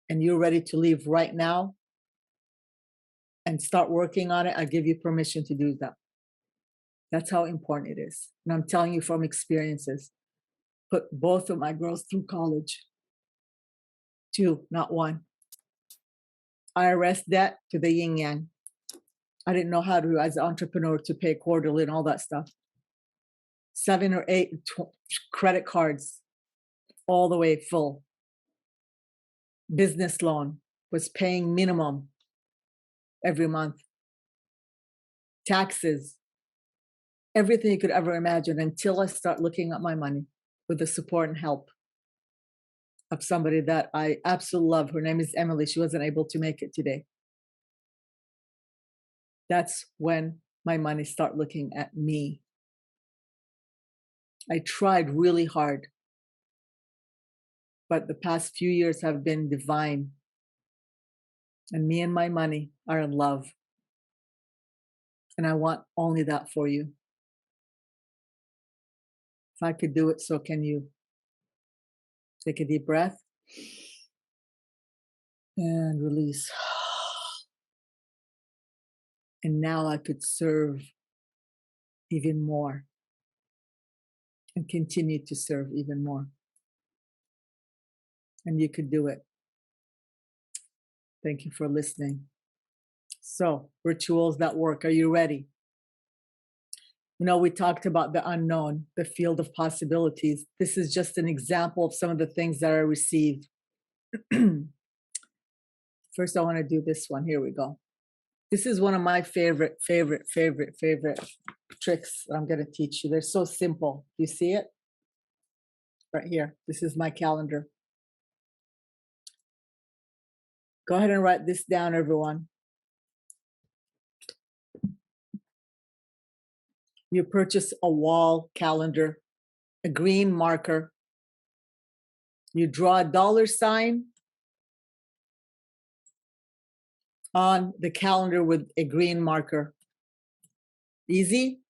and you're ready to leave right now and start working on it, I give you permission to do that. That's how important it is. And I'm telling you from experiences. Put both of my girls through college. 2, not 1. IRS debt to the yin yang. I didn't know how to, as an entrepreneur, to pay quarterly and all that stuff. 7 or 8 credit cards, all the way full. Business loan, was paying minimum every month. Taxes, everything you could ever imagine, until I start looking at my money with the support and help of somebody that I absolutely love. Her name is Emily. She wasn't able to make it today. That's when my money start looking at me. I tried really hard, but the past few years have been divine. And me and my money are in love. And I want only that for you. If I could do it, so can you. Take a deep breath and release. And now I could serve even more and continue to serve even more. And you could do it. Thank you for listening. So, rituals that work. Are you ready? You know, we talked about the unknown, the field of possibilities. This is just an example of some of the things that I received. First, I want to do this one. Here we go. This is one of my favorite tricks that I'm going to teach you. They're so simple. You see it? Right here. This is my calendar. Go ahead and write this down, everyone. You purchase a wall calendar, a green marker. You draw a $sign on the calendar with a green marker. Easy?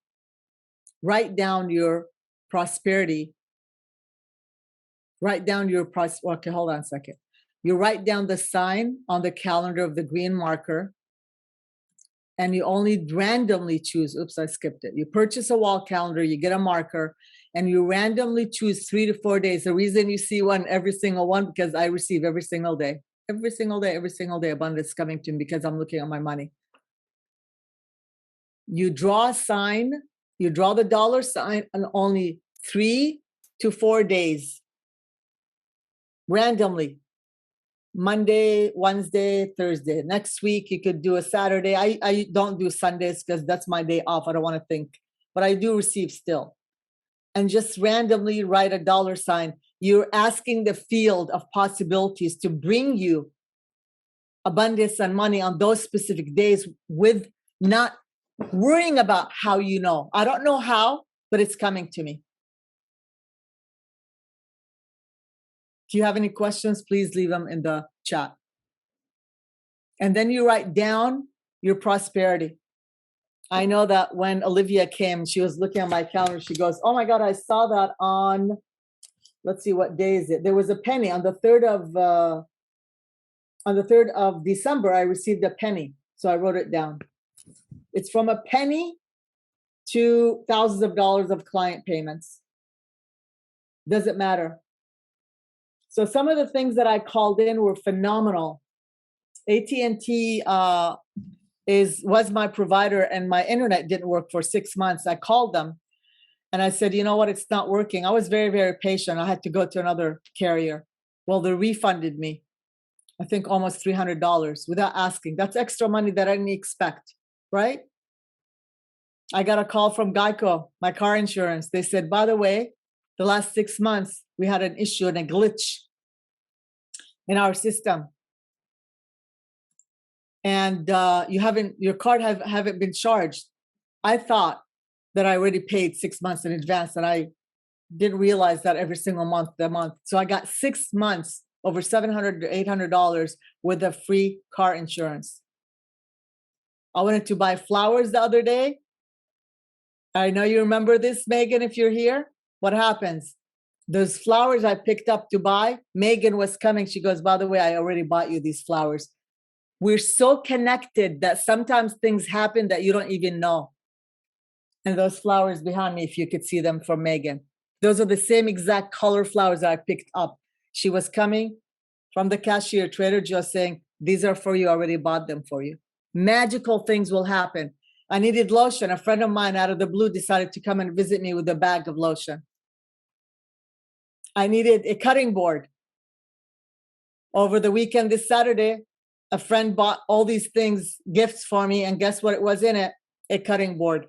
Write down your prosperity. Write down your okay, hold on a second. You write down the sign on the calendar of the green marker, and you only randomly choose, oops, I skipped it. You purchase a wall calendar, you get a marker, and you randomly choose 3 to 4 days. The reason you see one, every single one, because I receive every single day, abundance coming to me because I'm looking at my money. You draw a sign, you draw the $sign on only 3 to 4 days, randomly. Monday, Wednesday, Thursday. Next week, you could do a Saturday. I don't do Sundays because that's my day off. I don't want to think, but I do receive still. And just randomly write a $sign. You're asking the field of possibilities to bring you abundance and money on those specific days with not worrying about how you know. I don't know how, but it's coming to me. If you have any questions, please leave them in the chat. And then you write down your prosperity. I know that when Olivia came, she was looking at my calendar. She goes, oh my God, I saw that on, let's see, what day is it? There was a penny on the 3rd of December, I received a penny. So I wrote it down. It's from a penny to thousands of dollars of client payments. Doesn't matter. So some of the things that I called in were phenomenal. AT&T was my provider, and my internet didn't work for 6 months. I called them and I said, you know what, it's not working. I was very, very patient. I had to go to another carrier. Well, they refunded me, I think almost $300 without asking. That's extra money that I didn't expect, right? I got a call from Geico, my car insurance. They said, by the way, the last 6 months, we had an issue and a glitch in our system. And your card haven't been charged. I thought that I already paid 6 months in advance, and I didn't realize that every single month. So I got 6 months, over $700 to $800 with a free car insurance. I wanted to buy flowers the other day. I know you remember this, Megan, if you're here. What happens? Those flowers I picked up to buy, Megan was coming. She goes, by the way, I already bought you these flowers. We're so connected that sometimes things happen that you don't even know. And those flowers behind me, if you could see them, from Megan, those are the same exact color flowers that I picked up. She was coming from the cashier, Trader Joe, saying, these are for you. I already bought them for you. Magical things will happen. I needed lotion. A friend of mine out of the blue decided to come and visit me with a bag of lotion. I needed a cutting board. Over the weekend, this Saturday, a friend bought all these things, gifts for me, and guess what it was in it? A cutting board.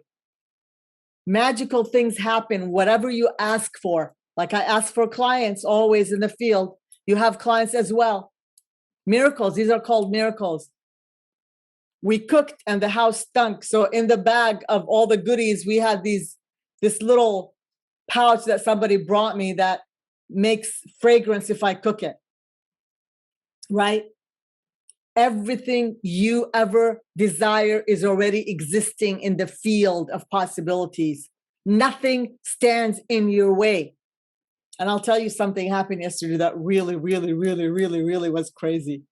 Magical things happen, whatever you ask for. Like I ask for clients always in the field. You have clients as well. Miracles, these are called miracles. We cooked and the house stunk. So in the bag of all the goodies, we had this little pouch that somebody brought me that makes fragrance if I cook it. Right? Everything you ever desire is already existing in the field of possibilities. Nothing stands in your way. And I'll tell you something happened yesterday that really, really, really, really, really was crazy.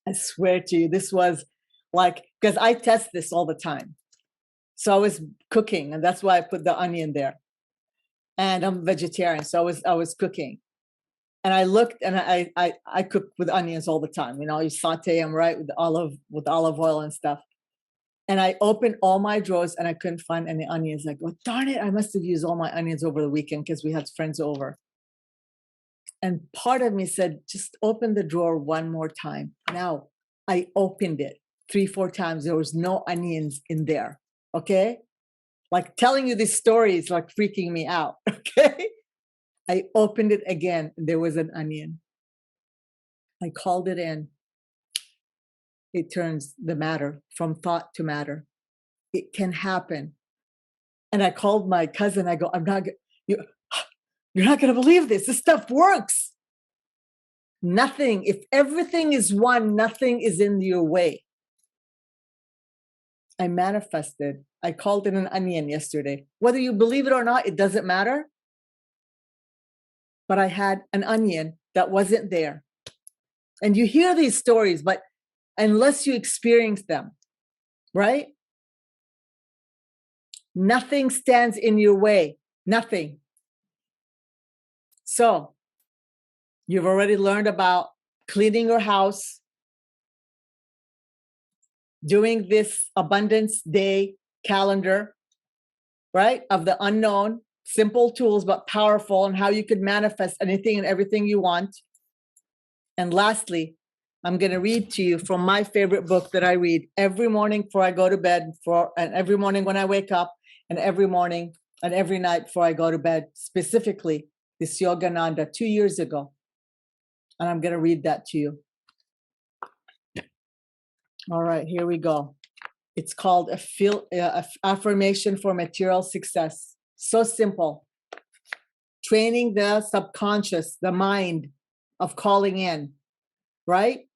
I swear to you, this was like, because I test this all the time. So I was cooking, and that's why I put the onion there. And I'm vegetarian, so I was cooking. And I looked, and I cook with onions all the time. You know, you saute them, right, with olive oil and stuff. And I opened all my drawers, and I couldn't find any onions. Like, oh, darn it, I must have used all my onions over the weekend because we had friends over. And part of me said, just open the drawer one more time. Now, I opened it 3-4 times. There was no onions in there, okay? Like telling you this story is like freaking me out, okay? I opened it again, and there was an onion. I called it in. It turns the matter from thought to matter. It can happen. And I called my cousin. I go, you're not going to believe this. This stuff works. Nothing. If everything is one, nothing is in your way. I manifested. I called it an onion yesterday. Whether you believe it or not, it doesn't matter. But I had an onion that wasn't there. And you hear these stories, but unless you experience them, right? Nothing stands in your way. Nothing. So you've already learned about cleaning your house, doing this abundance day calendar, right? Of the unknown, simple tools, but powerful, and how you could manifest anything and everything you want. And lastly, I'm going to read to you from my favorite book that I read every morning before I go to bed, and every morning when I wake up, and every morning and every night before I go to bed, specifically this Yogananda 2 years ago. And I'm going to read that to you. All right, here we go. It's called Affirmation for Material Success. So simple. Training the subconscious, the mind of calling in, right?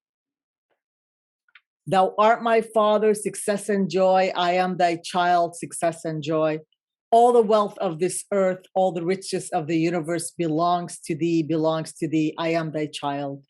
Thou art my father, success and joy. I am thy child, success and joy. All the wealth of this earth, all the riches of the universe belongs to thee, belongs to thee. I am thy child.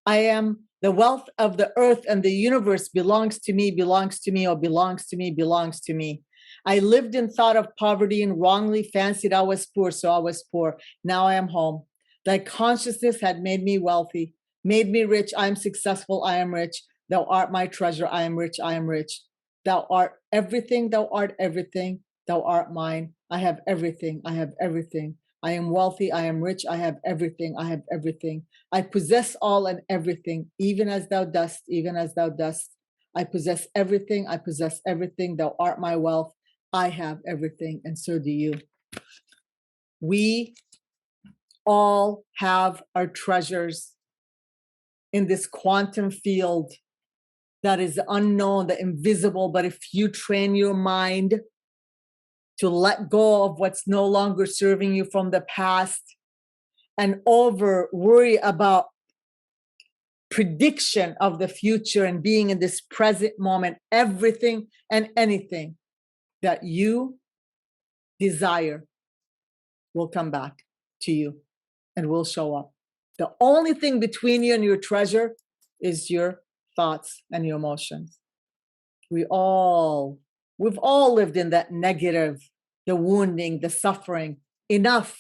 I am the wealth of the earth and the universe belongs to me, or belongs to me, belongs to me. I lived in thought of poverty and wrongly fancied I was poor, so I was poor. Now I am home. Thy consciousness had made me wealthy, made me rich. I am successful. I am rich. Thou art my treasure. I am rich. I am rich. Thou art everything. Thou art everything. Thou art mine. I have everything. I have everything. I am wealthy. I am rich. I have everything. I have everything. I possess all and everything, even as thou dost, even as thou dost. I possess everything. I possess everything. Thou art my wealth. I have everything, and so do you. We all have our treasures in this quantum field that is unknown, the invisible. But if you train your mind to let go of what's no longer serving you from the past and over worry about prediction of the future and being in this present moment, everything and anything that you desire will come back to you and will show up. The only thing between you and your treasure is your thoughts and your emotions. We've all lived in that negative, the wounding, the suffering. Enough,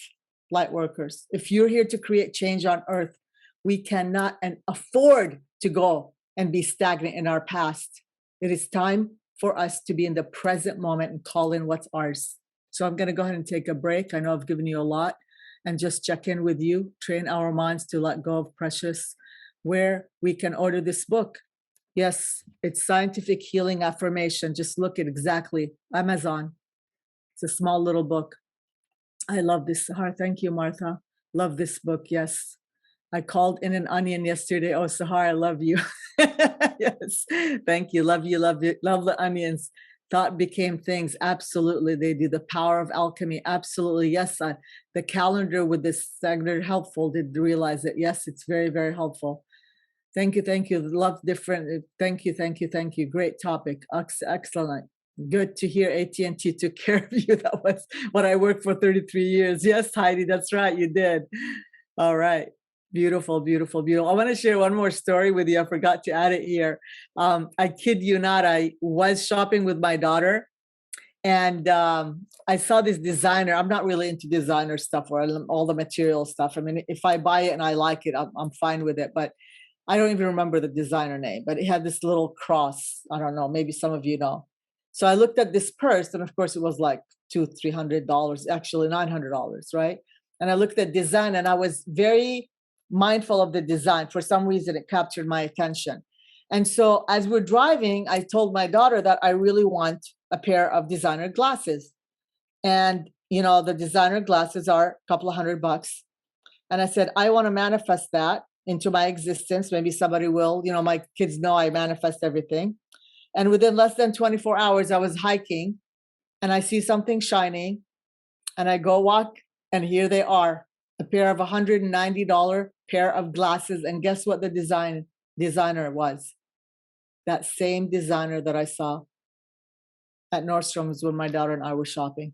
light workers. If you're here to create change on earth, we cannot and afford to go and be stagnant in our past. It is time for us to be in the present moment and call in what's ours. So I'm going to go ahead and take a break. I know I've given you a lot, and just check in with you, train our minds to let go of precious, where we can order this book. Yes, it's Scientific Healing Affirmation. Just look at exactly Amazon. It's a small little book. I love this. Sahar, thank you, Martha. Love this book. Yes. I called in an onion yesterday. Oh, Sahar, I love you. Yes. Thank you. Love you. Love you. Love the onions. Thought became things. Absolutely. They do. The power of alchemy. Absolutely. Yes. The calendar with this segment helpful. Did realize that. Yes, it's very, very helpful. Thank you. Thank you. Love different. Thank you. Thank you. Thank you. Great topic. Excellent. Good to hear AT&T took care of you. That was what I worked for 33 years. Yes, Heidi, that's right. You did. All right. Beautiful, beautiful, beautiful. I want to share one more story with you. I forgot to add it here. I kid you not. I was shopping with my daughter, and I saw this designer. I'm not really into designer stuff or all the material stuff. I mean, if I buy it and I like it, I'm fine with it. But I don't even remember the designer name. But it had this little cross. I don't know. Maybe some of you know. So I looked at this purse, and of course, it was like $200-300, actually $900, right? And I looked at design, and I was very mindful of the design. For some reason, it captured my attention. And so as we're driving, I told my daughter that I really want a pair of designer glasses. And, you know, the designer glasses are a couple of $100. And I said, I want to manifest that into my existence. Maybe somebody will, you know, my kids know I manifest everything. And within less than 24 hours, I was hiking and I see something shining and I go walk, and here they are, a pair of $190 pair of glasses. And guess what the designer was? That same designer that I saw at Nordstrom's when my daughter and I were shopping.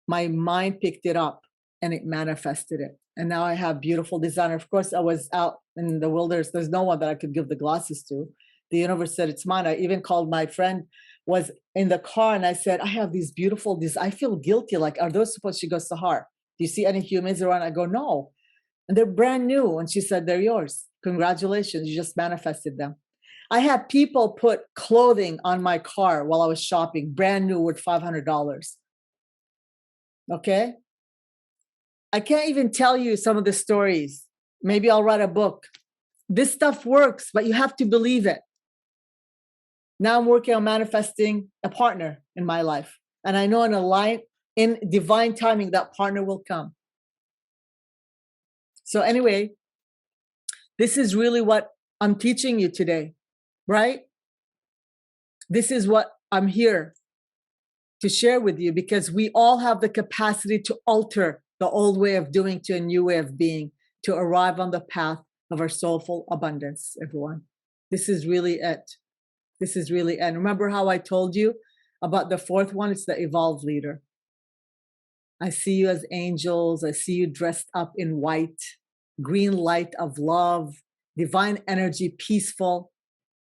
My mind picked it up and it manifested it. And now I have beautiful designer. Of course, I was out in the wilderness. There's no one that I could give the glasses to. The universe said it's mine. I even called my friend, was in the car, and I said, I have these beautiful, I feel guilty. Like, are those supposed? She goes, Sahar, do you see any humans around? I go, no. And they're brand new. And she said, they're yours. Congratulations. You just manifested them. I had people put clothing on my car while I was shopping, brand new, worth $500. Okay. I can't even tell you some of the stories. Maybe I'll write a book. This stuff works, but you have to believe it. Now I'm working on manifesting a partner in my life. And I know in divine timing, that partner will come. So anyway, this is really what I'm teaching you today, right? This is what I'm here to share with you, because we all have the capacity to alter the old way of doing to a new way of being, to arrive on the path of our soulful abundance, everyone. This is really it. This is really it. And remember how I told you about the fourth one? It's the evolved leader. I see you as angels. I see you dressed up in white, green light of love, divine energy, peaceful,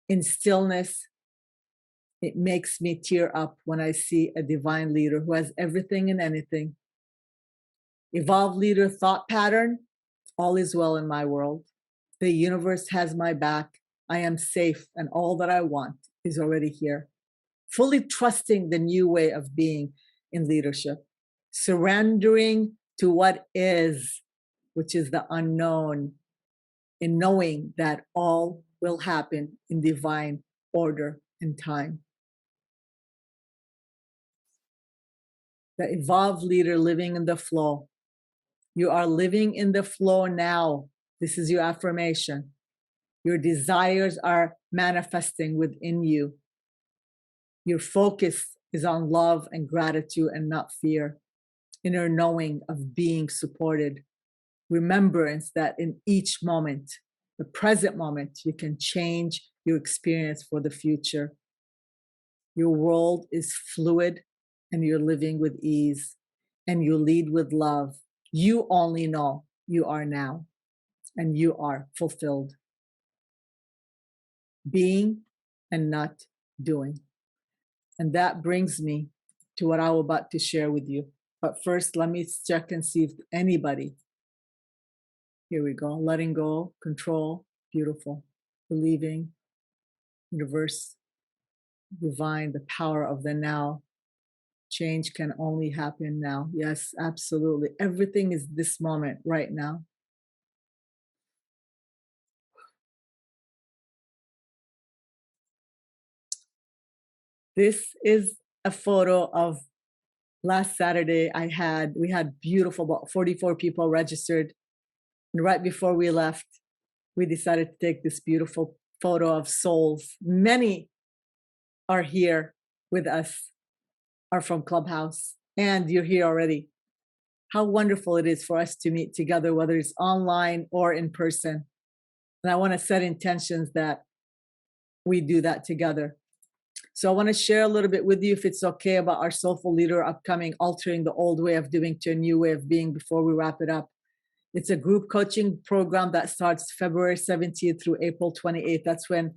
in stillness. It makes me tear up when I see a divine leader who has everything and anything. Evolved leader thought pattern, all is well in my world. The universe has my back. I am safe, and all that I want is already here. Fully trusting the new way of being in leadership. Surrendering to what is, which is the unknown, in knowing that all will happen in divine order and time. The evolved leader living in the flow. You are living in the flow now. This is your affirmation. Your desires are manifesting within you. Your focus is on love and gratitude and not fear. Inner knowing of being supported. Remembrance that in each moment, the present moment, you can change your experience for the future. Your world is fluid and you're living with ease and you lead with love. You only know you are now and you are fulfilled. Being and not doing. And that brings me to what I'm about to share with you. But first, let me check and see if anybody. Here we go. Letting go, control, beautiful. Believing, universe, divine, the power of the now. Change can only happen now. Yes, absolutely. Everything is this moment right now. This is a photo of last Saturday. We had beautiful, about 44 people registered. And right before we left, we decided to take this beautiful photo of souls. Many are here with us, are from Clubhouse, and you're here already. How wonderful it is for us to meet together, whether it's online or in person. And I want to set intentions that we do that together. So I want to share a little bit with you, if it's okay, about our Soulful Leader upcoming Altering the Old Way of Doing to a New Way of Being before we wrap it up. It's a group coaching program that starts February 17th through April 28th. That's when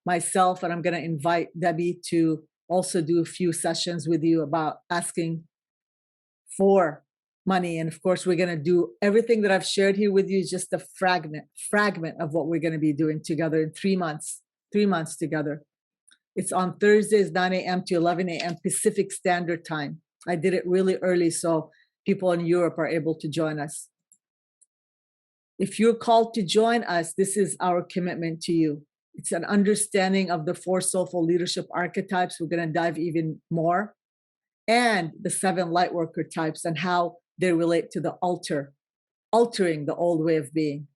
myself, and I'm going to invite Debbie to also do a few sessions with you about asking for money. And of course, we're going to do everything that I've shared here with you, is just a fragment of what we're going to be doing together in 3 months together. It's on Thursdays, 9 a.m. to 11 a.m. Pacific Standard Time. I did it really early so people in Europe are able to join us. If you're called to join us, this is our commitment to you. It's an understanding of the 4 soulful leadership archetypes. We're going to dive even more. And the 7 lightworker types and how they relate to the altering the old way of being.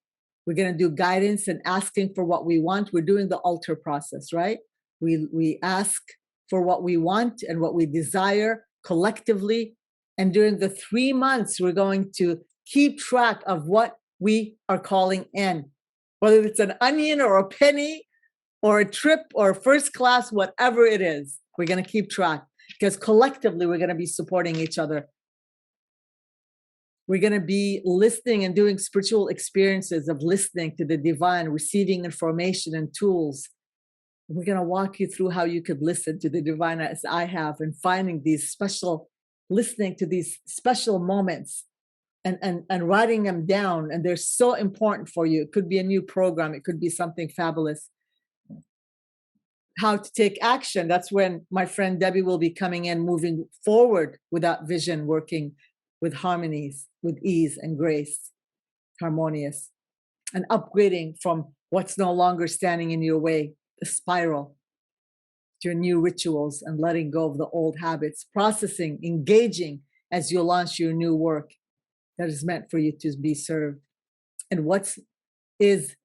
We're going to do guidance and asking for what we want. We're doing the alter process, right? We ask for what we want and what we desire collectively. And during the 3 months, we're going to keep track of what we are calling in, whether it's an onion or a penny or a trip or first class, whatever it is, we're going to keep track, because collectively we're going to be supporting each other. We're going to be listening and doing spiritual experiences of listening to the divine, receiving information and tools. We're going to walk you through how you could listen to the divine as I have, and finding these listening to these special moments and writing them down. And they're so important for you. It could be a new program. It could be something fabulous. How to take action. That's when my friend Debbie will be coming in, moving forward with that vision, working with harmonies, with ease and grace, harmonious, and upgrading from what's no longer standing in your way, the spiral, to your new rituals and letting go of the old habits, processing, engaging as you launch your new work that is meant for you to be served. And what is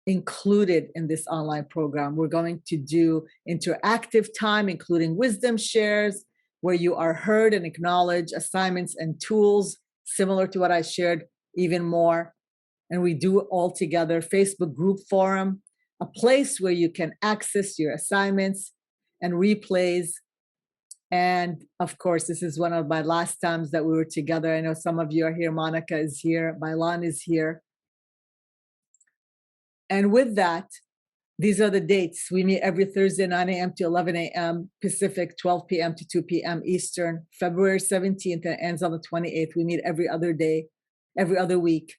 included in this online program, we're going to do interactive time, including wisdom shares, where you are heard and acknowledged, assignments and tools similar to what I shared, even more. And we do it all together. Facebook group forum, a place where you can access your assignments and replays. And of course, this is one of my last times that we were together. I know some of you are here. Monica is here. Bailan is here. And with that, These are the dates. We meet every Thursday, 9 a.m. to 11 a.m. Pacific, 12 p.m. to 2 p.m. Eastern. February 17th and ends on the 28th. We meet every other day, every other week.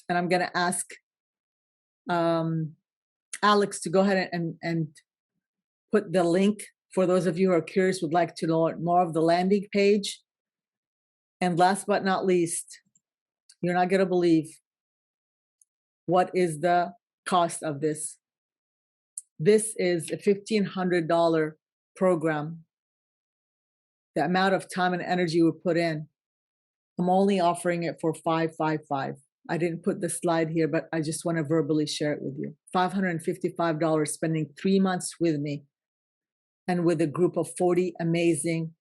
And I'm going to ask Alex to go ahead and put the link for those of you who are curious, would like to learn more of the landing page. And last but not least, you're not going to believe what is the cost of this. This is a $1,500 program. The amount of time and energy we put in, I'm only offering it for $555. I didn't put the slide here, but I just want to verbally share it with you. $555, spending 3 months with me and with a group of 40 amazing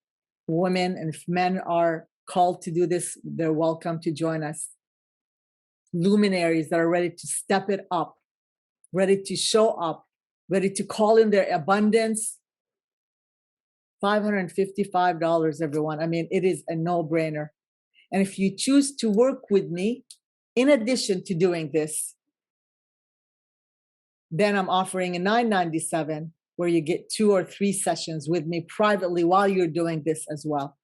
women. And if men are called to do this, they're welcome to join us. Luminaries that are ready to step it up, ready to show up, ready to call in their abundance. $555, everyone. I mean, it is a no-brainer. And if you choose to work with me, in addition to doing this, then I'm offering a $997 where you get 2 or 3 sessions with me privately while you're doing this as well.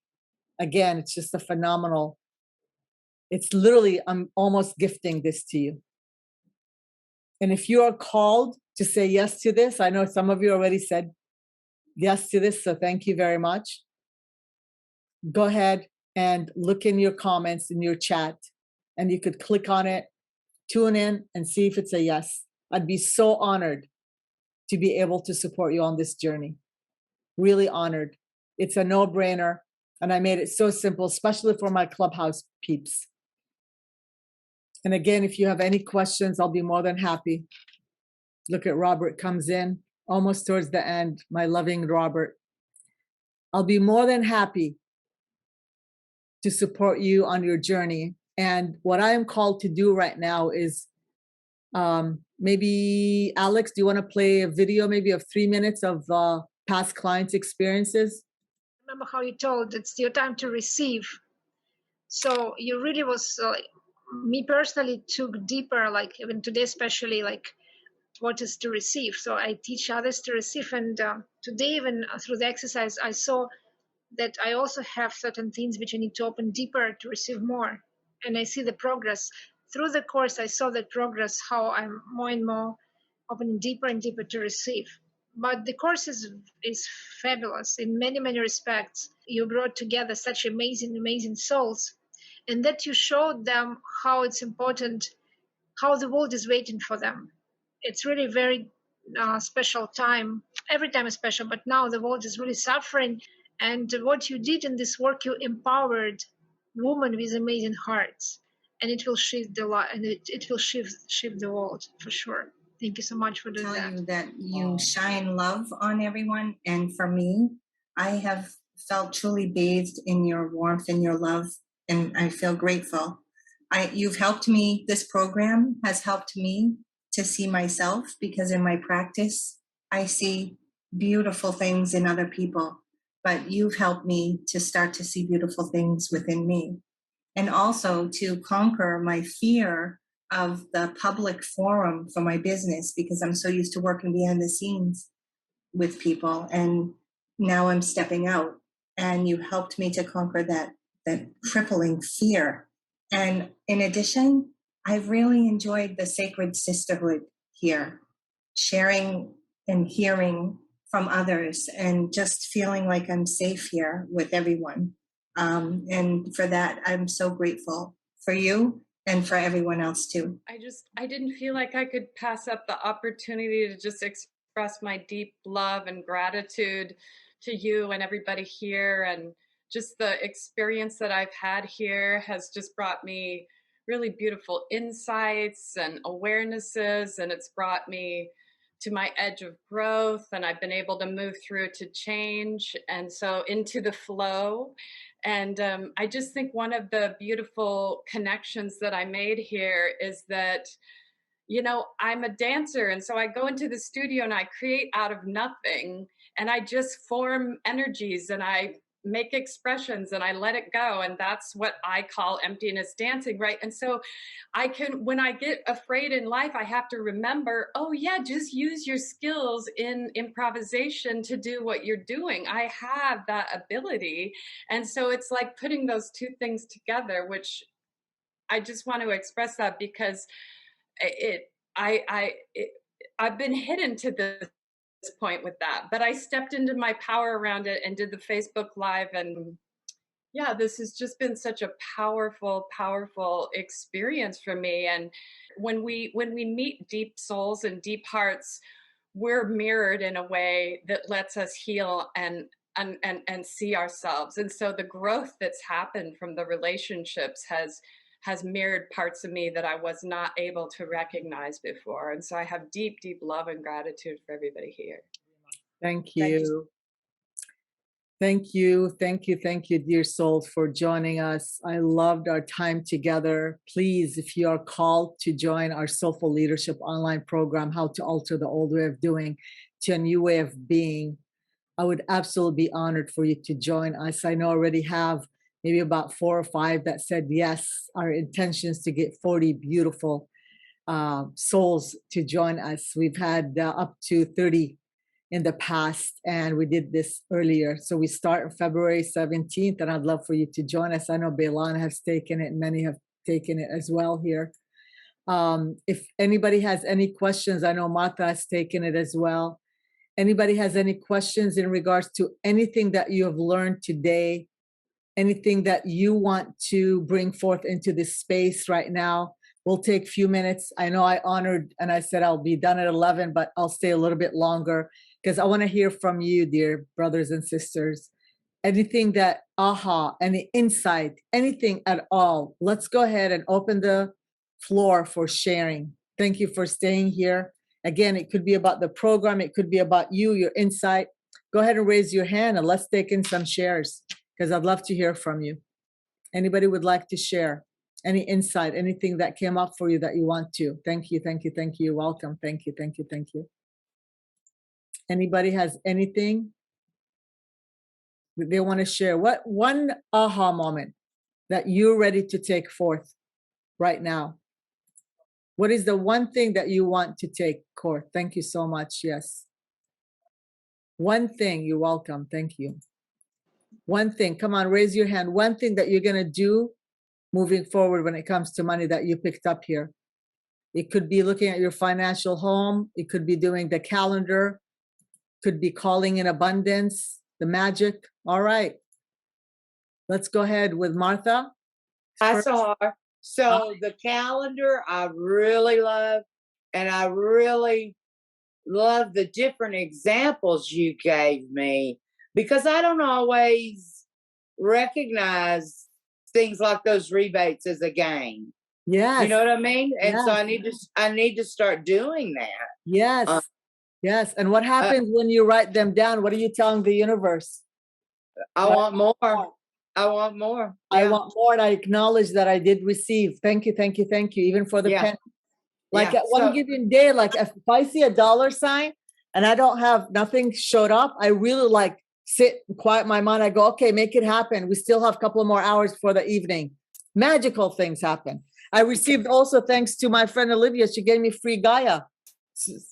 Again, it's just a phenomenal, it's literally, I'm almost gifting this to you. And if you are called to say yes to this, I know some of you already said yes to this, so thank you very much. Go ahead and look in your comments, in your chat, and you could click on it, tune in, and see if it's a yes. I'd be so honored to be able to support you on this journey. Really honored. It's a no-brainer, and I made it so simple, especially for my Clubhouse peeps. And again, if you have any questions, I'll be more than happy. Look at Robert comes in almost towards the end, my loving Robert. I'll be more than happy to support you on your journey. And what I am called to do right now is maybe, Alex, do you want to play a video maybe of 3 minutes of past clients' experiences? Remember how you told it's your time to receive. So you really was, me personally took deeper, like even today especially, like what is to receive. So I teach others to receive. And today, even through the exercise, I saw that I also have certain things which I need to open deeper to receive more. And I see the progress. Through the course, I saw the progress, how I'm more and more opening deeper and deeper to receive. But the course is fabulous in many, many respects. You brought together such amazing, amazing souls, and that you showed them how it's important, how the world is waiting for them. It's really very special time. Every time is special, but now the world is really suffering. And what you did in this work, you empowered women with amazing hearts, and it will shift the lot, and it will shift the world for sure. Thank you so much for doing that. Tell you that you shine love on everyone, and for me, I have felt truly bathed in your warmth and your love, and I feel grateful. You've helped me. This program has helped me to see myself, because in my practice, I see beautiful things in other people, but you've helped me to start to see beautiful things within me, and also to conquer my fear of the public forum for my business, because I'm so used to working behind the scenes with people, and now I'm stepping out, and you helped me to conquer that crippling fear. And in addition, I've really enjoyed the sacred sisterhood here, sharing and hearing from others, and just feeling like I'm safe here with everyone. And for that, I'm so grateful for you and for everyone else too. I didn't feel like I could pass up the opportunity to just express my deep love and gratitude to you and everybody here. And just the experience that I've had here has just brought me really beautiful insights and awarenesses, and it's brought me to my edge of growth, and I've been able to move through to change, and so into the flow. And I just think one of the beautiful connections that I made here is that, you know, I'm a dancer, and so I go into the studio and I create out of nothing, and I just form energies, and I make expressions and I let it go. And that's what I call emptiness dancing, right? And so I can, when I get afraid in life, I have to remember, oh yeah, just use your skills in improvisation to do what you're doing. I have that ability. And so it's like putting those two things together, which I just want to express that because I've been hidden to this point with that, but I stepped into my power around it and did the Facebook Live, and yeah, this has just been such a powerful experience for me. And when we meet deep souls and deep hearts, we're mirrored in a way that lets us heal and see ourselves. And so the growth that's happened from the relationships has mirrored parts of me that I was not able to recognize before. And so I have deep love and gratitude for everybody here. Thank you. Thank you, dear souls, for joining us. I loved our time together. Please, if you are called to join our Soulful Leadership online program, How to Alter the Old Way of Doing to a New Way of Being, I would absolutely be honored for you to join us. I know I already have maybe about 4 or 5 that said yes. Our intention is to get 40 beautiful souls to join us. We've had up to 30 in the past, and we did this earlier. So we start on February 17th, and I'd love for you to join us. I know Beilan has taken it, and many have taken it as well here. If anybody has any questions, I know Martha has taken it as well. Anybody has any questions in regards to anything that you have learned today, anything that you want to bring forth into this space right now, we'll take a few minutes. I know I honored and I said I'll be done at 11, but I'll stay a little bit longer because I want to hear from you, dear brothers and sisters. Anything that, any insight, anything at all, let's go ahead and open the floor for sharing. Thank you for staying here. Again, it could be about the program. It could be about you, your insight. Go ahead and raise your hand and let's take in some shares because I'd love to hear from you. Anybody would like to share any insight, anything that came up for you that you want to? Thank you. You're welcome. Thank you. Anybody has anything that they want to share? What one aha moment that you're ready to take forth right now? What is the one thing that you want to take forth? Thank you so much. Yes. One thing. You're welcome. Thank you. One thing. Come on, raise your hand. One thing that you're going to do moving forward when it comes to money that you picked up here. It could be looking at your financial home. It could be doing the calendar. Could be calling in abundance, the magic. All right. Let's go ahead with Martha. Hi, Sahar. So the calendar I really love, and I really love the different examples you gave me because I don't always recognize things like those rebates as a gain. Yes. You know what I mean? And yes. so I need to start doing that. Yes. Yes. And what happens when you write them down? What are you telling the universe? I want more. I want more. Yeah. I want more. And I acknowledge that I did receive. Thank you. Even for the pen. Like at one given day, like if I see a dollar sign and I don't have nothing showed up, I really like sit and quiet my mind. I go, okay, make it happen. We still have a couple of more hours for the evening. Magical things happen. I received also, thanks to my friend Olivia, she gave me free Gaia.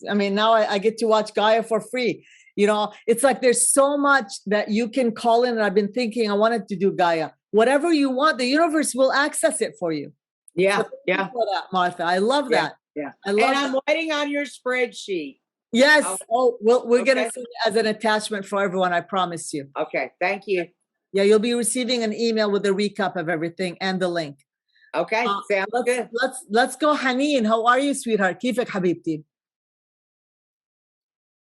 I mean, now I get to watch Gaia for free. You know, it's like there's so much that you can call in. And I've been thinking, I wanted to do Gaia. Whatever you want, the universe will access it for you. Yeah. So thank you for that, Martha. I love that. Yeah. I'm waiting on your spreadsheet. Yes. We're going to send it as an attachment for everyone. I promise you. Okay. Thank you. Yeah. You'll be receiving an email with a recap of everything and the link. Okay. Sounds good. Let's go. Haneen, how are you, sweetheart? Kifek habibti?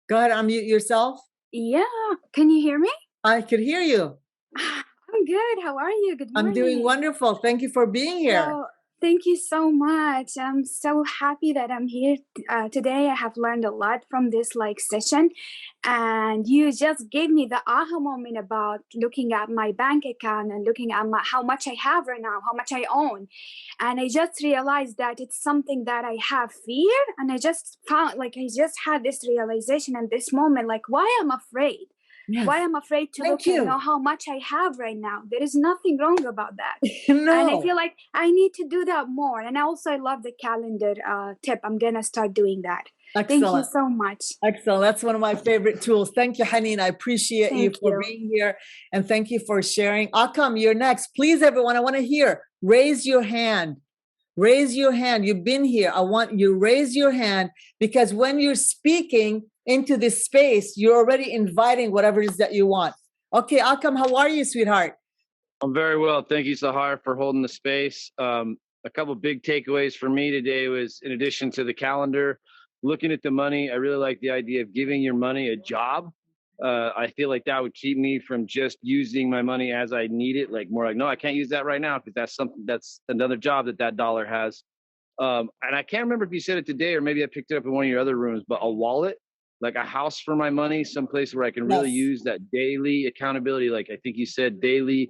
Go ahead, unmute yourself. Yeah, can you hear me? I could hear you. I'm good. How are you? Good morning. I'm doing wonderful. Thank you for being here. So, thank you so much. I'm so happy that I'm here today. I have learned a lot from this session, and you just gave me the aha moment about looking at my bank account and looking at how much I have right now, how much I own, and I just realized that it's something that I have fear, and I just found I just had this realization in this moment, why I'm afraid. Yes. Why I'm afraid to Thank look you. and know how much I have right now. There is nothing wrong about that. No. And I feel like I need to do that more. And I love the calendar tip. I'm going to start doing that. Excellent. Thank you so much. Excellent. That's one of my favorite tools. Thank you, Haneen. I appreciate you for being here. And thank you for sharing. Akam, you're next. Please, everyone, I want to hear. Raise your hand. Raise your hand. You've been here. I want you to raise your hand, because when you're speaking into this space, you're already inviting whatever it is that you want. Okay, Akam, how are you, sweetheart? I'm very well. Thank you, Sahar, for holding the space. A couple big takeaways for me today was, in addition to the calendar, looking at the money, I really like the idea of giving your money a job. I feel like that would keep me from just using my money as I need it. Like more like, no, I can't use that right now because that's another job that dollar has. And I can't remember if you said it today or maybe I picked it up in one of your other rooms, but a wallet, like a house for my money, someplace where I can really use that daily accountability. Like I think you said daily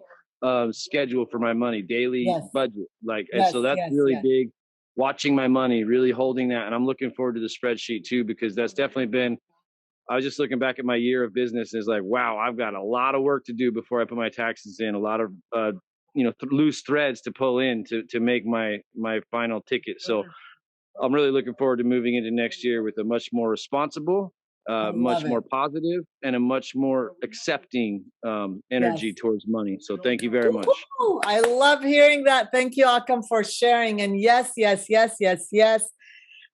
schedule for my money, daily budget. Like, and so that's really big. Watching my money, really holding that. And I'm looking forward to the spreadsheet too, because that's definitely been, I was just looking back at my year of business and it's like, wow, I've got a lot of work to do before I put my taxes in, a lot of, loose threads to pull in to make my final ticket. So I'm really looking forward to moving into next year with a much more responsible, much more positive, and a much more accepting energy towards money. So thank you very much. Ooh, I love hearing that. Thank you, Akam, for sharing. And yes.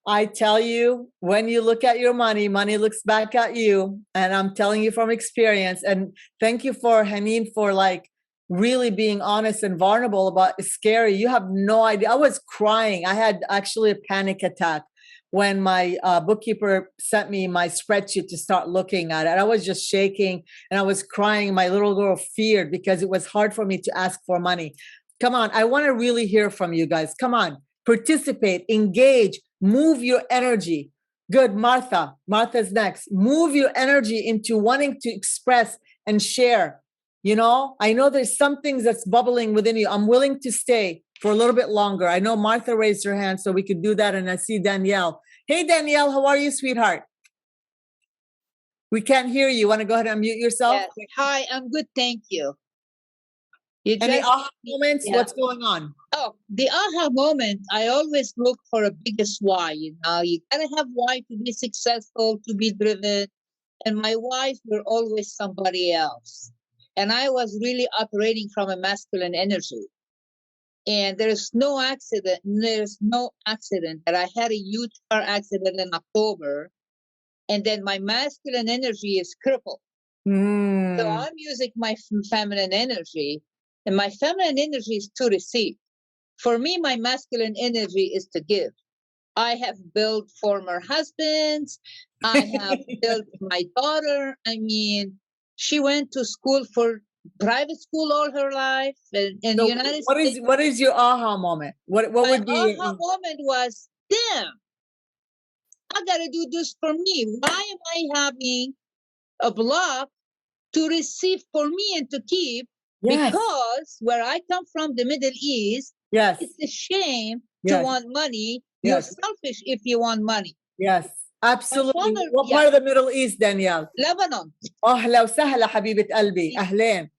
I tell you, when you look at your money, money looks back at you. And I'm telling you from experience. And thank you for Haneen for like really being honest and vulnerable about it's scary. You have no idea. I was crying. I had actually a panic attack when my bookkeeper sent me my spreadsheet to start looking at it. I was just shaking and I was crying. My little girl feared because it was hard for me to ask for money. Come on. I want to really hear from you guys. Come on. Participate, engage, move your energy. Good, Martha. Martha's next. Move your energy into wanting to express and share. You know, I know there's some things that's bubbling within you. I'm willing to stay for a little bit longer. I know Martha raised her hand, so we could do that. And I see Danielle. Hey, Danielle, how are you, sweetheart? We can't hear you. Want to go ahead and unmute yourself? Yes. Hi, I'm good. Thank you. Any aha moments? Yeah. What's going on? Oh, the aha moment, I always look for a biggest why. You know, you gotta have why to be successful, to be driven. And my whys were always somebody else. And I was really operating from a masculine energy. And there's no accident that I had a huge car accident in October. And then my masculine energy is crippled. So I'm using my feminine energy. And my feminine energy is to receive. For me, my masculine energy is to give. I have built former husbands. I have built my daughter. I mean, she went to school for private school all her life. In the United States. What is your aha moment? What would be your aha moment was, damn, I got to do this for me. Why am I having a block to receive for me and to keep? Yes. Because where I come from, the Middle East, it's a shame to want money. You're selfish if you want money. Yes, absolutely. What part of the Middle East, Danielle? Lebanon. أهلا وسهلا حبيبة قلبي. أهلين.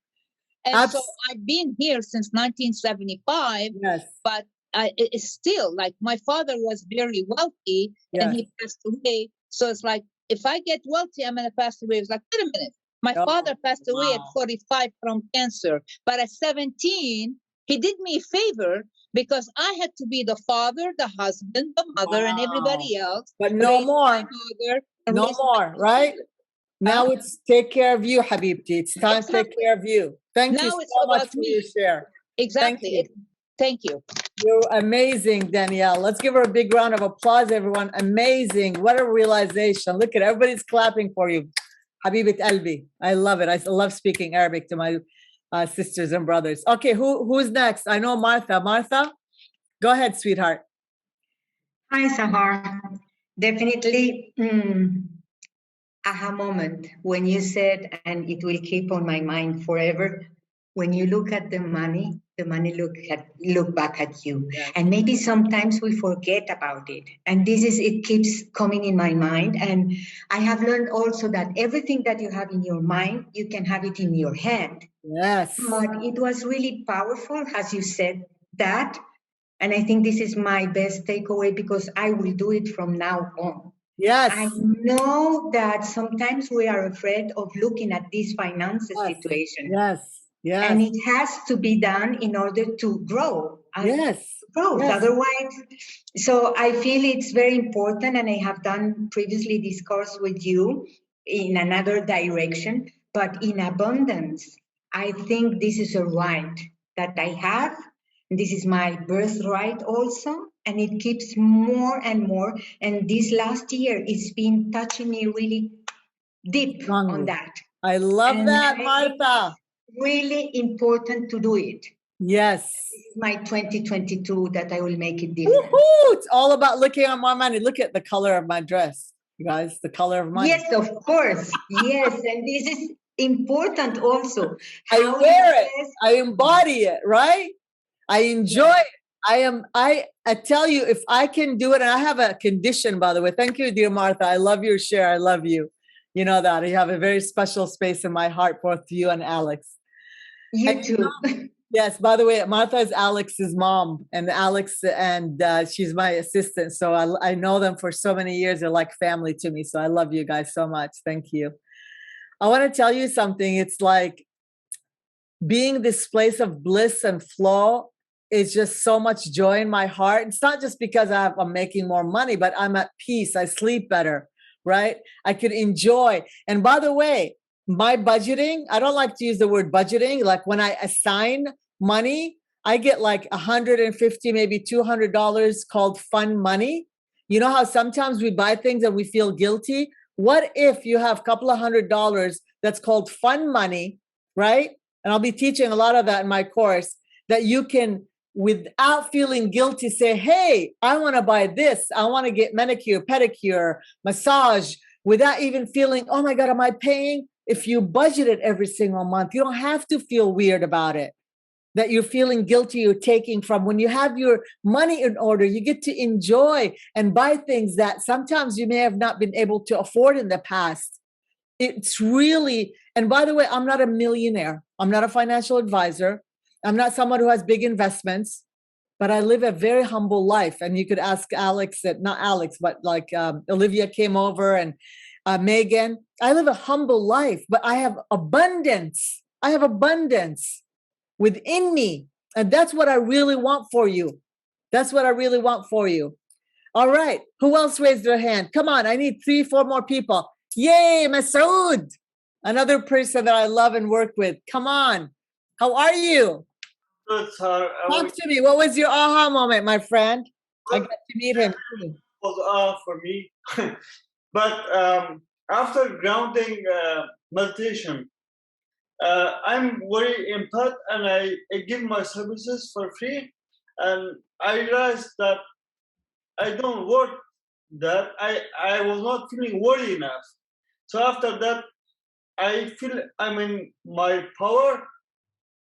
And so I've been here since 1975. Yes. But it's still like my father was very wealthy and he passed away. So it's like, if I get wealthy, I'm going to pass away. It's like, wait a minute. My father passed away at 45 from cancer. But at 17, he did me a favor because I had to be the father, the husband, the mother, and everybody else. But no more. No more, right? Now it's take care of you, Habibti. It's time to take care of you. Thank you so much for your share. Exactly. Thank you. You're amazing, Danielle. Let's give her a big round of applause, everyone. Amazing. What a realization. Look at everybody's clapping for you. Habibat Albi. I love it. I love speaking Arabic to my sisters and brothers. Okay, who's next? I know Martha. Martha, go ahead, sweetheart. Hi, Sahar. Definitely aha moment when you said, and it will keep on my mind forever, when you look at the money look back at you. Yes. And maybe sometimes we forget about it. And it keeps coming in my mind. And I have learned also that everything that you have in your mind, you can have it in your hand. Yes. But it was really powerful, as you said that. And I think this is my best takeaway because I will do it from now on. Yes. I know that sometimes we are afraid of looking at this finances situation. Yes. Yes. And it has to be done in order to grow. Yes. Growth. Yes. Otherwise, so I feel it's very important, and I have done previously this course with you in another direction, but in abundance. I think this is a right that I have. This is my birthright also, and it keeps more and more. And this last year, it's been touching me really deep on that. I love that, Martha. Really important to do it. Yes. This is my 2022 that I will make it different. Woo-hoo! It's all about looking at my money. Look at the color of my dress, you guys, the color of money. Yes, of course. Yes, and this is important also. I wear it. I embody it, right? I enjoy it. I tell you, if I can do it, and I have a condition, by the way. Thank you, dear Martha. I love your share. I love you. You know that. You have a very special space in my heart, both you and Alex. You too. Yes, by the way, Martha is Alex's mom, and she's my assistant. So I know them for so many years. They're like family to me. So I love you guys so much. Thank you. I want to tell you something. It's like being this place of bliss and flow is just so much joy in my heart. It's not just because I'm making more money, but I'm at peace. I sleep better, right? I could enjoy. And by the way, my budgeting, I don't like to use the word budgeting. Like when I assign money, I get like $150, maybe $200 called fun money. You know how sometimes we buy things and we feel guilty? What if you have a couple of $100 that's called fun money, right? And I'll be teaching a lot of that in my course, that you can, without feeling guilty, say, hey, I want to buy this. I want to get manicure, pedicure, massage, without even feeling, oh my God, am I paying? If you budget it every single month, you don't have to feel weird about it, that you're feeling guilty you're taking from. When you have your money in order, you get to enjoy and buy things that sometimes you may have not been able to afford in the past. It's really, and by the way, I'm not a millionaire. I'm not a financial advisor. I'm not someone who has big investments, but I live a very humble life. And you could ask Alex, not Alex, but like Olivia came over, and Megan. I live a humble life, but I have abundance. I have abundance within me. And that's what I really want for you. That's what I really want for you. All right. Who else raised their hand? Come on. I need 3-4 more people. Yay, Masood. Another person that I love and work with. Come on. How are you? Good, sir. Talk to me. What was your aha moment, my friend? I got to meet him. It was for me. But after grounding meditation, I'm very empath, and I give my services for free. And I realized that I don't work that. I was not feeling worthy enough. So after that, I feel I'm in my power.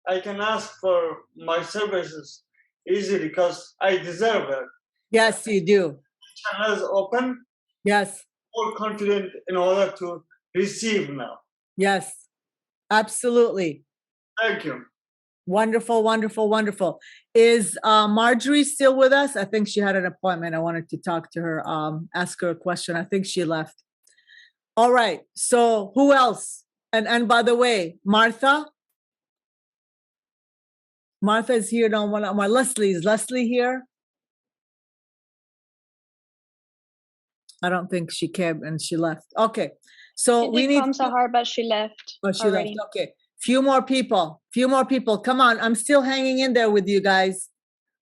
I can ask for my services easily because I deserve it. Yes, you do. Channel is open. Yes. More confident in order to receive now. Yes, absolutely. Thank you. Wonderful, wonderful, wonderful. Is Marjorie still with us? I think she had an appointment. I wanted to talk to her, ask her a question. I think she left. All right. So who else? And by the way, Martha is here now. Leslie, is Leslie here? I don't think she came and she left. Okay. So we need come to her, but she left. Oh, she already. left. Okay. Few more people. Come on. I'm still hanging in there with you guys.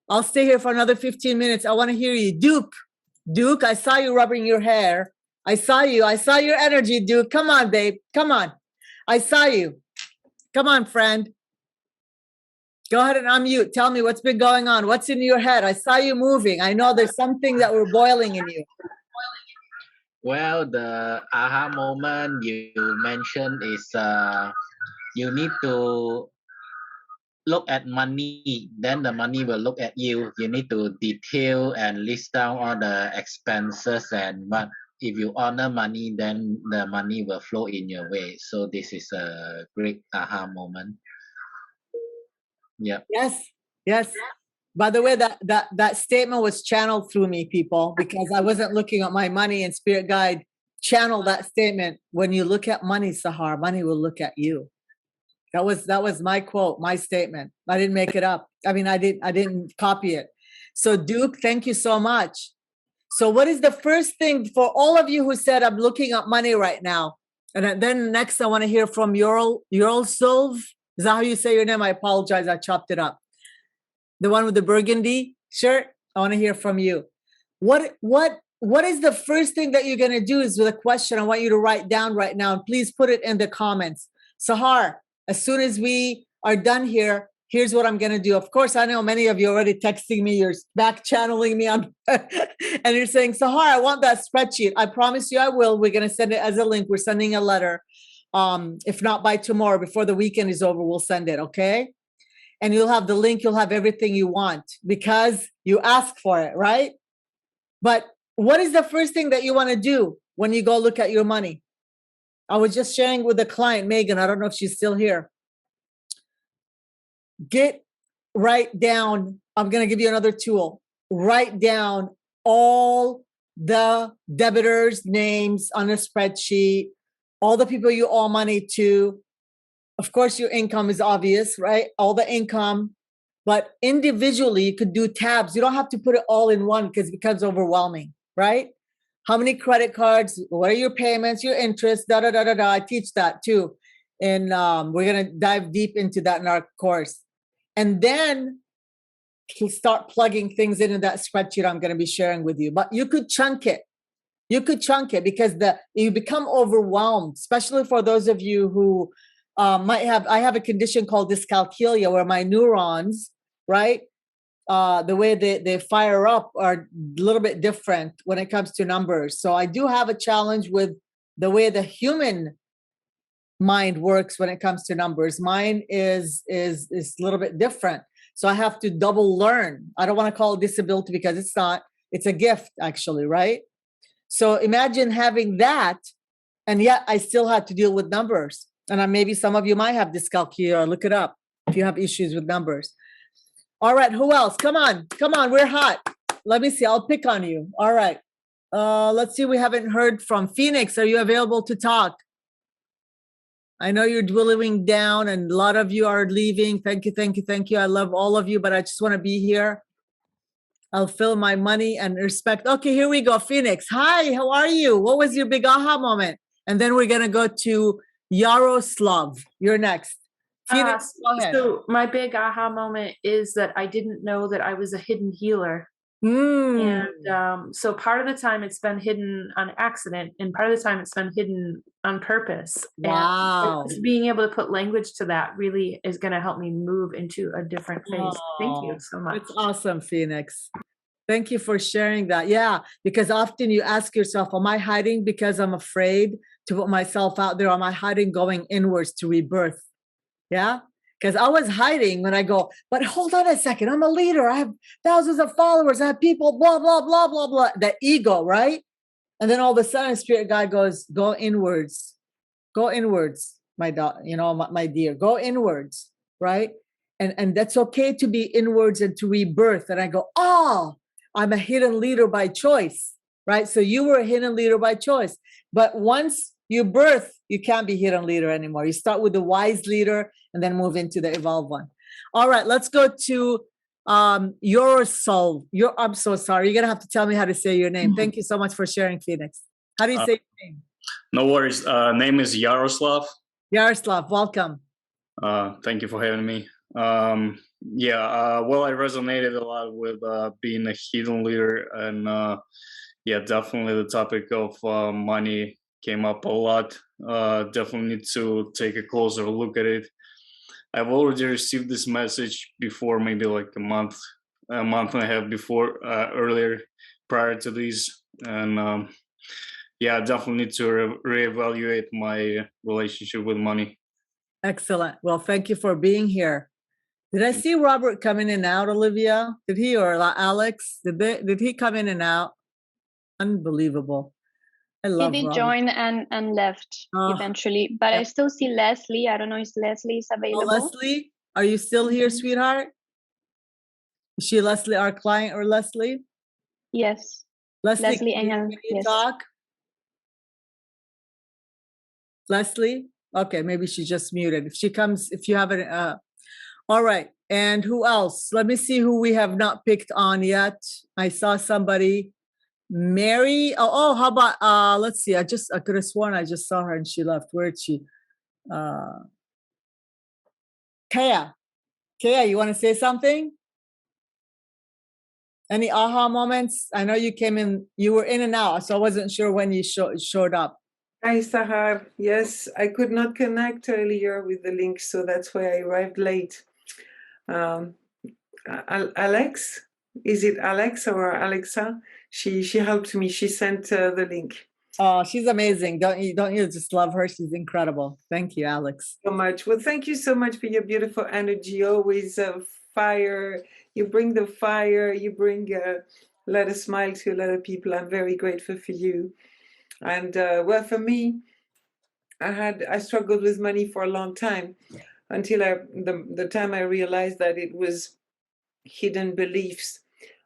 I'll stay here for another 15 minutes. I want to hear you. Duke, I saw you rubbing your hair. I saw you. I saw your energy, Duke. Come on, babe. Come on. I saw you. Come on, friend. Go ahead and unmute. Tell me what's been going on. What's in your head? I saw you moving. I know there's something that were boiling in you. Well, the aha moment you mentioned is you need to look at money, then the money will look at you. You need to detail and list down all the expenses and what. If you honor money, then the money will flow in your way. So this is a great aha moment. Yeah. Yes. Yes. By the way, that statement was channeled through me, people, because I wasn't looking at my money, and Spirit Guide channeled that statement. When you look at money, Sahar, money will look at you. That was my quote, my statement. I didn't make it up. I mean, I didn't copy it. So Duke, thank you so much. So what is the first thing for all of you who said, I'm looking at money right now? And then next I want to hear from Ural Solv. Is that how you say your name? I apologize, I chopped it up. The one with the burgundy shirt? I want to hear from you. What is the first thing that you're going to do is with a question I want you to write down right now, and please put it in the comments. Sahar, as soon as we are done here, here's what I'm going to do. Of course, I know many of you are already texting me, you're back channeling me on, and you're saying, Sahar, I want that spreadsheet. I promise you I will. We're going to send it as a link. We're sending a letter. If not by tomorrow, before the weekend is over, we'll send it, okay? And you'll have the link, you'll have everything you want because you asked for it, right? But what is the first thing that you want to do when you go look at your money? I was just sharing with a client, Megan, I don't know if she's still here. Write down, I'm going to give you another tool. Write down all the debitors' names on a spreadsheet, all the people you owe money to. Of course, your income is obvious, right? All the income, but individually you could do tabs. You don't have to put it all in one because it becomes overwhelming, right? How many credit cards? What are your payments, your interest, da, da, da, da, da. I teach that too. And we're going to dive deep into that in our course. And then you start plugging things into that spreadsheet I'm going to be sharing with you. But you could chunk it. You could chunk it because you become overwhelmed, especially for those of you who I have a condition called dyscalculia where my neurons, right? The way they fire up are a little bit different when it comes to numbers. So I do have a challenge with the way the human mind works when it comes to numbers. Mine is a little bit different. So I have to double learn. I don't want to call it disability because it's not. It's a gift actually, right? So imagine having that, and yet I still had to deal with numbers. And maybe some of you might have dyscalculia. Look it up if you have issues with numbers. All right, who else? Come on, we're hot. Let me see, I'll pick on you. All right, let's see, we haven't heard from Phoenix. Are you available to talk? I know you're dwindling down and a lot of you are leaving. Thank you, thank you, thank you. I love all of you, but I just want to be here. I'll fill my money and respect. Okay, here we go, Phoenix. Hi, how are you? What was your big aha moment? And then we're going to go to Yaroslav. You're next. Phoenix, go ahead. So my big aha moment is that I didn't know that I was a hidden healer. And so part of the time it's been hidden on accident and part of the time it's been hidden on purpose. Wow. And being able to put language to that really is going to help me move into a different phase. Thank you so much. It's awesome, Phoenix. Thank you for sharing that. Yeah, because often you ask yourself, am I hiding because I'm afraid to put myself out there? Am I hiding going inwards to rebirth? Yeah, because I was hiding when I go, but hold on a second, I'm a leader. I have thousands of followers. I have people, blah, blah, blah, blah, blah. That ego, right? And then all of a sudden, Spirit Guide goes, go inwards, my dear, go inwards, right? And that's okay to be inwards and to rebirth. And I go, oh, I'm a hidden leader by choice, right? So you were a hidden leader by choice. But once you birth, you can't be hidden leader anymore. You start with the wise leader and then move into the evolved one. All right, let's go to your soul. I'm so sorry. You're going to have to tell me how to say your name. Thank you so much for sharing, Phoenix. How do you say your name? No worries. Name is Yaroslav. Yaroslav, welcome. Thank you for having me. Well, I resonated a lot with being a hidden leader, and definitely the topic of money came up a lot. Definitely need to take a closer look at it. I've already received this message before, maybe like a month and a half before, earlier, prior to this, and definitely need to reevaluate my relationship with money. Excellent. Well, thank you for being here. Did I see Robert come in and out, Olivia? Did he, or Alex? Did he come in and out? Unbelievable. I love He did Robert. join and left eventually, but I still see Leslie. I don't know if Leslie is available. Leslie, are you still here, sweetheart? Is she Leslie, our client, or Leslie? Yes. Leslie, can you talk? Leslie? Okay, maybe she just muted. If she comes, if you have it, all right. And who else? Let me see who we have not picked on yet. I saw somebody. Mary. Oh, how about let's see. I could have sworn I just saw her and she left. Where is she? Kaya. Kaya, you want to say something? Any aha moments? I know you came in, you were in and out, so I wasn't sure when you showed up. Hi, Sahar. Yes, I could not connect earlier with the link, so that's why I arrived late. Alex, is it Alex or Alexa? She helped me. She sent the link. Oh, she's amazing. Don't you just love her? She's incredible. Thank you, Alex. So much. Well, thank you so much for your beautiful energy. Always fire. You bring the fire. You bring let a smile to a lot of people. I'm very grateful for you. And well, for me, I struggled with money for a long time until the time I realized that it was hidden beliefs.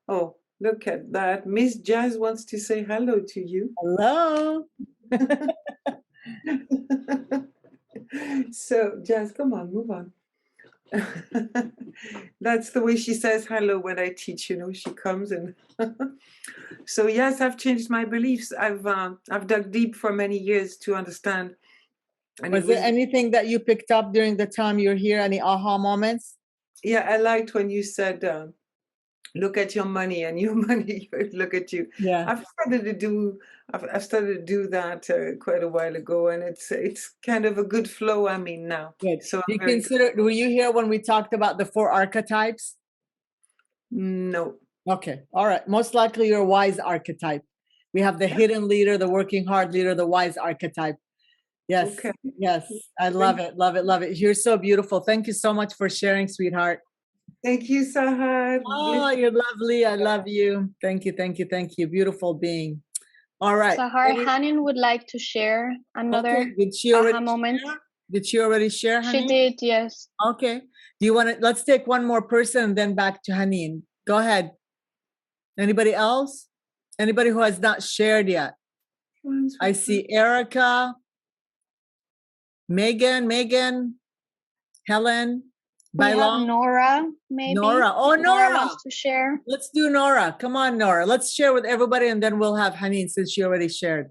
Oh, look at that. Miss Jazz wants to say hello to you. Hello. So, Jazz, come on, move on. That's the way she says hello when I teach, she comes and so yes, I've changed my beliefs. I've dug deep for many years to understand. And was there anything that you picked up during the time you're here? Any aha moments? Yeah, I liked when you said look at your money and your money look at you. Yeah, I've started to do that quite a while ago, and it's kind of a good flow I'm in now. Good. So were you here when we talked about the 4 archetypes? No. Okay. All right. Most likely you're a wise archetype. We have the hidden leader, the working hard leader, the wise archetype. Yes. Okay. Yes. I love it. Love it. Love it. You're so beautiful. Thank you so much for sharing, sweetheart. Thank you, Sahar. Oh, you're lovely. I love you. Thank you. Thank you. Thank you. Beautiful being. All right. Sahar, Hanin would like to share another aha moment. Did she already share, Hanin? She did, yes. Okay. Do you want to, let's take one more person and then back to Hanin. Go ahead. Anybody else? Anybody who has not shared yet? I see Erica, Megan, Helen. We have Nora, maybe. Nora. Oh, Nora wants to share. Let's do Nora. Come on, Nora. Let's share with everybody and then we'll have Hanin since she already shared.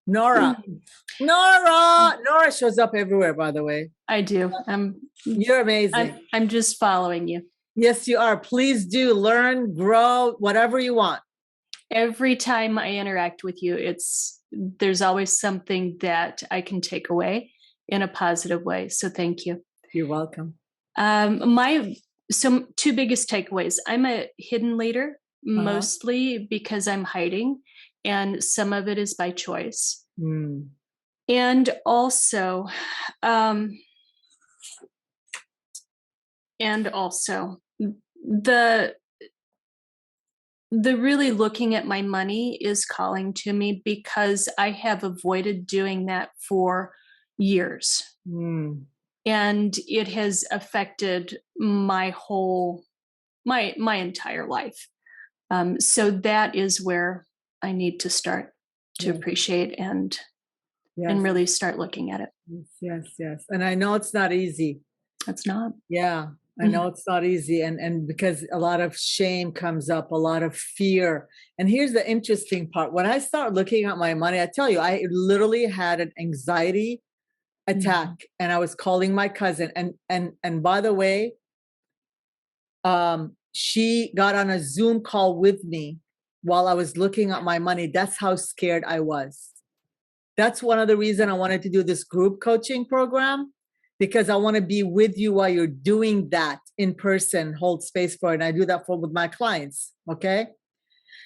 Nora. Nora shows up everywhere, by the way. I do. You're amazing. I'm just following you. Yes, you are. Please do learn, grow, whatever you want. Every time I interact with you, there's always something that I can take away in a positive way. So thank you. You're welcome. My 2 biggest takeaways. I'm a hidden leader, mostly because I'm hiding, and some of it is by choice. And also, the really looking at my money is calling to me because I have avoided doing that for years. And it has affected my entire life. So that is where I need to start to appreciate and really start looking at it. Yes. And I know it's not easy. It's not. Yeah, I know it's not easy. And because a lot of shame comes up, a lot of fear. And here's the interesting part. When I start looking at my money, I tell you, I literally had an anxiety attack and I was calling my cousin. And by the way, she got on a Zoom call with me while I was looking at my money. That's how scared I was. That's one of the reasons I wanted to do this group coaching program, because I want to be with you while you're doing that in person, hold space for it. And I do that with my clients. Okay.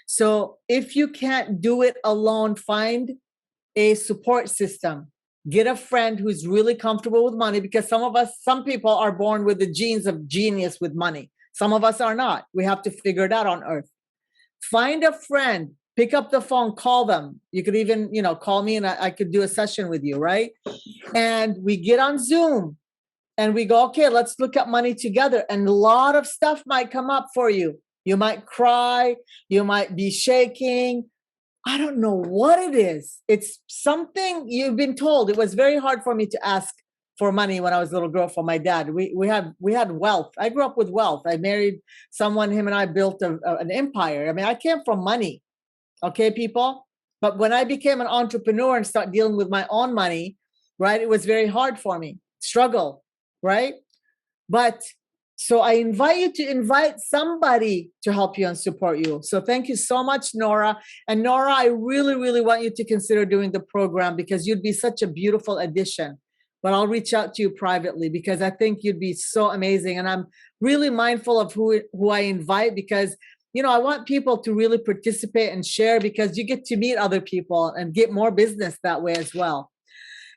So if you can't do it alone, find a support system. Get a friend who's really comfortable with money, because some people are born with the genes of genius with money. Some of us are not. We have to figure it out on earth. Find a friend, pick up the phone, call them. You could even, call me and I could do a session with you, right? And we get on Zoom and we go, okay, let's look at money together. And a lot of stuff might come up for you. You might cry, you might be shaking. I don't know what it is. It's something you've been told. It was very hard for me to ask for money when I was a little girl from my dad. We had wealth. I grew up with wealth. I married someone, him and I built an empire. I mean, I came from money. Okay, people? But when I became an entrepreneur and started dealing with my own money, right, it was very hard for me. Struggle, right? But so I invite you to invite somebody to help you and support you. So thank you so much, Nora. And Nora, I really, really want you to consider doing the program, because you'd be such a beautiful addition. But I'll reach out to you privately, because I think you'd be so amazing. And I'm really mindful of who I invite, because, I want people to really participate and share, because you get to meet other people and get more business that way as well.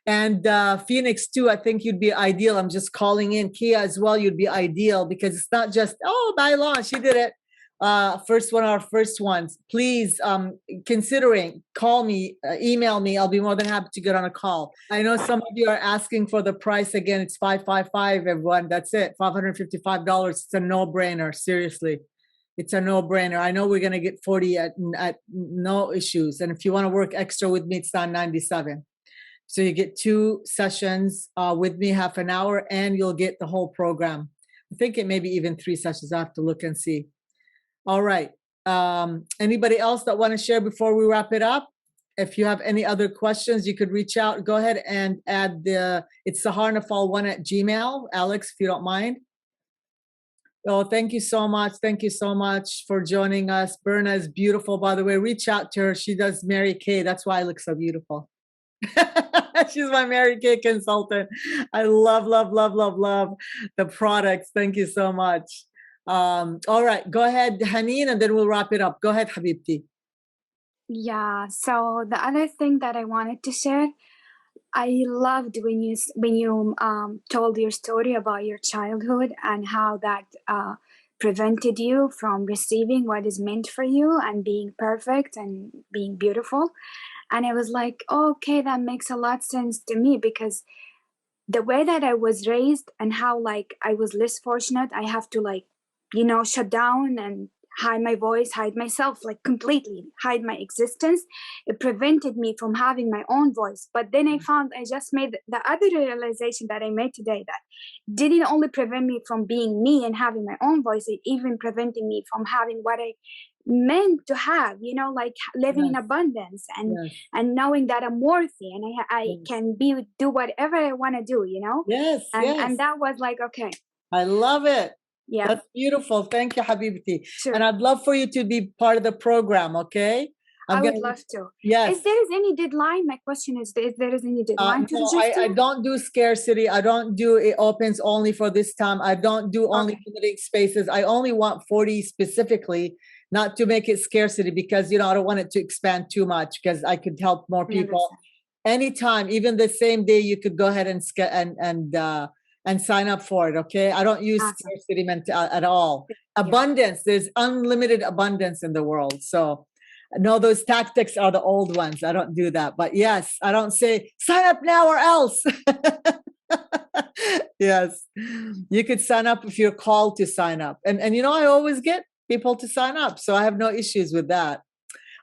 And Phoenix too, I think you'd be ideal. I'm just calling in. Kia as well, you'd be ideal, because it's not just, Bailon, she did it. First one, our first ones. Please, considering, call me, email me. I'll be more than happy to get on a call. I know some of you are asking for the price again. It's $555, everyone. That's it, $555. It's a no-brainer, seriously. It's a no-brainer. I know we're going to get 40 at no issues. And if you want to work extra with me, it's $997. So you get 2 sessions with me, half an hour, and you'll get the whole program. I think it may be even 3 sessions. I have to look and see. All right. Anybody else that want to share before we wrap it up? If you have any other questions, you could reach out. Go ahead and add it's Sahar Nafal 1@gmail. Alex, if you don't mind. Oh, thank you so much. Thank you so much for joining us. Berna is beautiful, by the way. Reach out to her. She does Mary Kay. That's why I look so beautiful. She's my Mary Kay consultant. I love the products. Thank you so much. All right, go ahead, Haneen, and then we'll wrap it up. Go ahead, Habibti. Yeah, so the other thing that I wanted to share, I loved when you told your story about your childhood and how that prevented you from receiving what is meant for you and being perfect and being beautiful. And I was like, okay, that makes a lot of sense to me, because the way that I was raised and how I was less fortunate, I have to shut down and hide my voice, hide myself, completely hide my existence. It prevented me from having my own voice. But then I just made the other realization that I made today, that didn't only prevent me from being me and having my own voice, it even prevented me from having what I meant to have, living in abundance and knowing that I'm worthy and I can do whatever I want to do, Yes, and that was okay. I love it. Yeah, that's beautiful. Thank you, Habibti. Sure. And I'd love for you to be part of the program. Okay, I would love to. Yes. If there is any deadline, my question is, if there is any deadline to register? I don't do scarcity. I don't do it opens only for this time. I don't do only limiting spaces. I only want 40 specifically, not to make it scarcity, because I don't want it to expand too much, because I could help more people anytime. Even the same day, you could go ahead and sign up for it. Okay, I don't use scarcity at all. Abundance, there's unlimited abundance in the world. So no, those tactics are the old ones. I don't do that. But yes, I don't say sign up now or else. Yes, you could sign up if you're called to sign up. And I always get people to sign up. So I have no issues with that.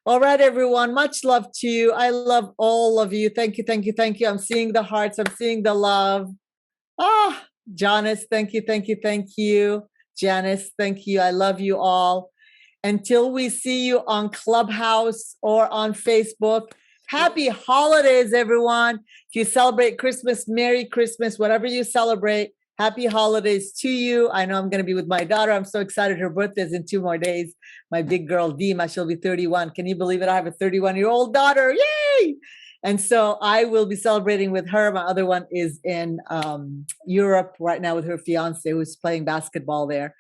All right, everyone. Much love to you. I love all of you. Thank you, thank you, thank you. I'm seeing the hearts. I'm seeing the love. Janice, thank you, thank you, thank you. Janice, thank you. I love you all. Until we see you on Clubhouse or on Facebook, happy holidays, everyone. If you celebrate Christmas, Merry Christmas, whatever you celebrate, happy holidays to you. I know I'm going to be with my daughter. I'm so excited. Her birthday is in 2 more days. My big girl, Dima, she'll be 31. Can you believe it? I have a 31-year-old daughter. Yay! And so I will be celebrating with her. My other one is in Europe right now with her fiance, who's playing basketball there.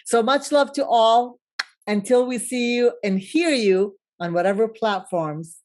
So much love to all. Until we see you and hear you on whatever platforms,